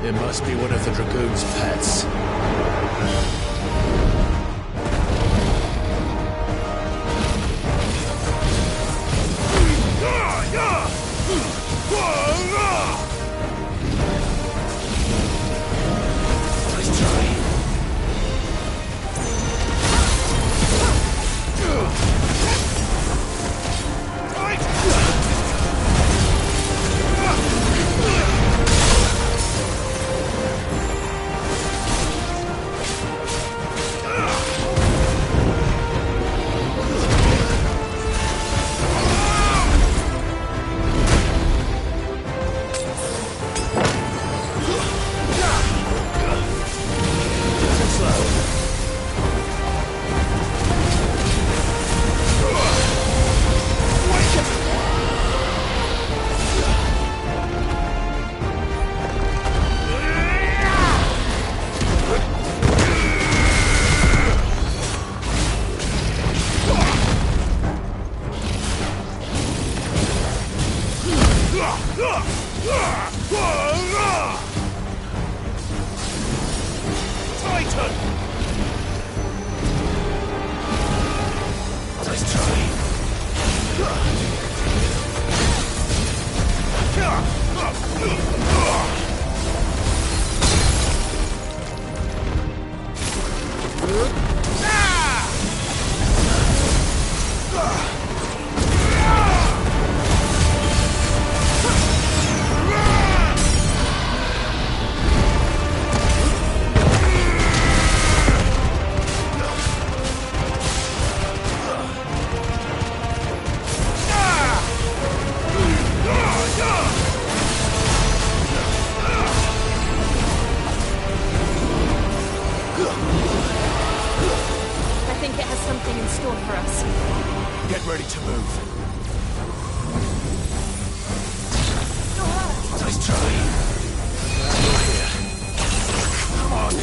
It must be one of the Dragoon's pets. Nice try. Titan! Nice I think it has something in store for us. Get ready to move. Nice try. You're here. Come on.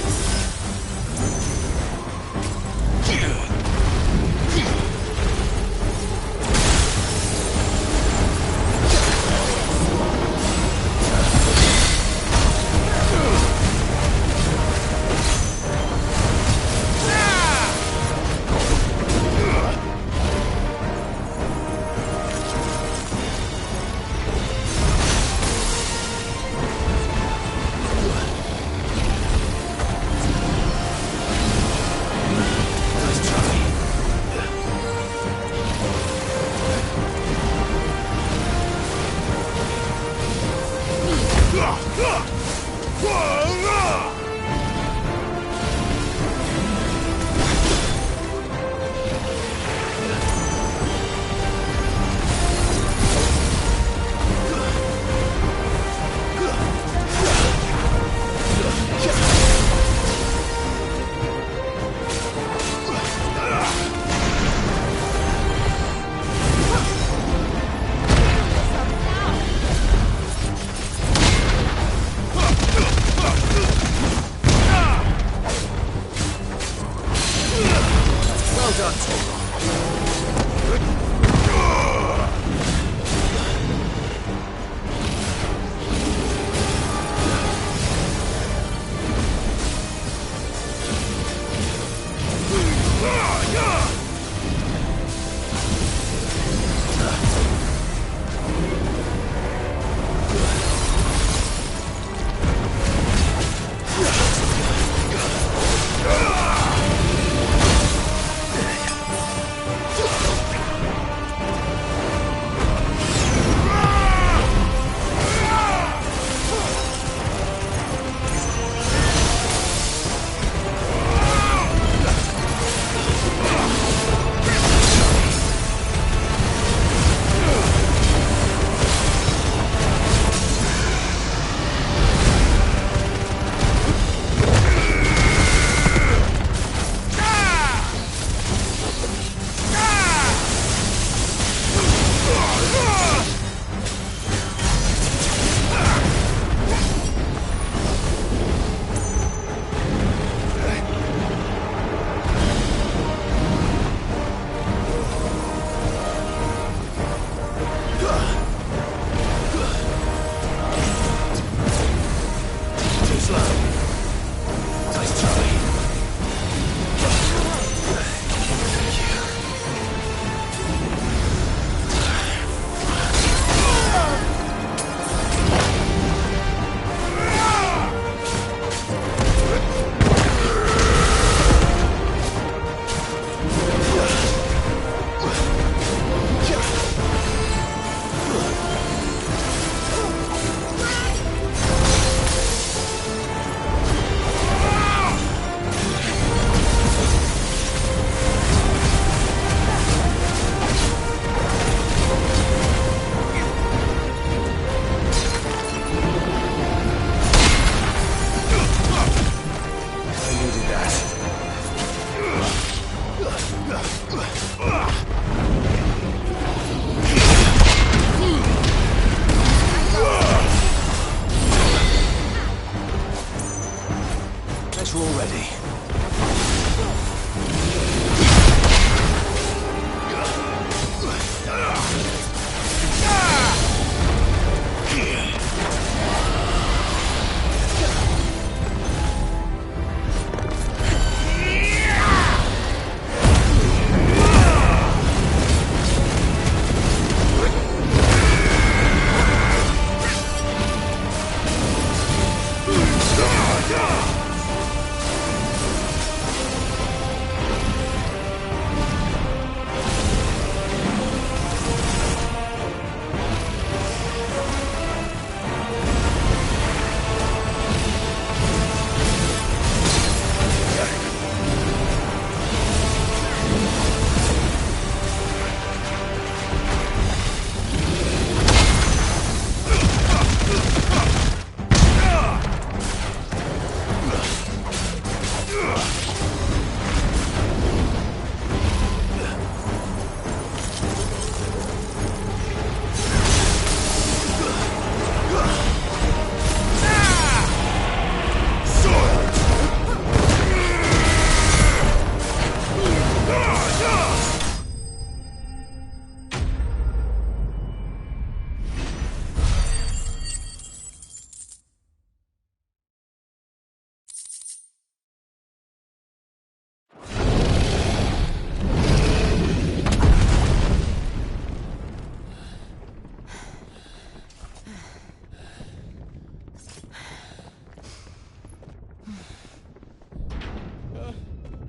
easy.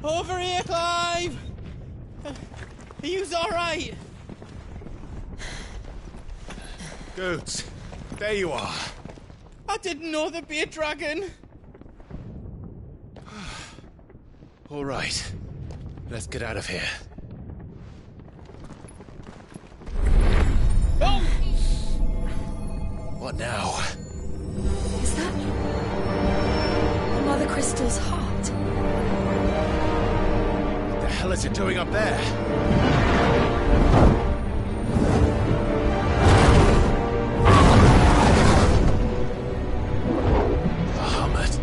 Over here, Clive! Are you alright? Goods, there you are. I didn't know there'd be a dragon. All right, let's get out of here. Oh! What now? Is that Mother Crystal's heart? What the hell is it doing up there? Bahamut.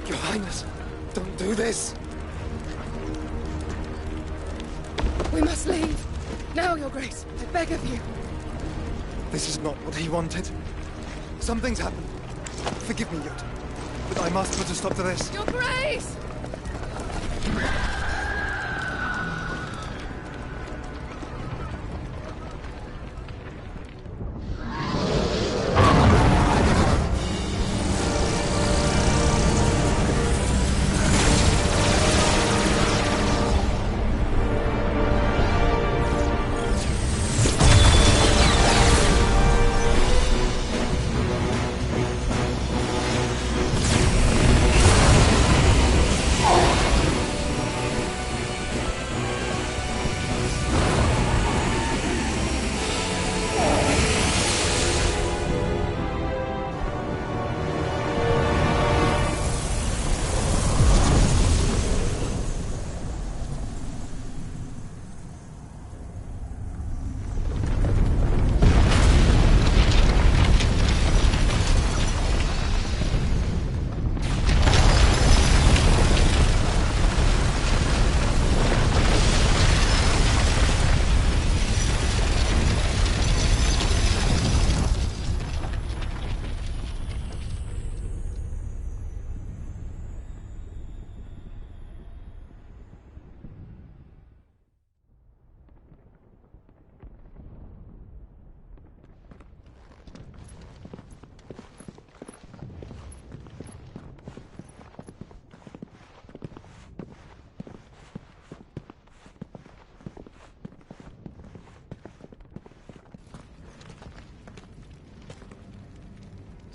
Your Highness, don't do this. We must leave. Now, Your Grace. I beg of you. This is not what he wanted. Something's happened. Forgive me, Yod, but I must put a stop to this. Your Grace!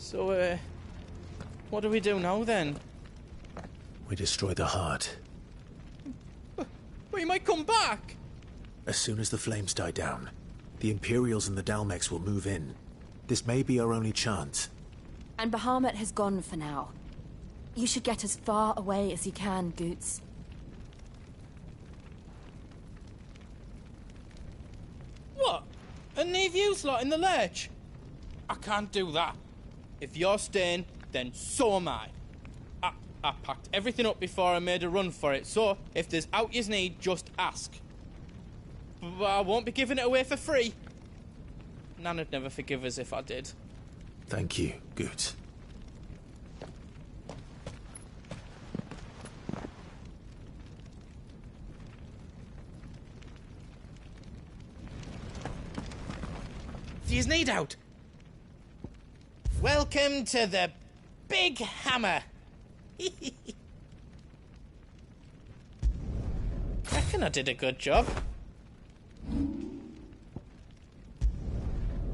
So, what do we do now, then? We destroy the heart. But he might come back! As soon as the flames die down, the Imperials and the Dalmex will move in. This may be our only chance. And Bahamut has gone for now. You should get as far away as you can, Goots. What? And leave you lot in the lurch? I can't do that. If you're staying, then so am I. I packed everything up before I made a run for it, so if there's out you need, just ask. But I won't be giving it away for free. Nana'd never forgive us if I did. Thank you, Goots. Do you need out? Welcome to the Big Hammer. Reckon I did a good job.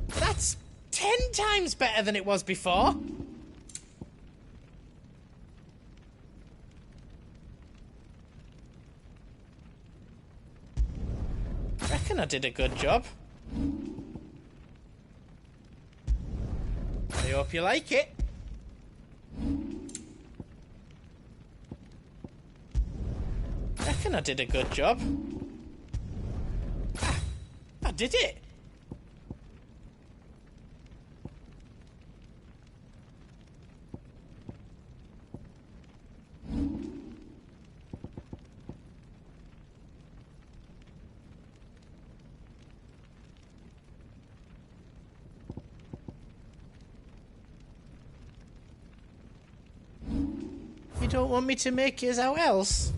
That's 10 times better than it was before. Reckon I did a good job. I hope you like it. Reckon I did a good job. I did it. You don't want me to make yours out else?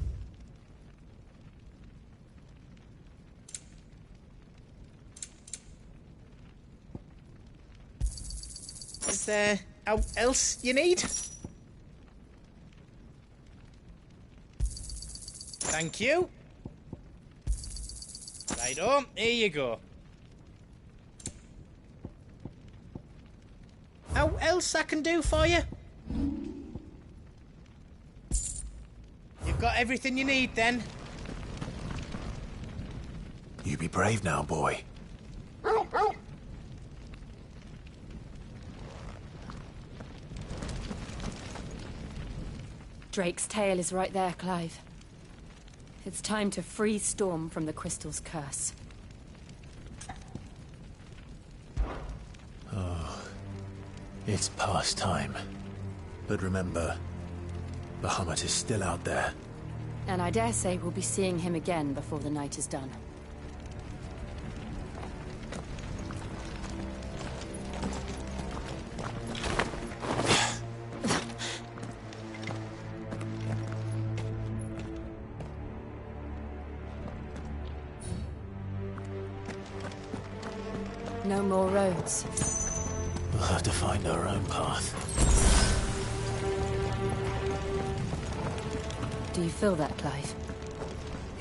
Is there out else you need? Thank you. Righto, here you go. How else I can do for you? You've got everything you need, then? You be brave now, boy. Drake's tail is right there, Clive. It's time to free Storm from the Crystal's curse. Oh, it's past time. But remember, Bahamut is still out there. And I dare say we'll be seeing him again before the night is done. No more roads. We'll have to find our own path. Do you feel that, Clive?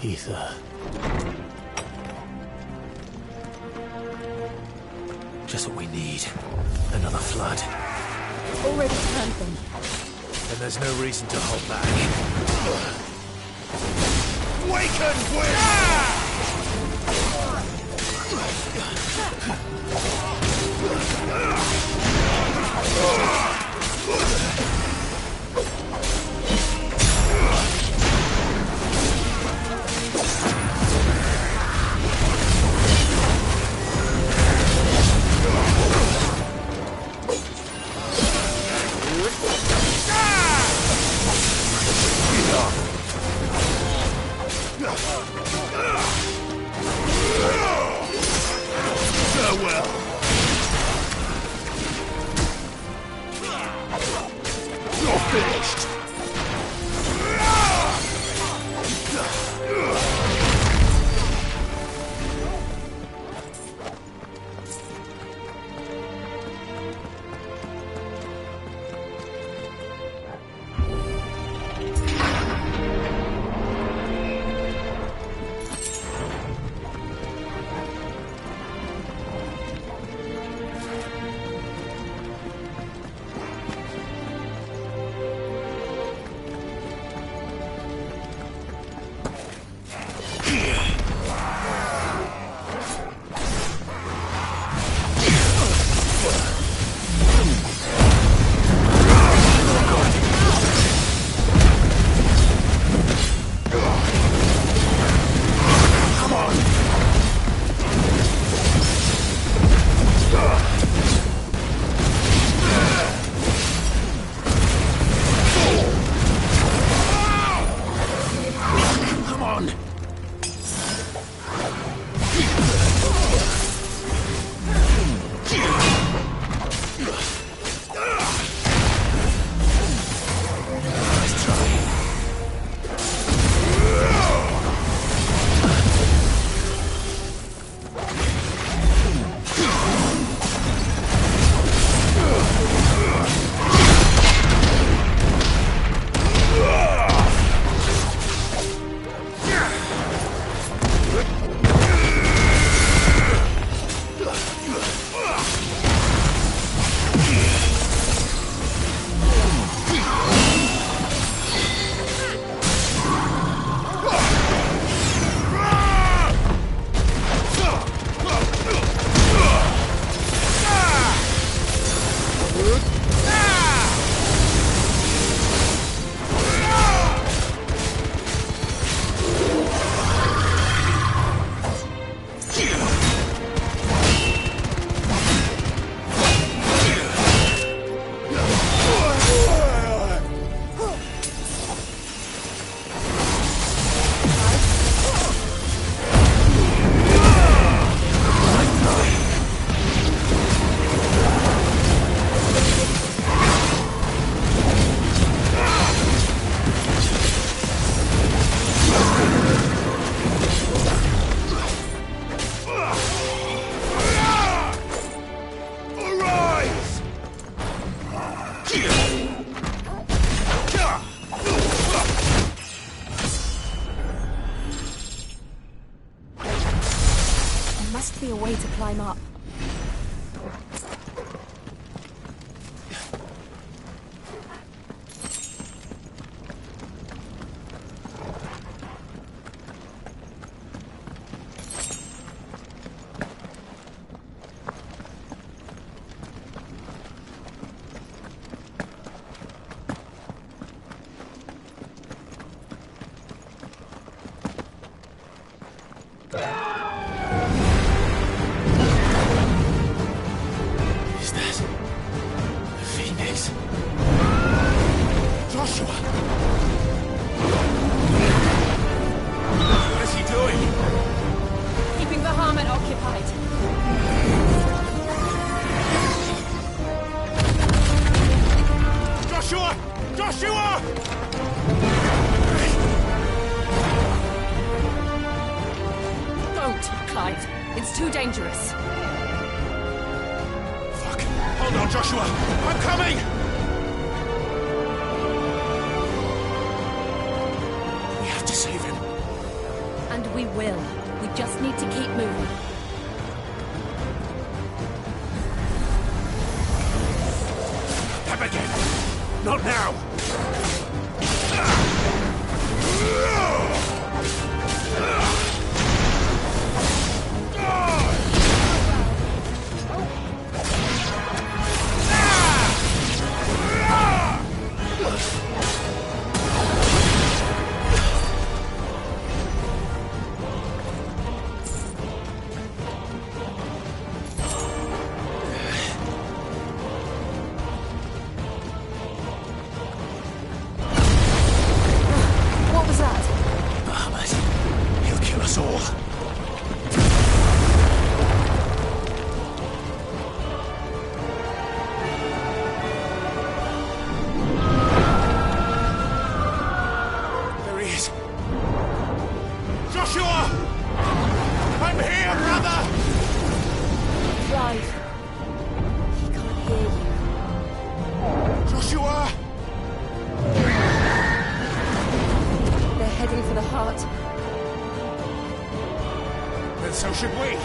Ether. Just what we need. Another flood. Already turned them. And there's no reason to hold back. Waken, Win! way to climb up. Is that the Phoenix? Joshua! What is he doing? Keeping Bahamut occupied. Joshua! Joshua! Don't, Clive. It's too dangerous. Fuck! Hold on, Joshua! I'm coming! We have to save him. And we will. We just need to keep moving. Come again. Not now. What was that? Bahamut. He'll kill us all. There he is. Joshua! I'm here, brother! Clive. He can't hear you. Joshua! They're heading for the heart. Then so should we.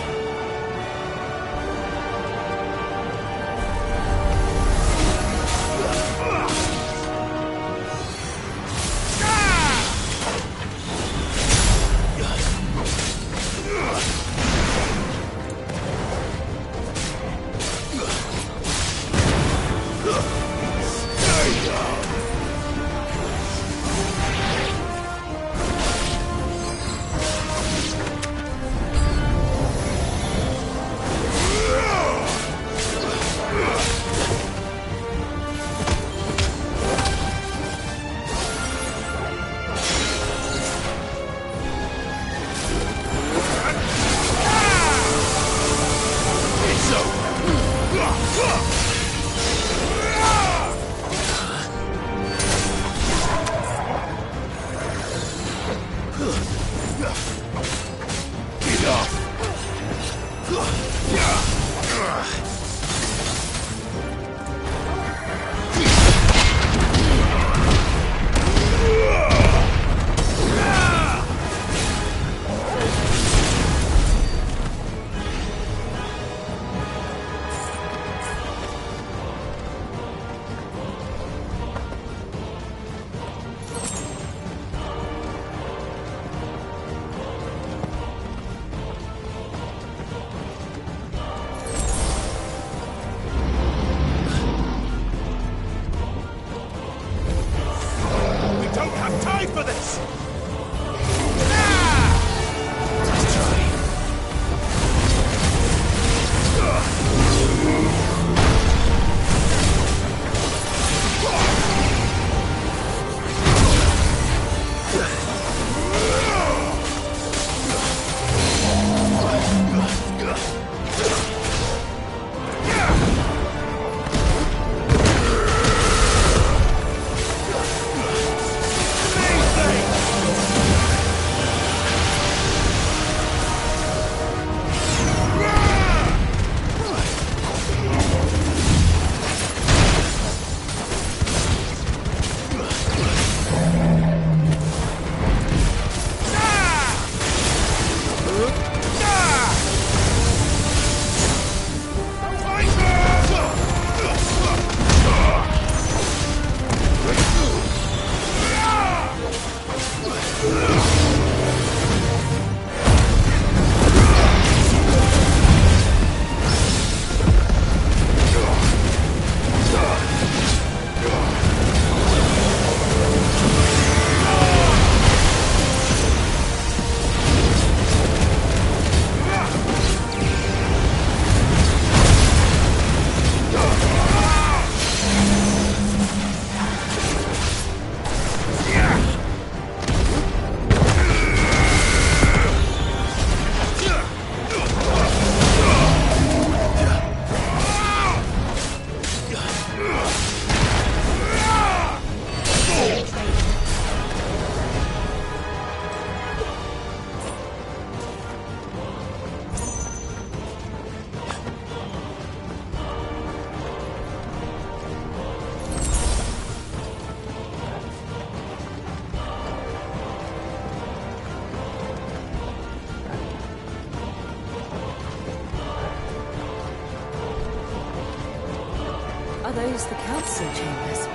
those the council chambers?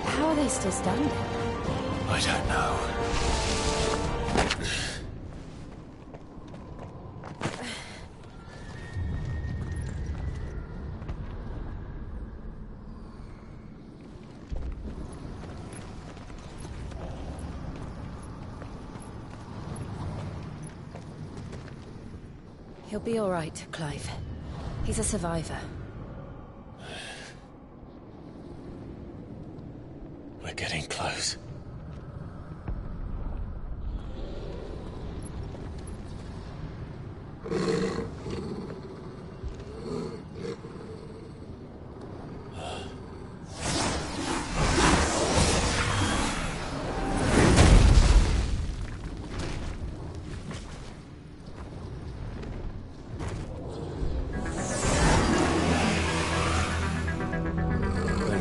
How are they still standing? I don't know. He'll be all right, Clive. He's a survivor. We're getting close.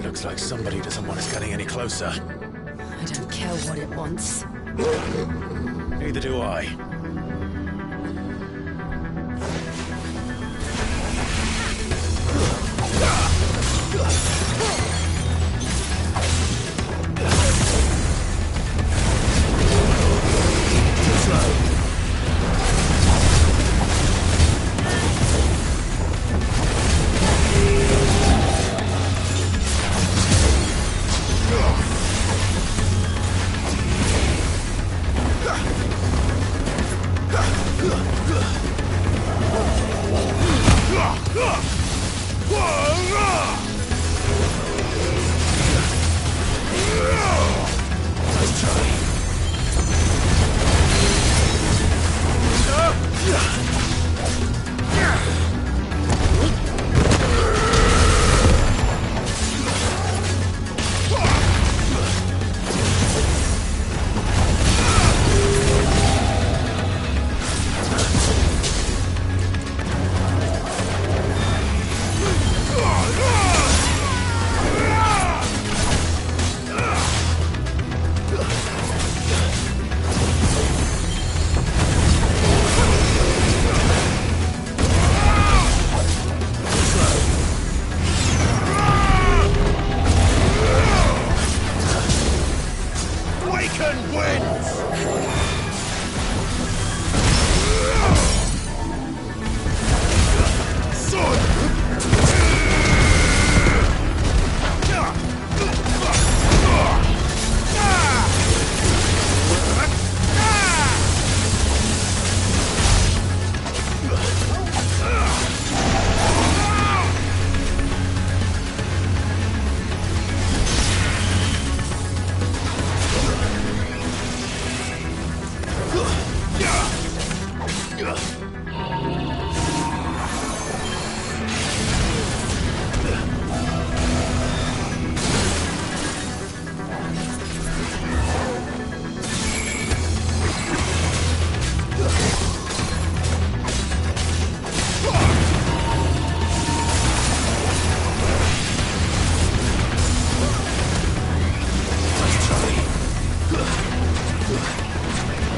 Looks like somebody doesn't want us getting any closer. I don't care what it wants. Neither do I.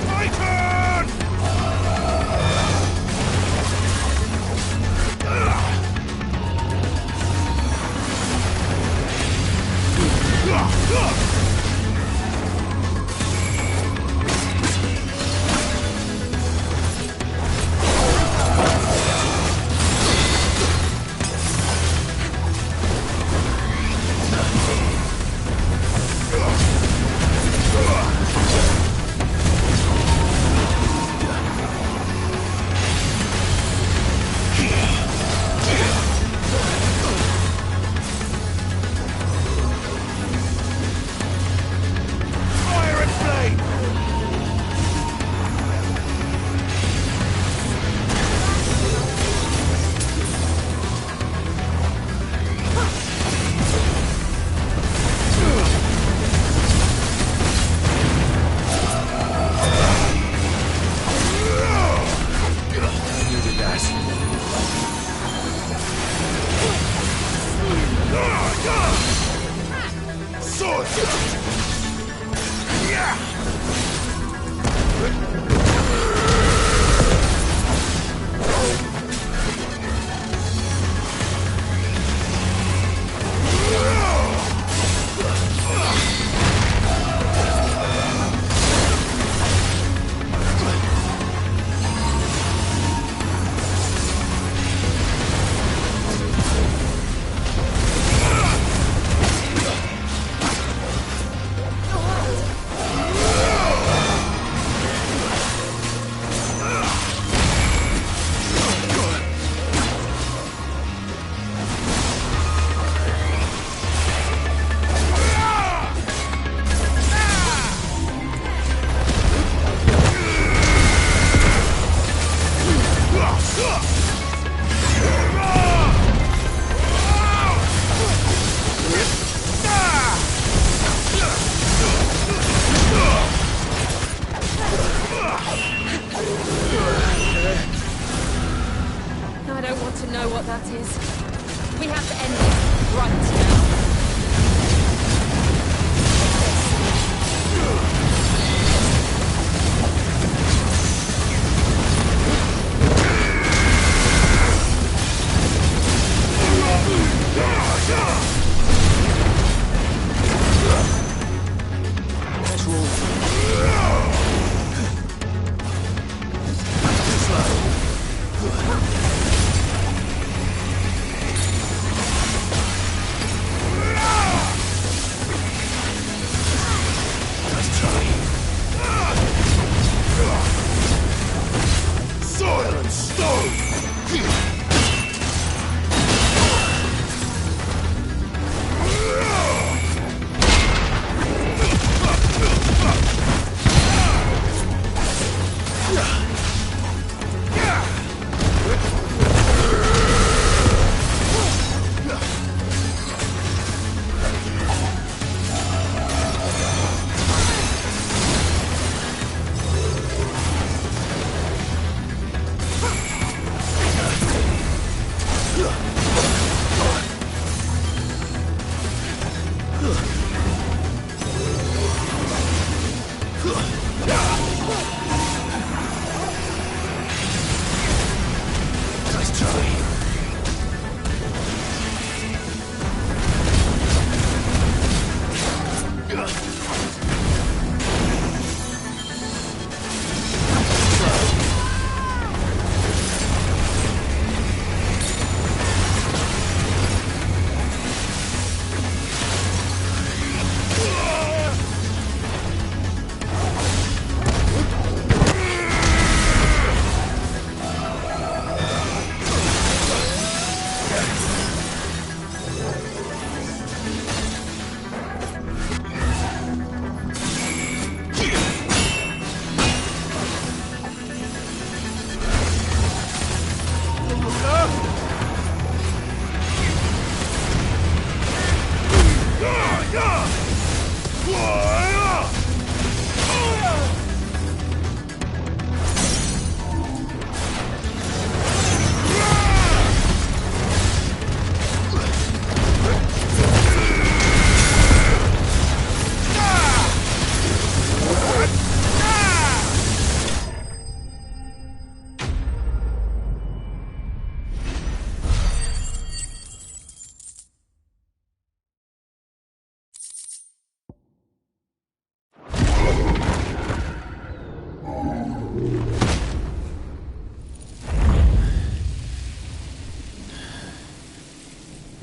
My turn!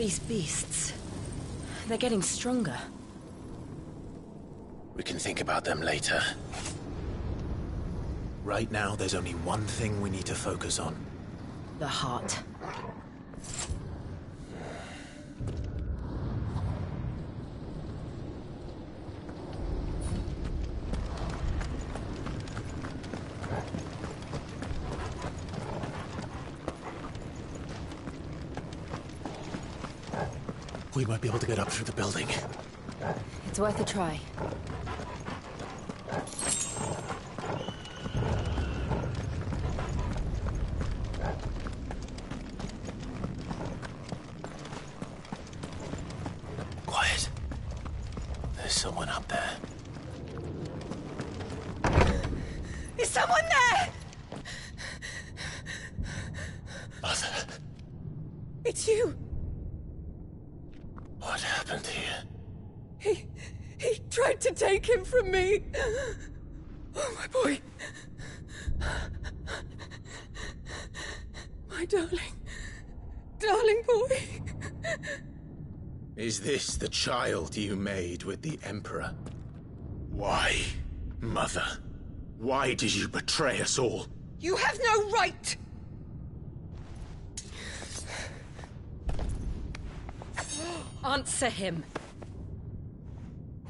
These beasts... they're getting stronger. We can think about them later. Right now, there's only one thing we need to focus on. The heart. We might be able to get up through the building. It's worth a try. Quiet. There's someone up there. Is someone there? Mother. It's you. What happened here? He tried to take him from me. Oh, my boy. My darling boy. Is this the child you made with the Emperor? Why, Mother? Why did you betray us all? You have no right! Answer him.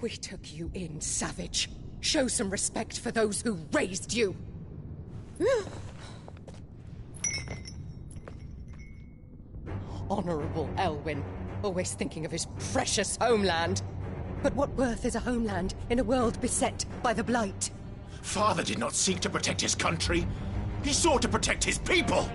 We took you in, savage. Show some respect for those who raised you. Honorable Elwyn, always thinking of his precious homeland. But what worth is a homeland in a world beset by the Blight? Father did not seek to protect his country. He sought to protect his people.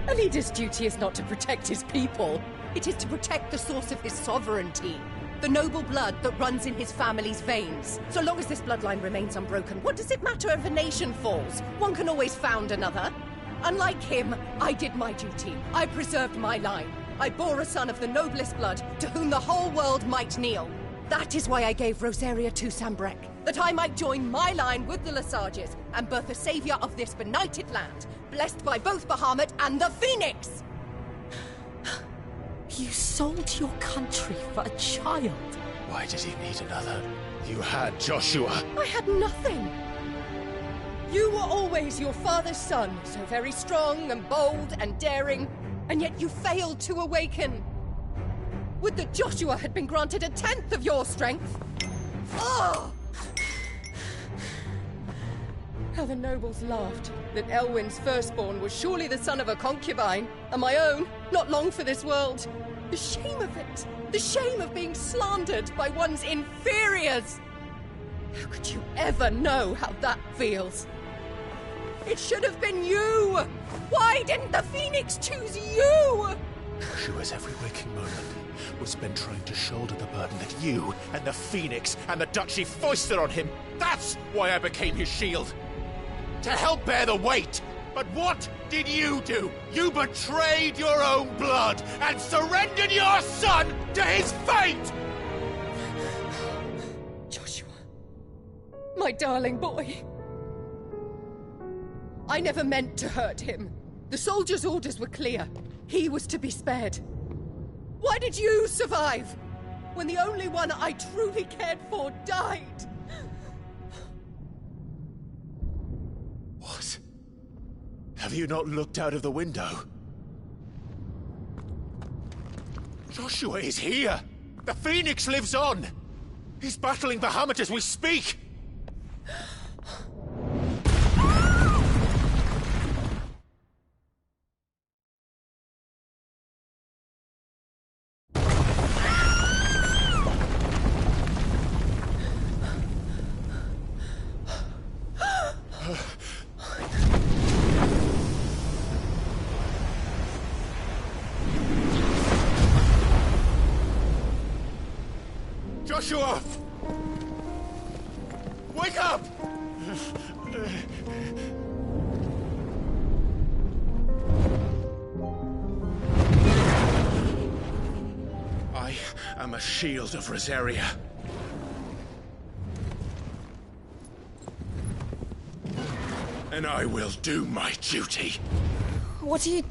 A leader's duty is not to protect his people. It is to protect the source of his sovereignty. The noble blood that runs in his family's veins. So long as this bloodline remains unbroken, what does it matter if a nation falls? One can always found another. Unlike him, I did my duty. I preserved my line. I bore a son of the noblest blood, to whom the whole world might kneel. That is why I gave Rosaria to Sambrek, that I might join my line with the Lesages and birth a savior of this benighted land, blessed by both Bahamut and the Phoenix! You sold your country for a child. Why did he need another? You had Joshua. I had nothing. You were always your father's son, so very strong and bold and daring, and yet you failed to awaken. Would that Joshua had been granted 1/10 of your strength? Oh! How the nobles laughed that Elwyn's firstborn was surely the son of a concubine, and my own, not long for this world. The shame of it! The shame of being slandered by one's inferiors! How could you ever know how that feels? It should have been you! Why didn't the Phoenix choose you? Joshua's every waking moment was spent trying to shoulder the burden that you and the Phoenix and the Duchy foisted on him. That's why I became his shield. To help bear the weight. But what did you do? You betrayed your own blood and surrendered your son to his fate! Joshua, my darling boy. I never meant to hurt him. The soldiers' orders were clear. He was to be spared. Why did you survive when the only one I truly cared for died? What? Have you not looked out of the window? Joshua is here! The Phoenix lives on! He's battling Bahamut as we speak! Joshua! Wake up! I am a shield of Rosaria. And I will do my duty. What are you...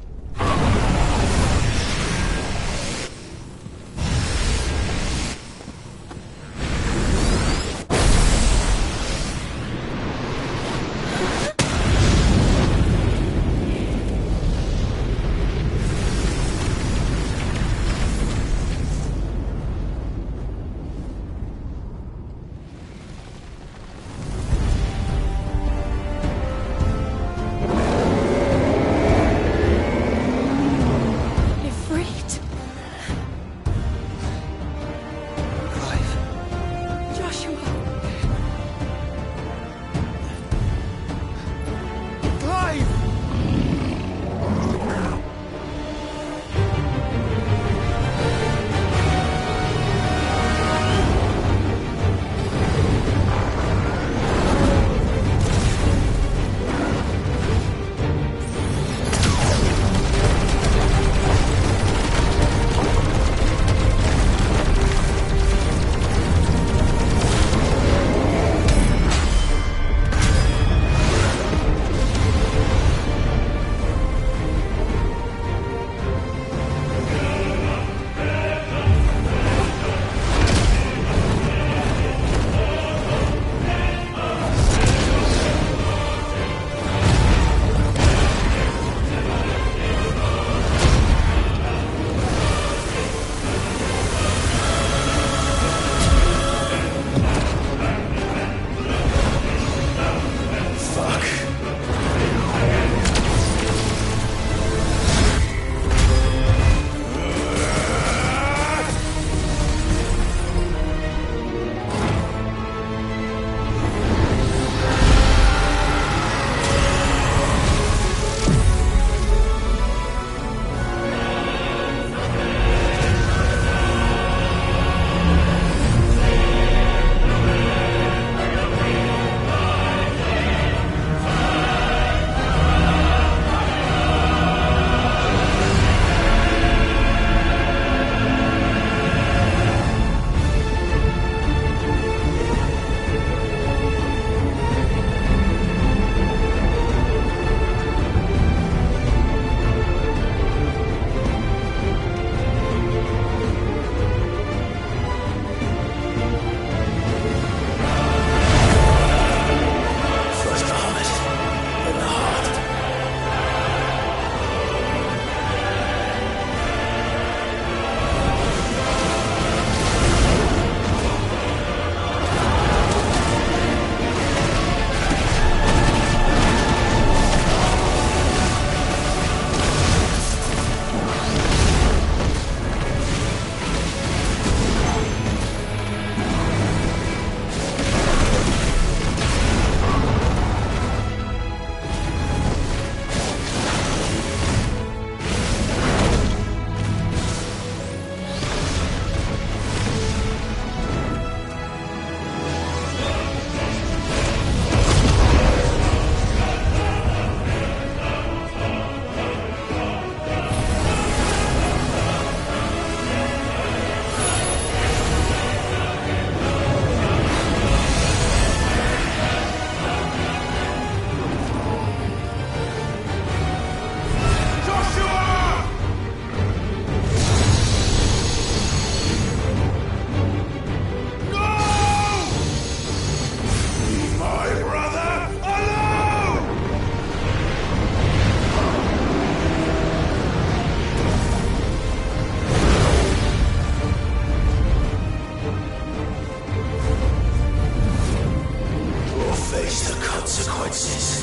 consequences.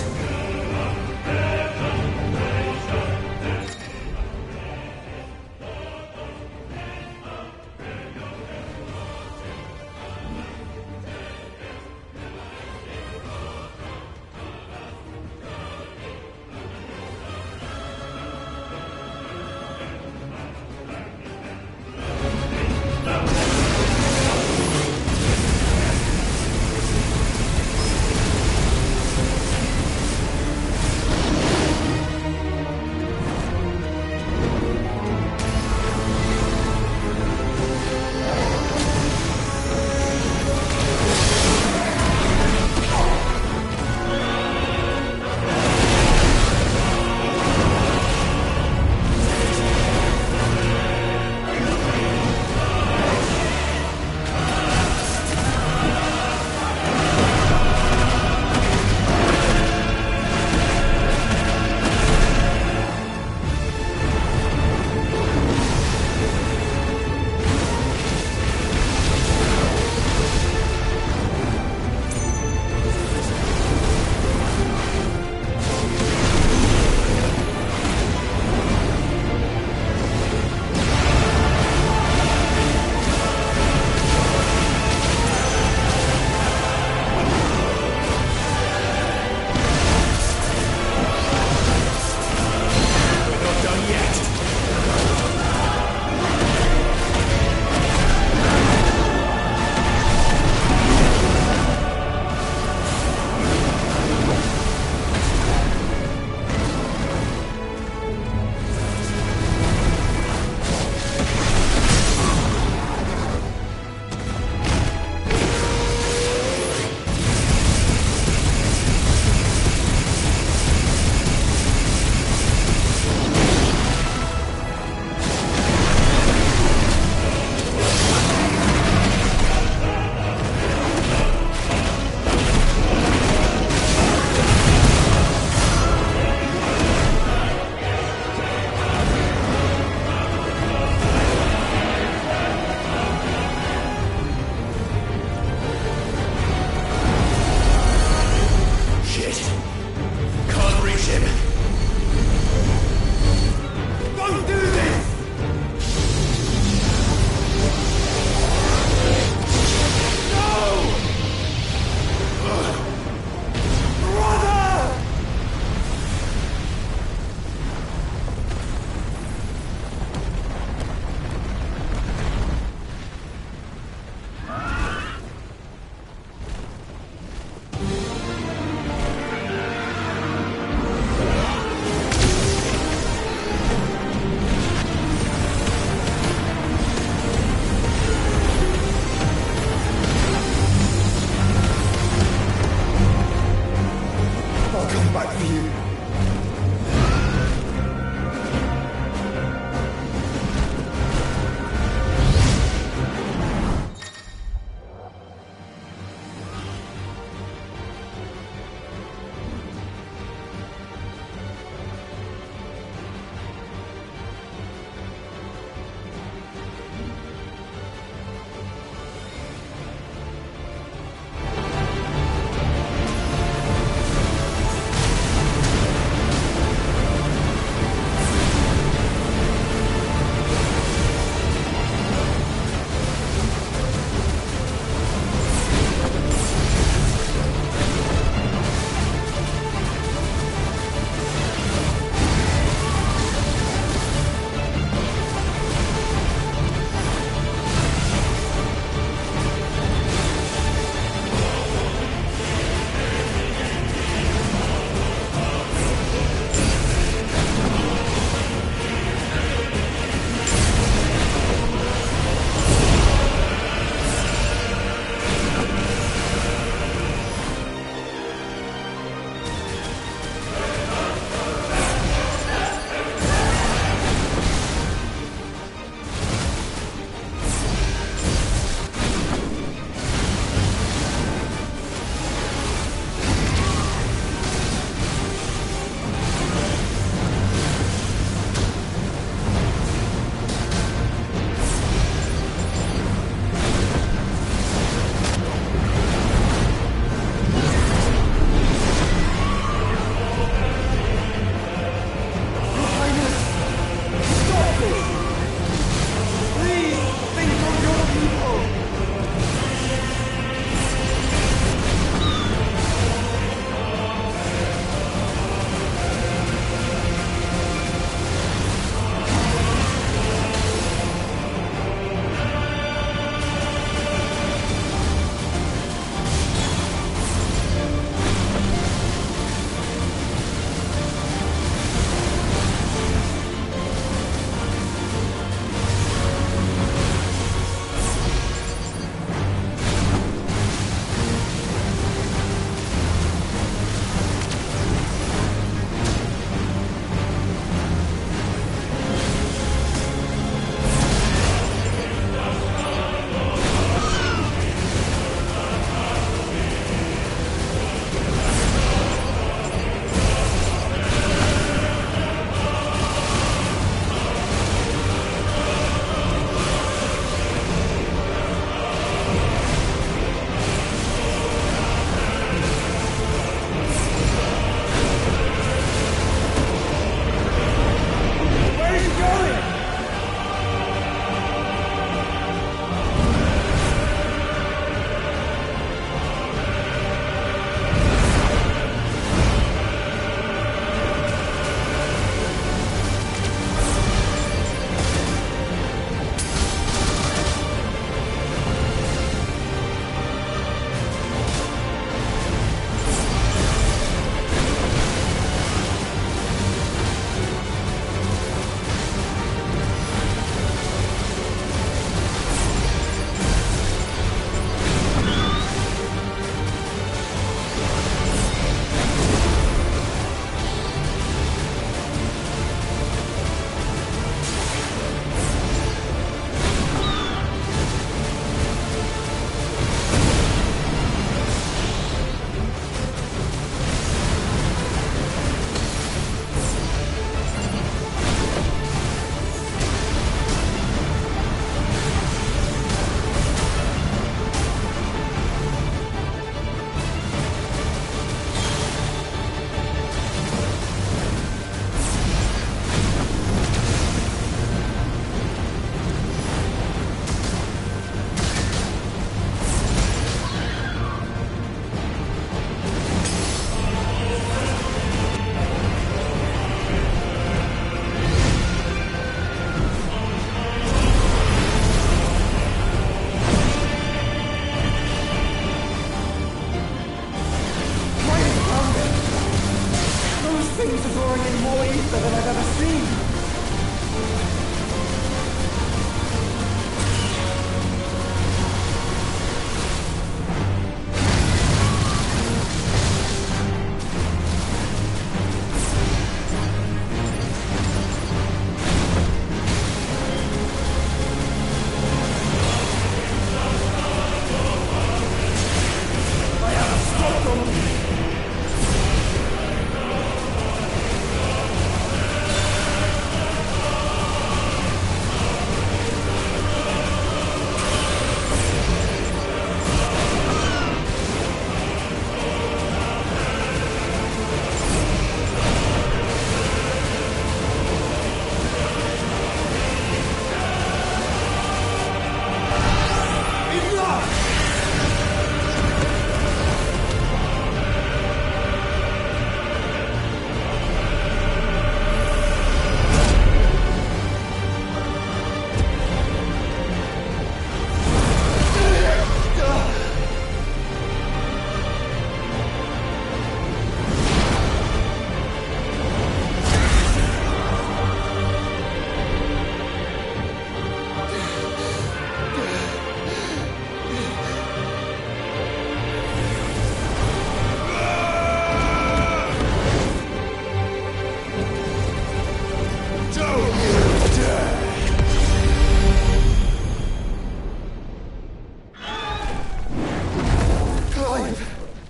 Things are drawing in more ether than I've ever seen.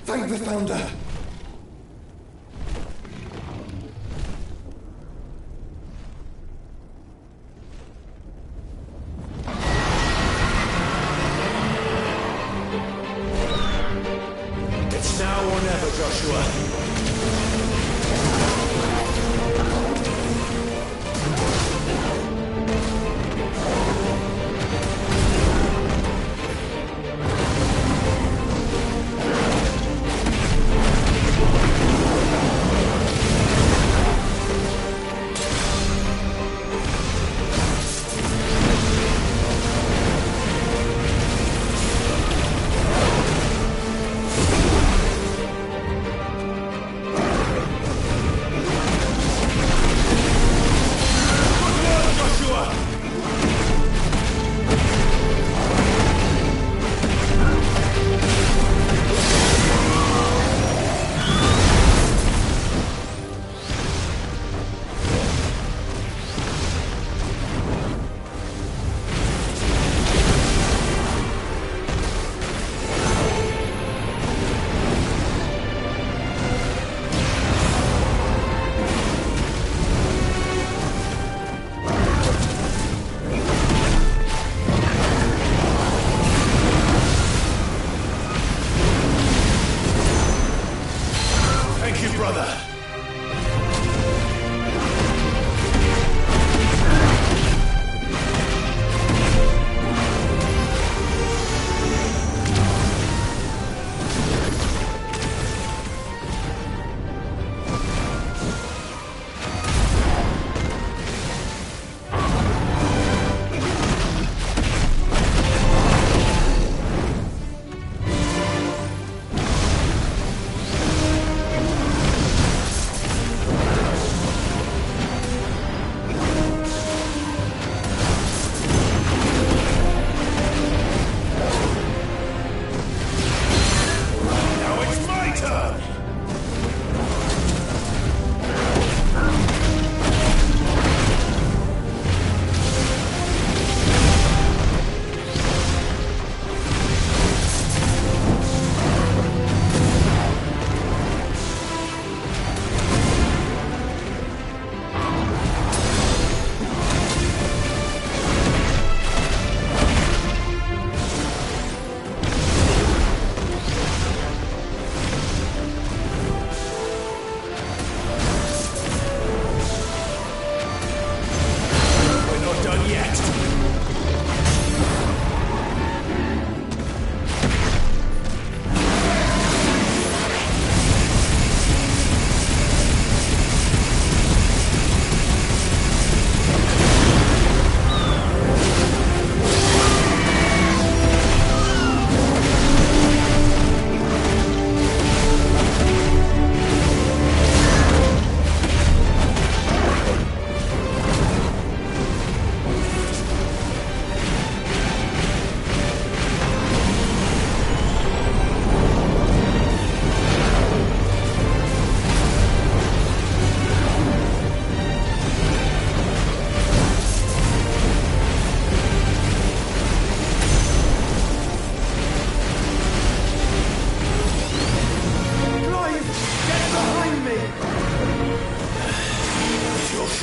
Thank the Founder! It's now or never, Joshua.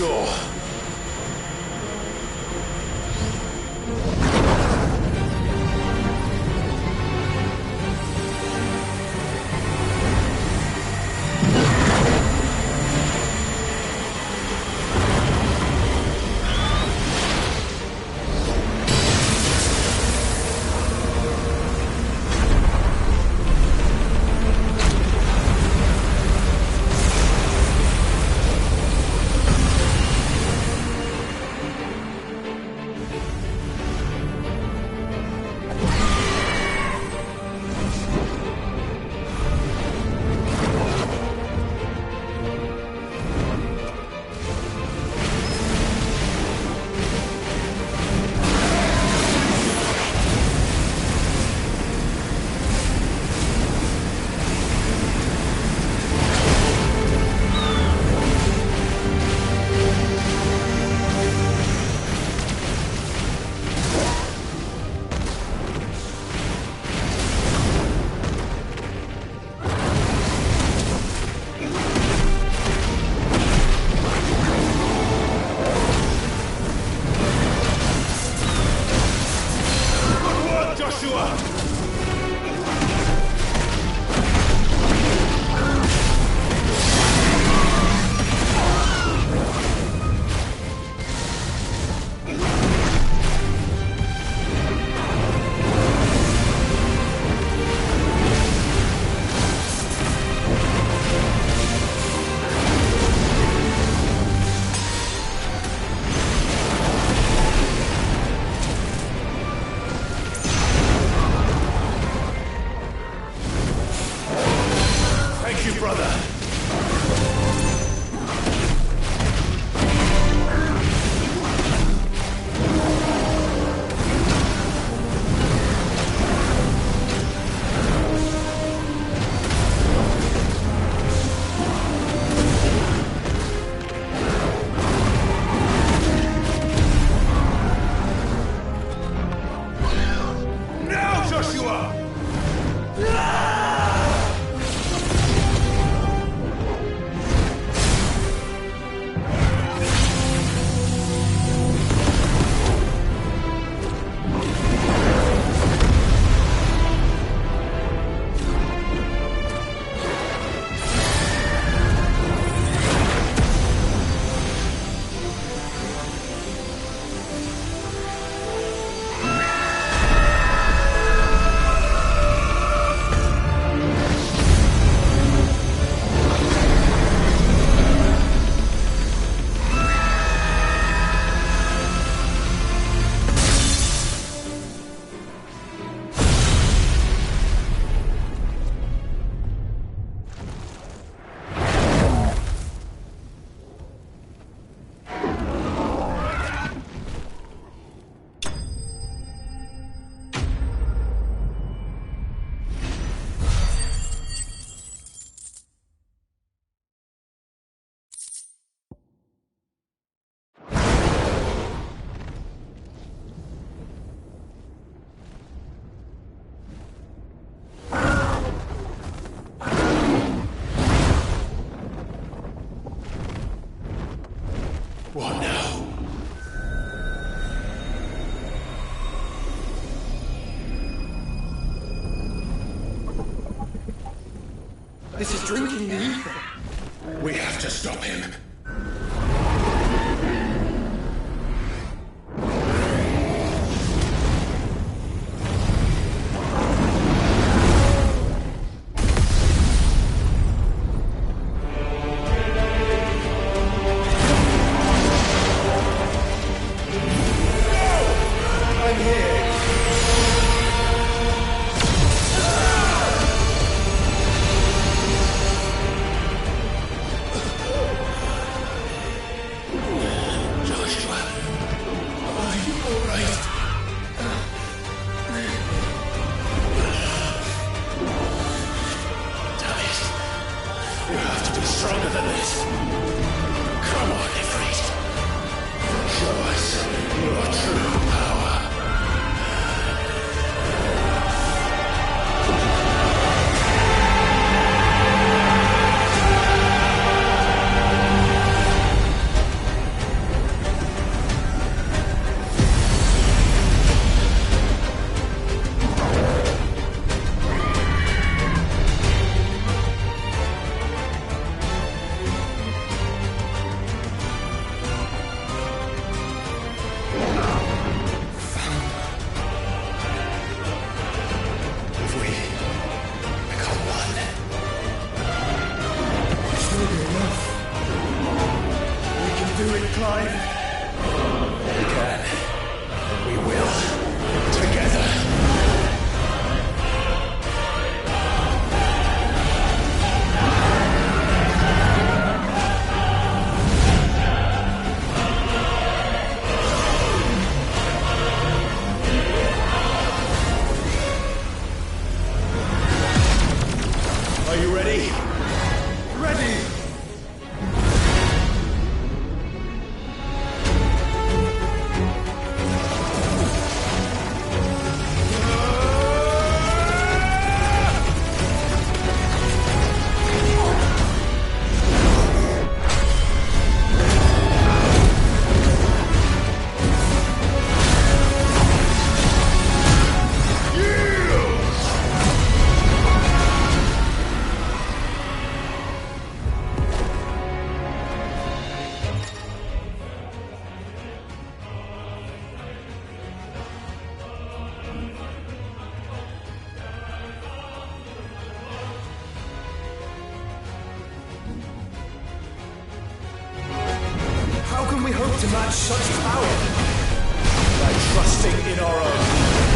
door. What now? This is drinking the ether. We have to stop him. Stronger than this. Come on, Ifrit. Show us your true power. do it, Clive. We can. We will. Together. Are you ready? Ready! How can we hope to match such power? By trusting in our own.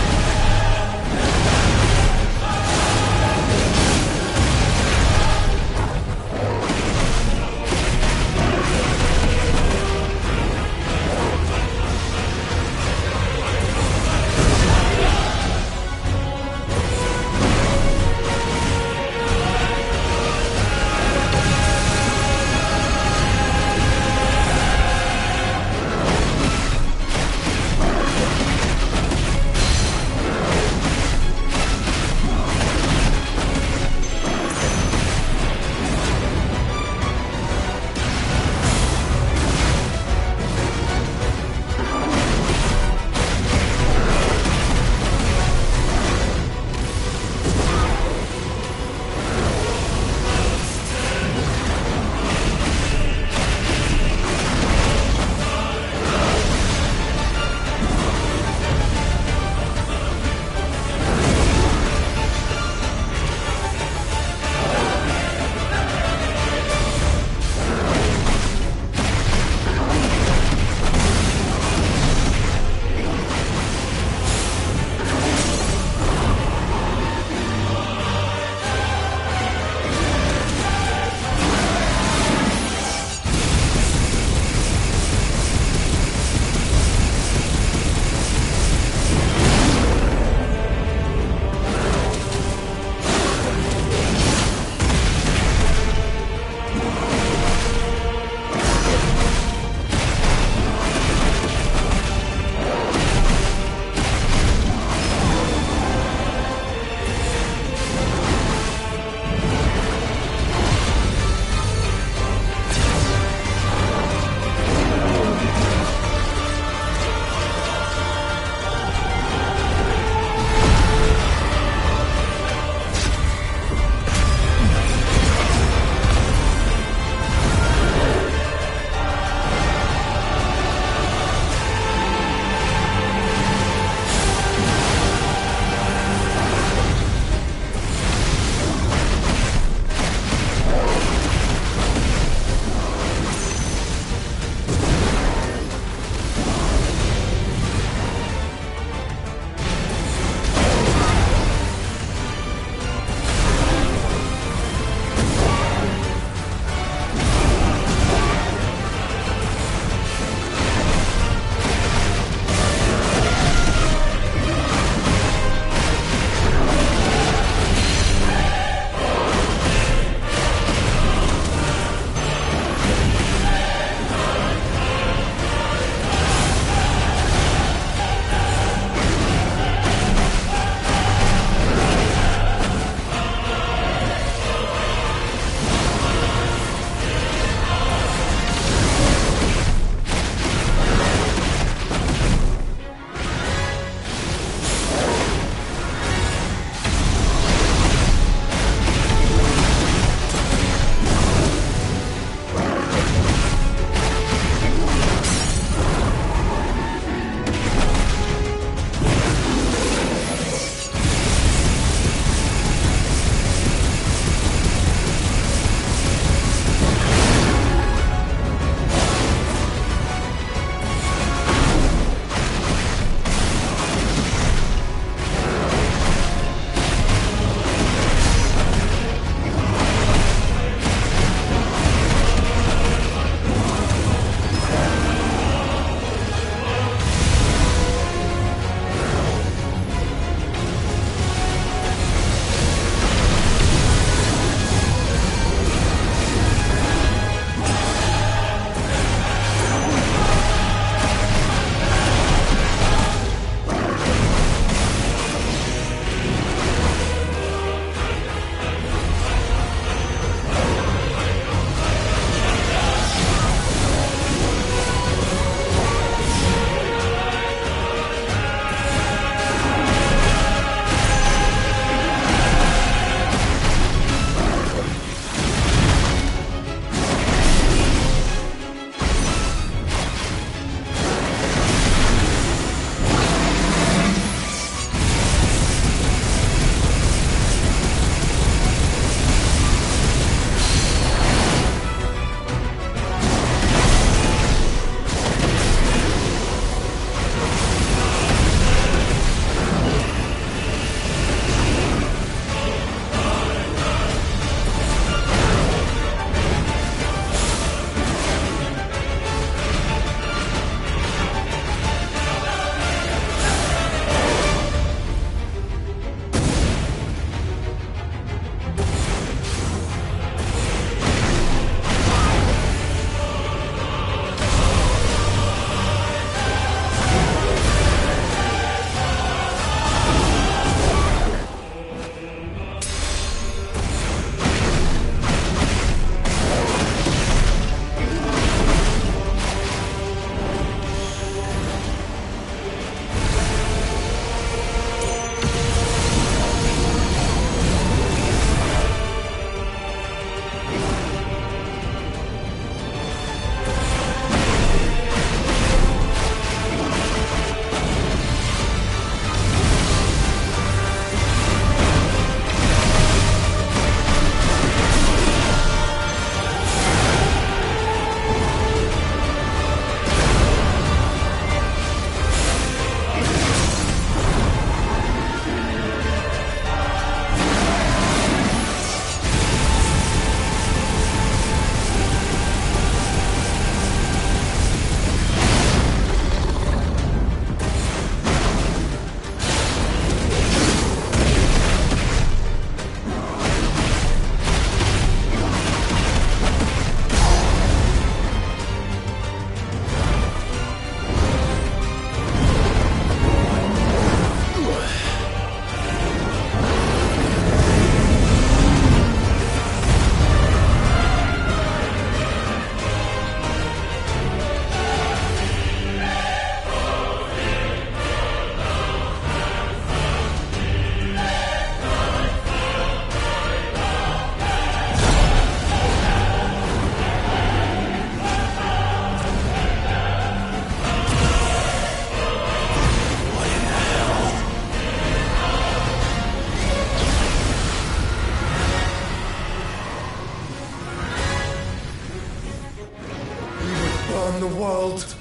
burn the world.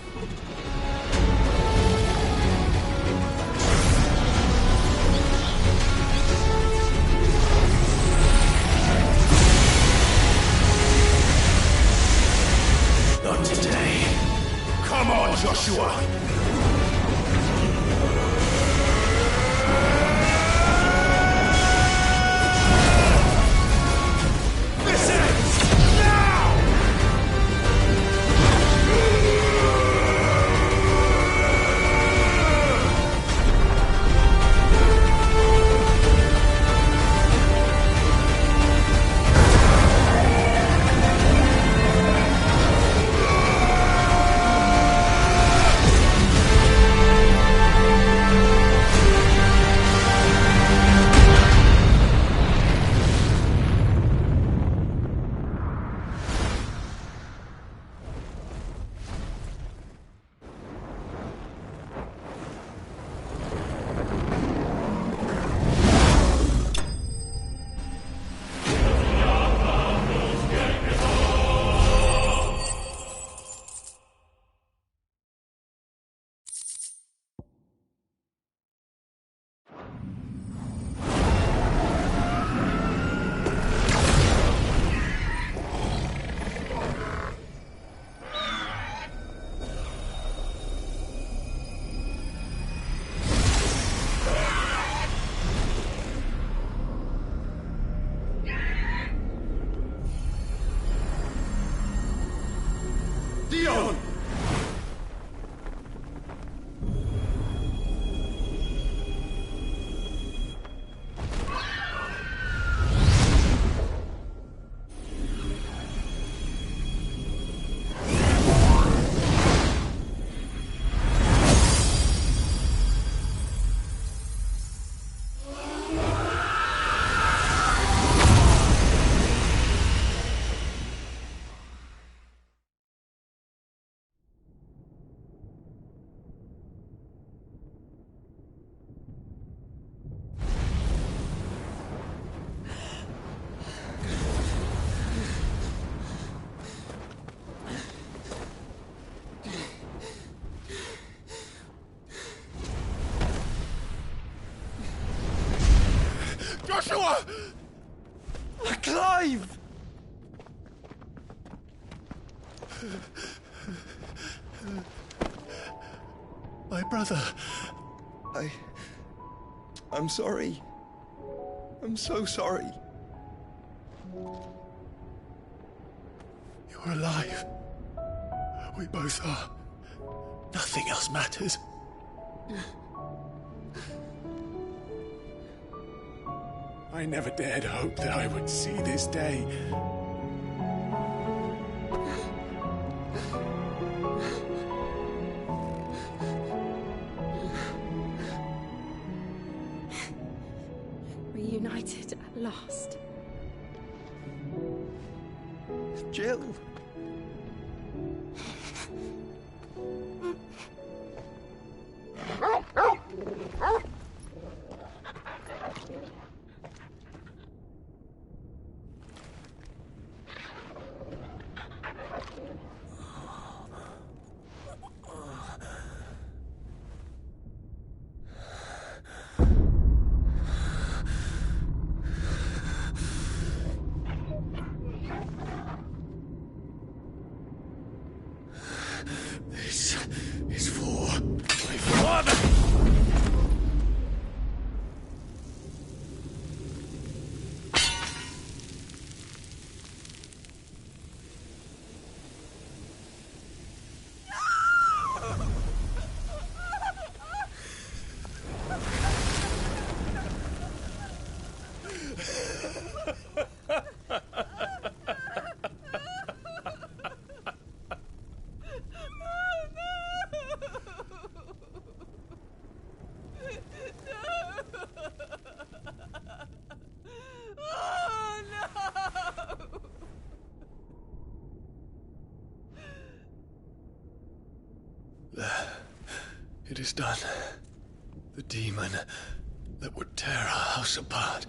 Not today. Come on, Joshua! This ends now! Dion! Joshua! Clive! My brother. I'm sorry. I'm so sorry. You're alive. We both are. Nothing else matters. I never dared hope that I would see this day. Reunited at last. Jill. This is for my father! It is done. The demon that would tear our house apart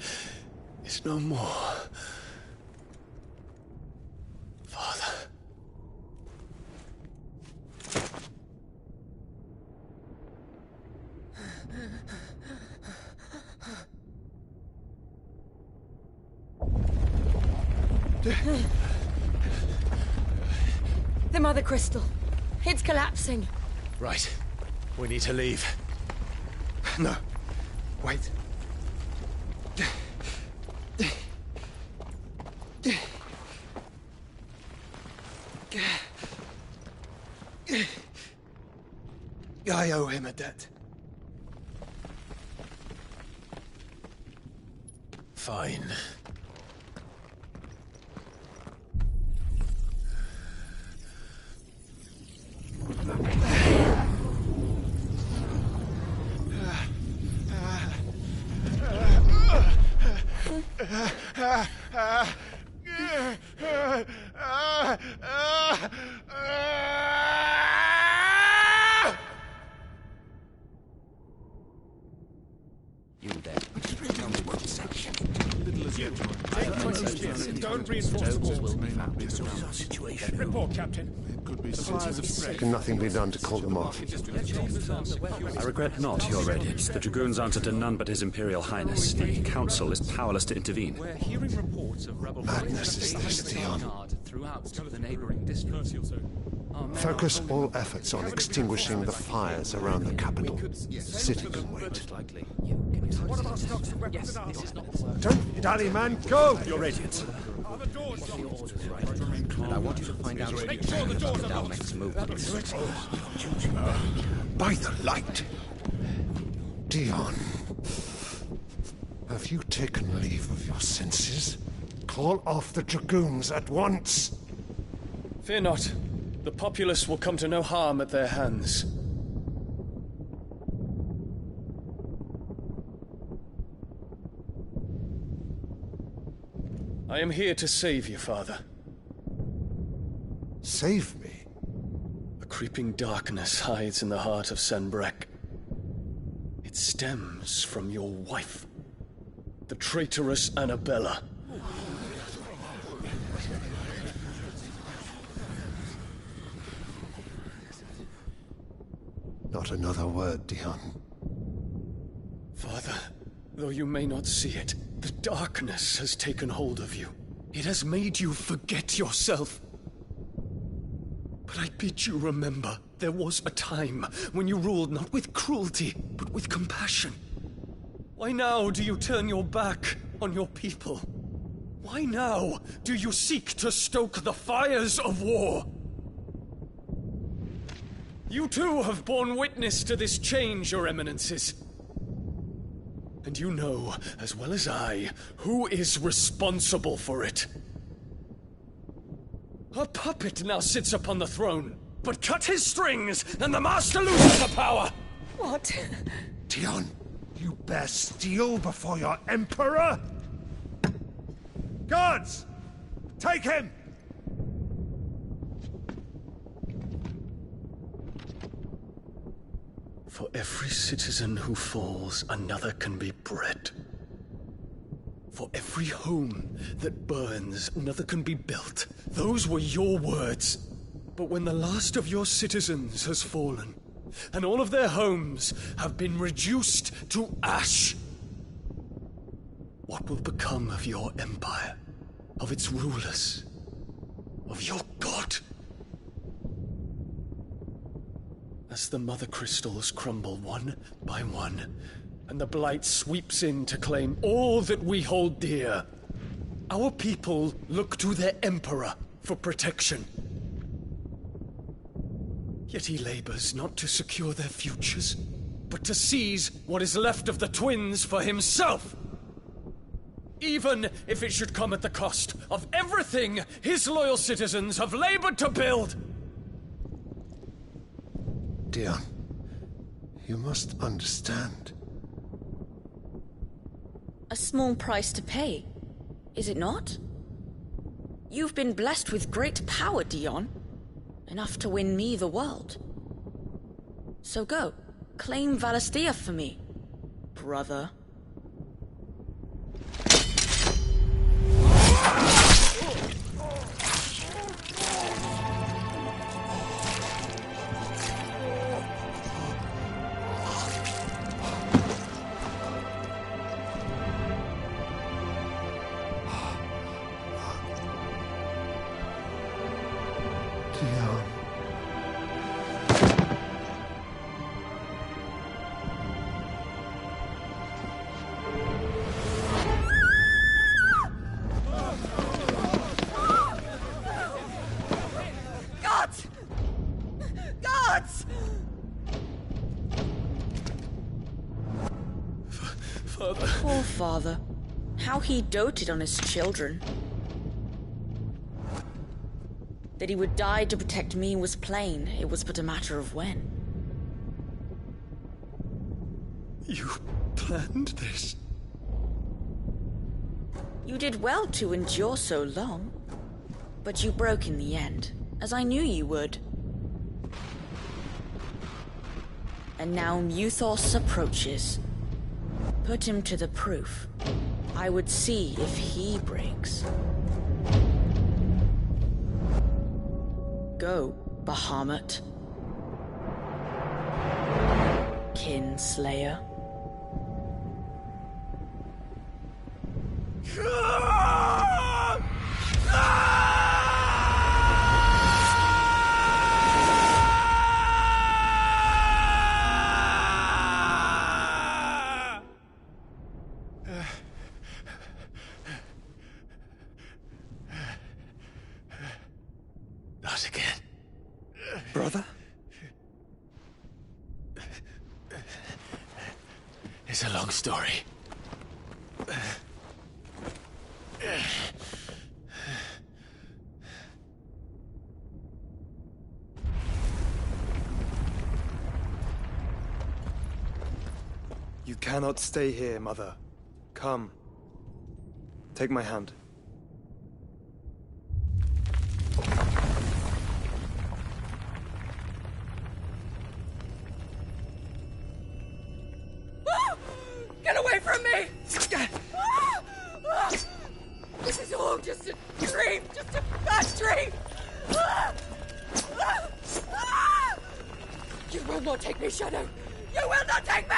is no more. Father. The Mother Crystal. It's collapsing. Right. We need to leave. No. Wait. I owe him a debt. Fine. You there. Don't reinforce the walls. Situation. Report, Captain. It could be Can nothing be done to call them off? I regret not, Your Radiance. The Dragoons answer to none but His Imperial Highness. The Council is powerless to intervene. We're hearing reports of rebel Madness is this, Dion. throughout the neighboring districts. Focus all efforts on extinguishing the fires around the capital. City can wait. Don't dally, man, go! Your Radiance. And I want you to find out Make sure the doors are locked. Dalmec's movements. By the light! Dion, have you taken leave of your senses? Call off the Dragoons at once! Fear not. The populace will come to no harm at their hands. I am here to save you, Father. Save me? A creeping darkness hides in the heart of Senbrek. It stems from your wife, the traitorous Annabella. Not another word, Dion. Father, though you may not see it, the darkness has taken hold of you. It has made you forget yourself. But I bid you remember, there was a time when you ruled not with cruelty, but with compassion. Why now do you turn your back on your people? Why now do you seek to stoke the fires of war? You too have borne witness to this change, Your Eminences. And you know, as well as I, who is responsible for it. A puppet now sits upon the throne, but cut his strings, and the master loses the power! What? Dion, you bear steel before your Emperor? Guards! Take him! For every citizen who falls, another can be bred. For every home that burns, another can be built. Those were your words. But when the last of your citizens has fallen, and all of their homes have been reduced to ash, what will become of your empire, of its rulers, of your god? As the Mother Crystals crumble one by one, and the Blight sweeps in to claim all that we hold dear, our people look to their Emperor for protection. Yet he labors not to secure their futures, but to seize what is left of the twins for himself! Even if it should come at the cost of everything his loyal citizens have labored to build! Dion, you must understand. A small price to pay, is it not? You've been blessed with great power, Dion. Enough to win me the world. So go, claim Valisthea for me, brother. Dion. Gods! Gods! Father. Poor father. How he doted on his children. That he would die to protect me was plain. It was but a matter of when. You planned this? You did well to endure so long. But you broke in the end, as I knew you would. And now Muthos approaches. Put him to the proof. I would see if he breaks. Go, Bahamut. Kinslayer. Not again. Brother? It's a long story. You cannot stay here, Mother. Come. Take my hand. Get away from me! This is all just a dream, just a bad dream! You will not take me, Shadow! You will not take me!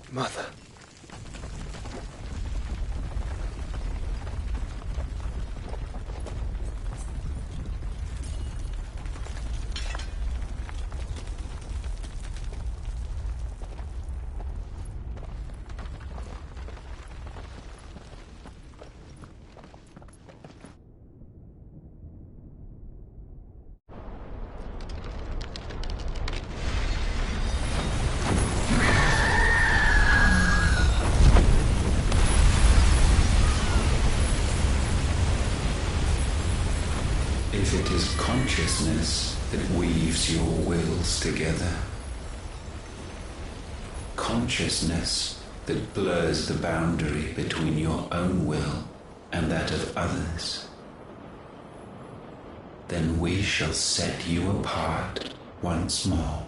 Mother. If it is consciousness that weaves your wills together, consciousness that blurs the boundary between your own will and that of others, then we shall set you apart once more.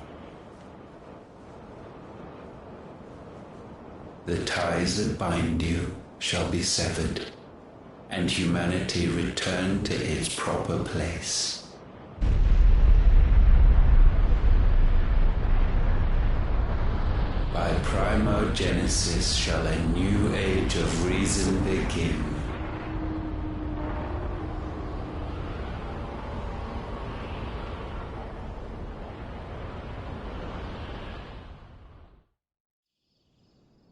The ties that bind you shall be severed, and humanity return to its proper place. By primogenesis shall a new age of reason begin.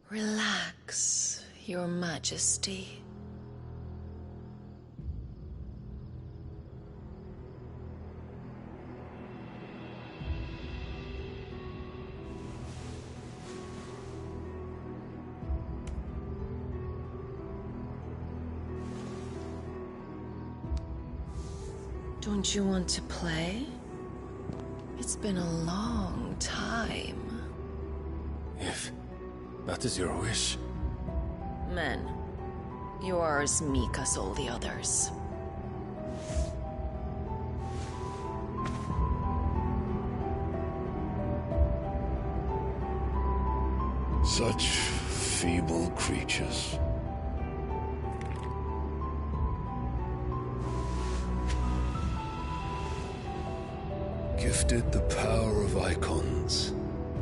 Relax, Your Majesty. Don't you want to play? It's been a long time. That is your wish. Men, you are as meek as all the others. Such feeble creatures. Gifted the power of icons,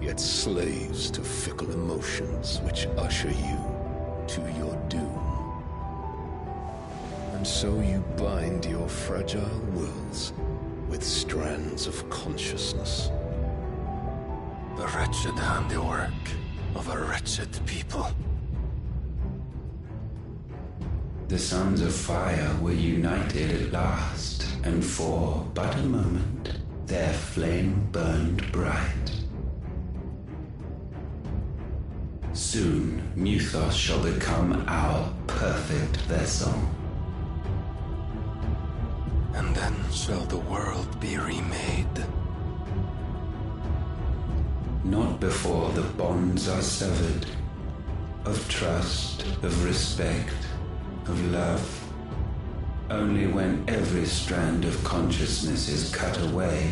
yet slaves to fickle emotions which usher you to your doom. And so you bind your fragile wills with strands of consciousness. The wretched handiwork of a wretched people. The Sons of Fire were united at last, and for but a moment, their flame burned bright. Soon, Muthos shall become our perfect vessel. And then shall the world be remade. Not before the bonds are severed, of trust, of respect, of love. Only when every strand of consciousness is cut away,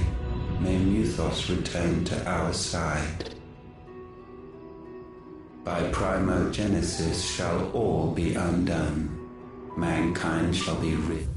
may Muthos return to our side. By primogenesis shall all be undone. Mankind shall be rid.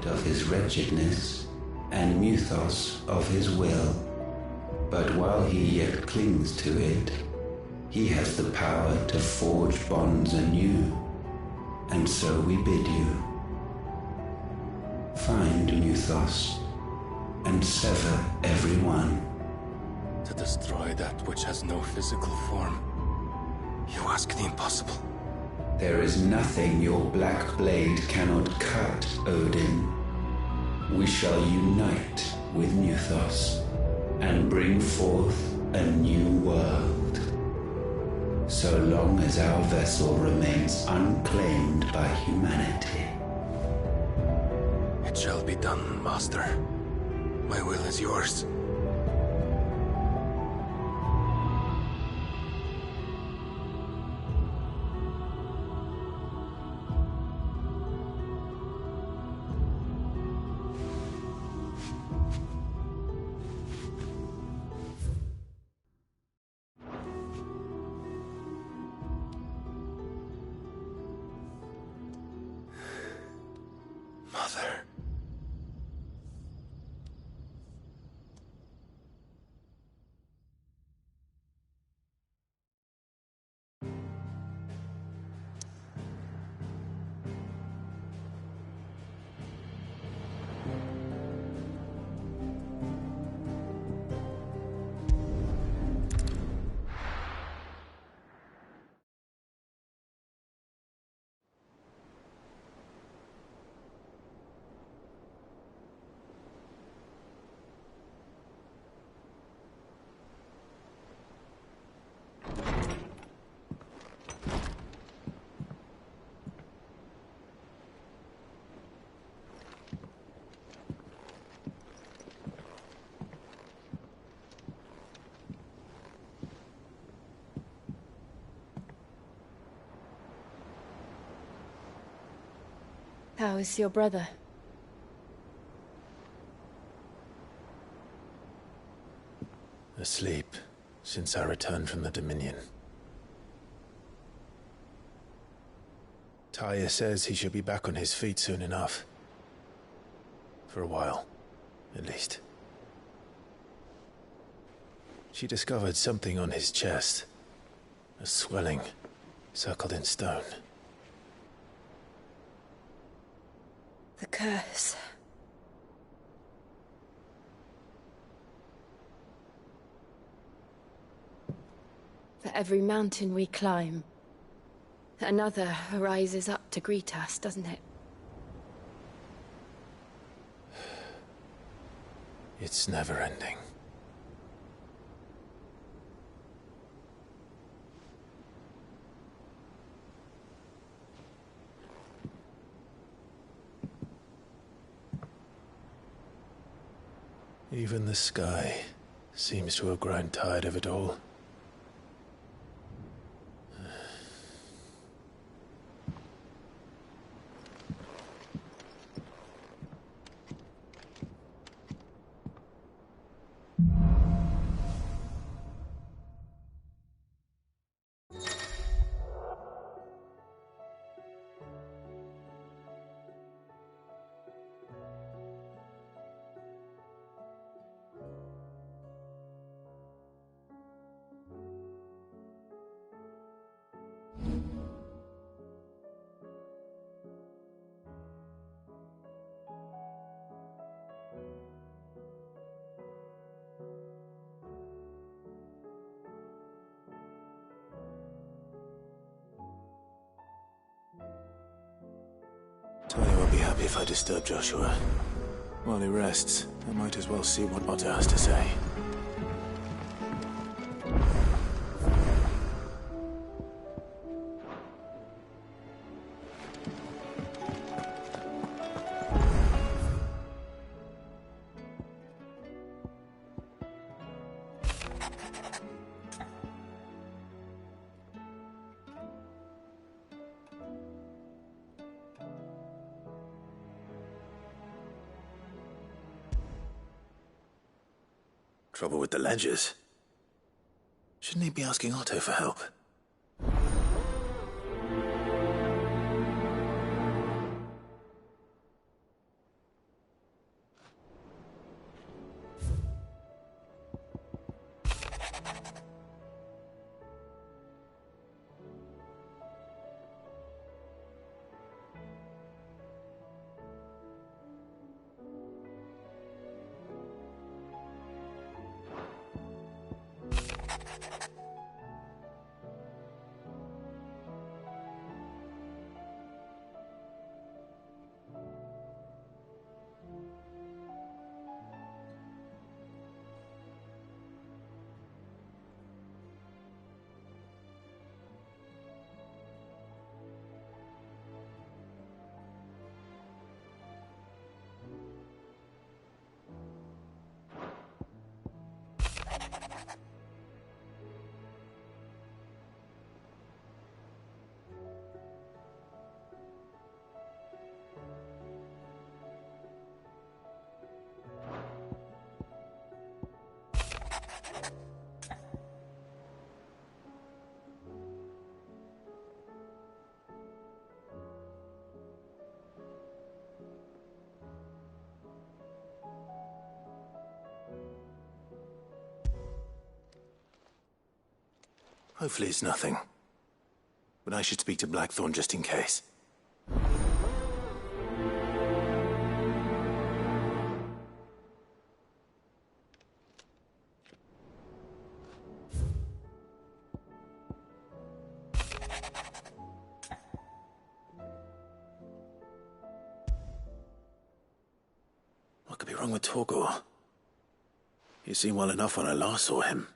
Of his wretchedness, and Muthos of his will. But while he yet clings to it, he has the power to forge bonds anew, and so we bid you. Find Muthos, and sever every one. To destroy that which has no physical form. You ask the impossible. There is nothing your black blade cannot cut, Odin. We shall unite with Muthos and bring forth a new world. So long as our vessel remains unclaimed by humanity. It shall be done, Master. My will is yours. Mother. How is your brother? Asleep, since I returned from the Dominion. Tyr says he should be back on his feet soon enough. For a while, at least. She discovered something on his chest. A swelling, circled in stone. The curse. For every mountain we climb, another rises up to greet us, doesn't it? It's never ending. Even the sky seems to have grown tired of it all. Talia won't be happy if I disturb Joshua. While he rests, I might as well see what Otto has to say. Trouble with the ledgers? Shouldn't he be asking Otto for help? Hopefully it's nothing. But I should speak to Blackthorn just in case. What could be wrong with Torgor? He seemed well enough when I last saw him.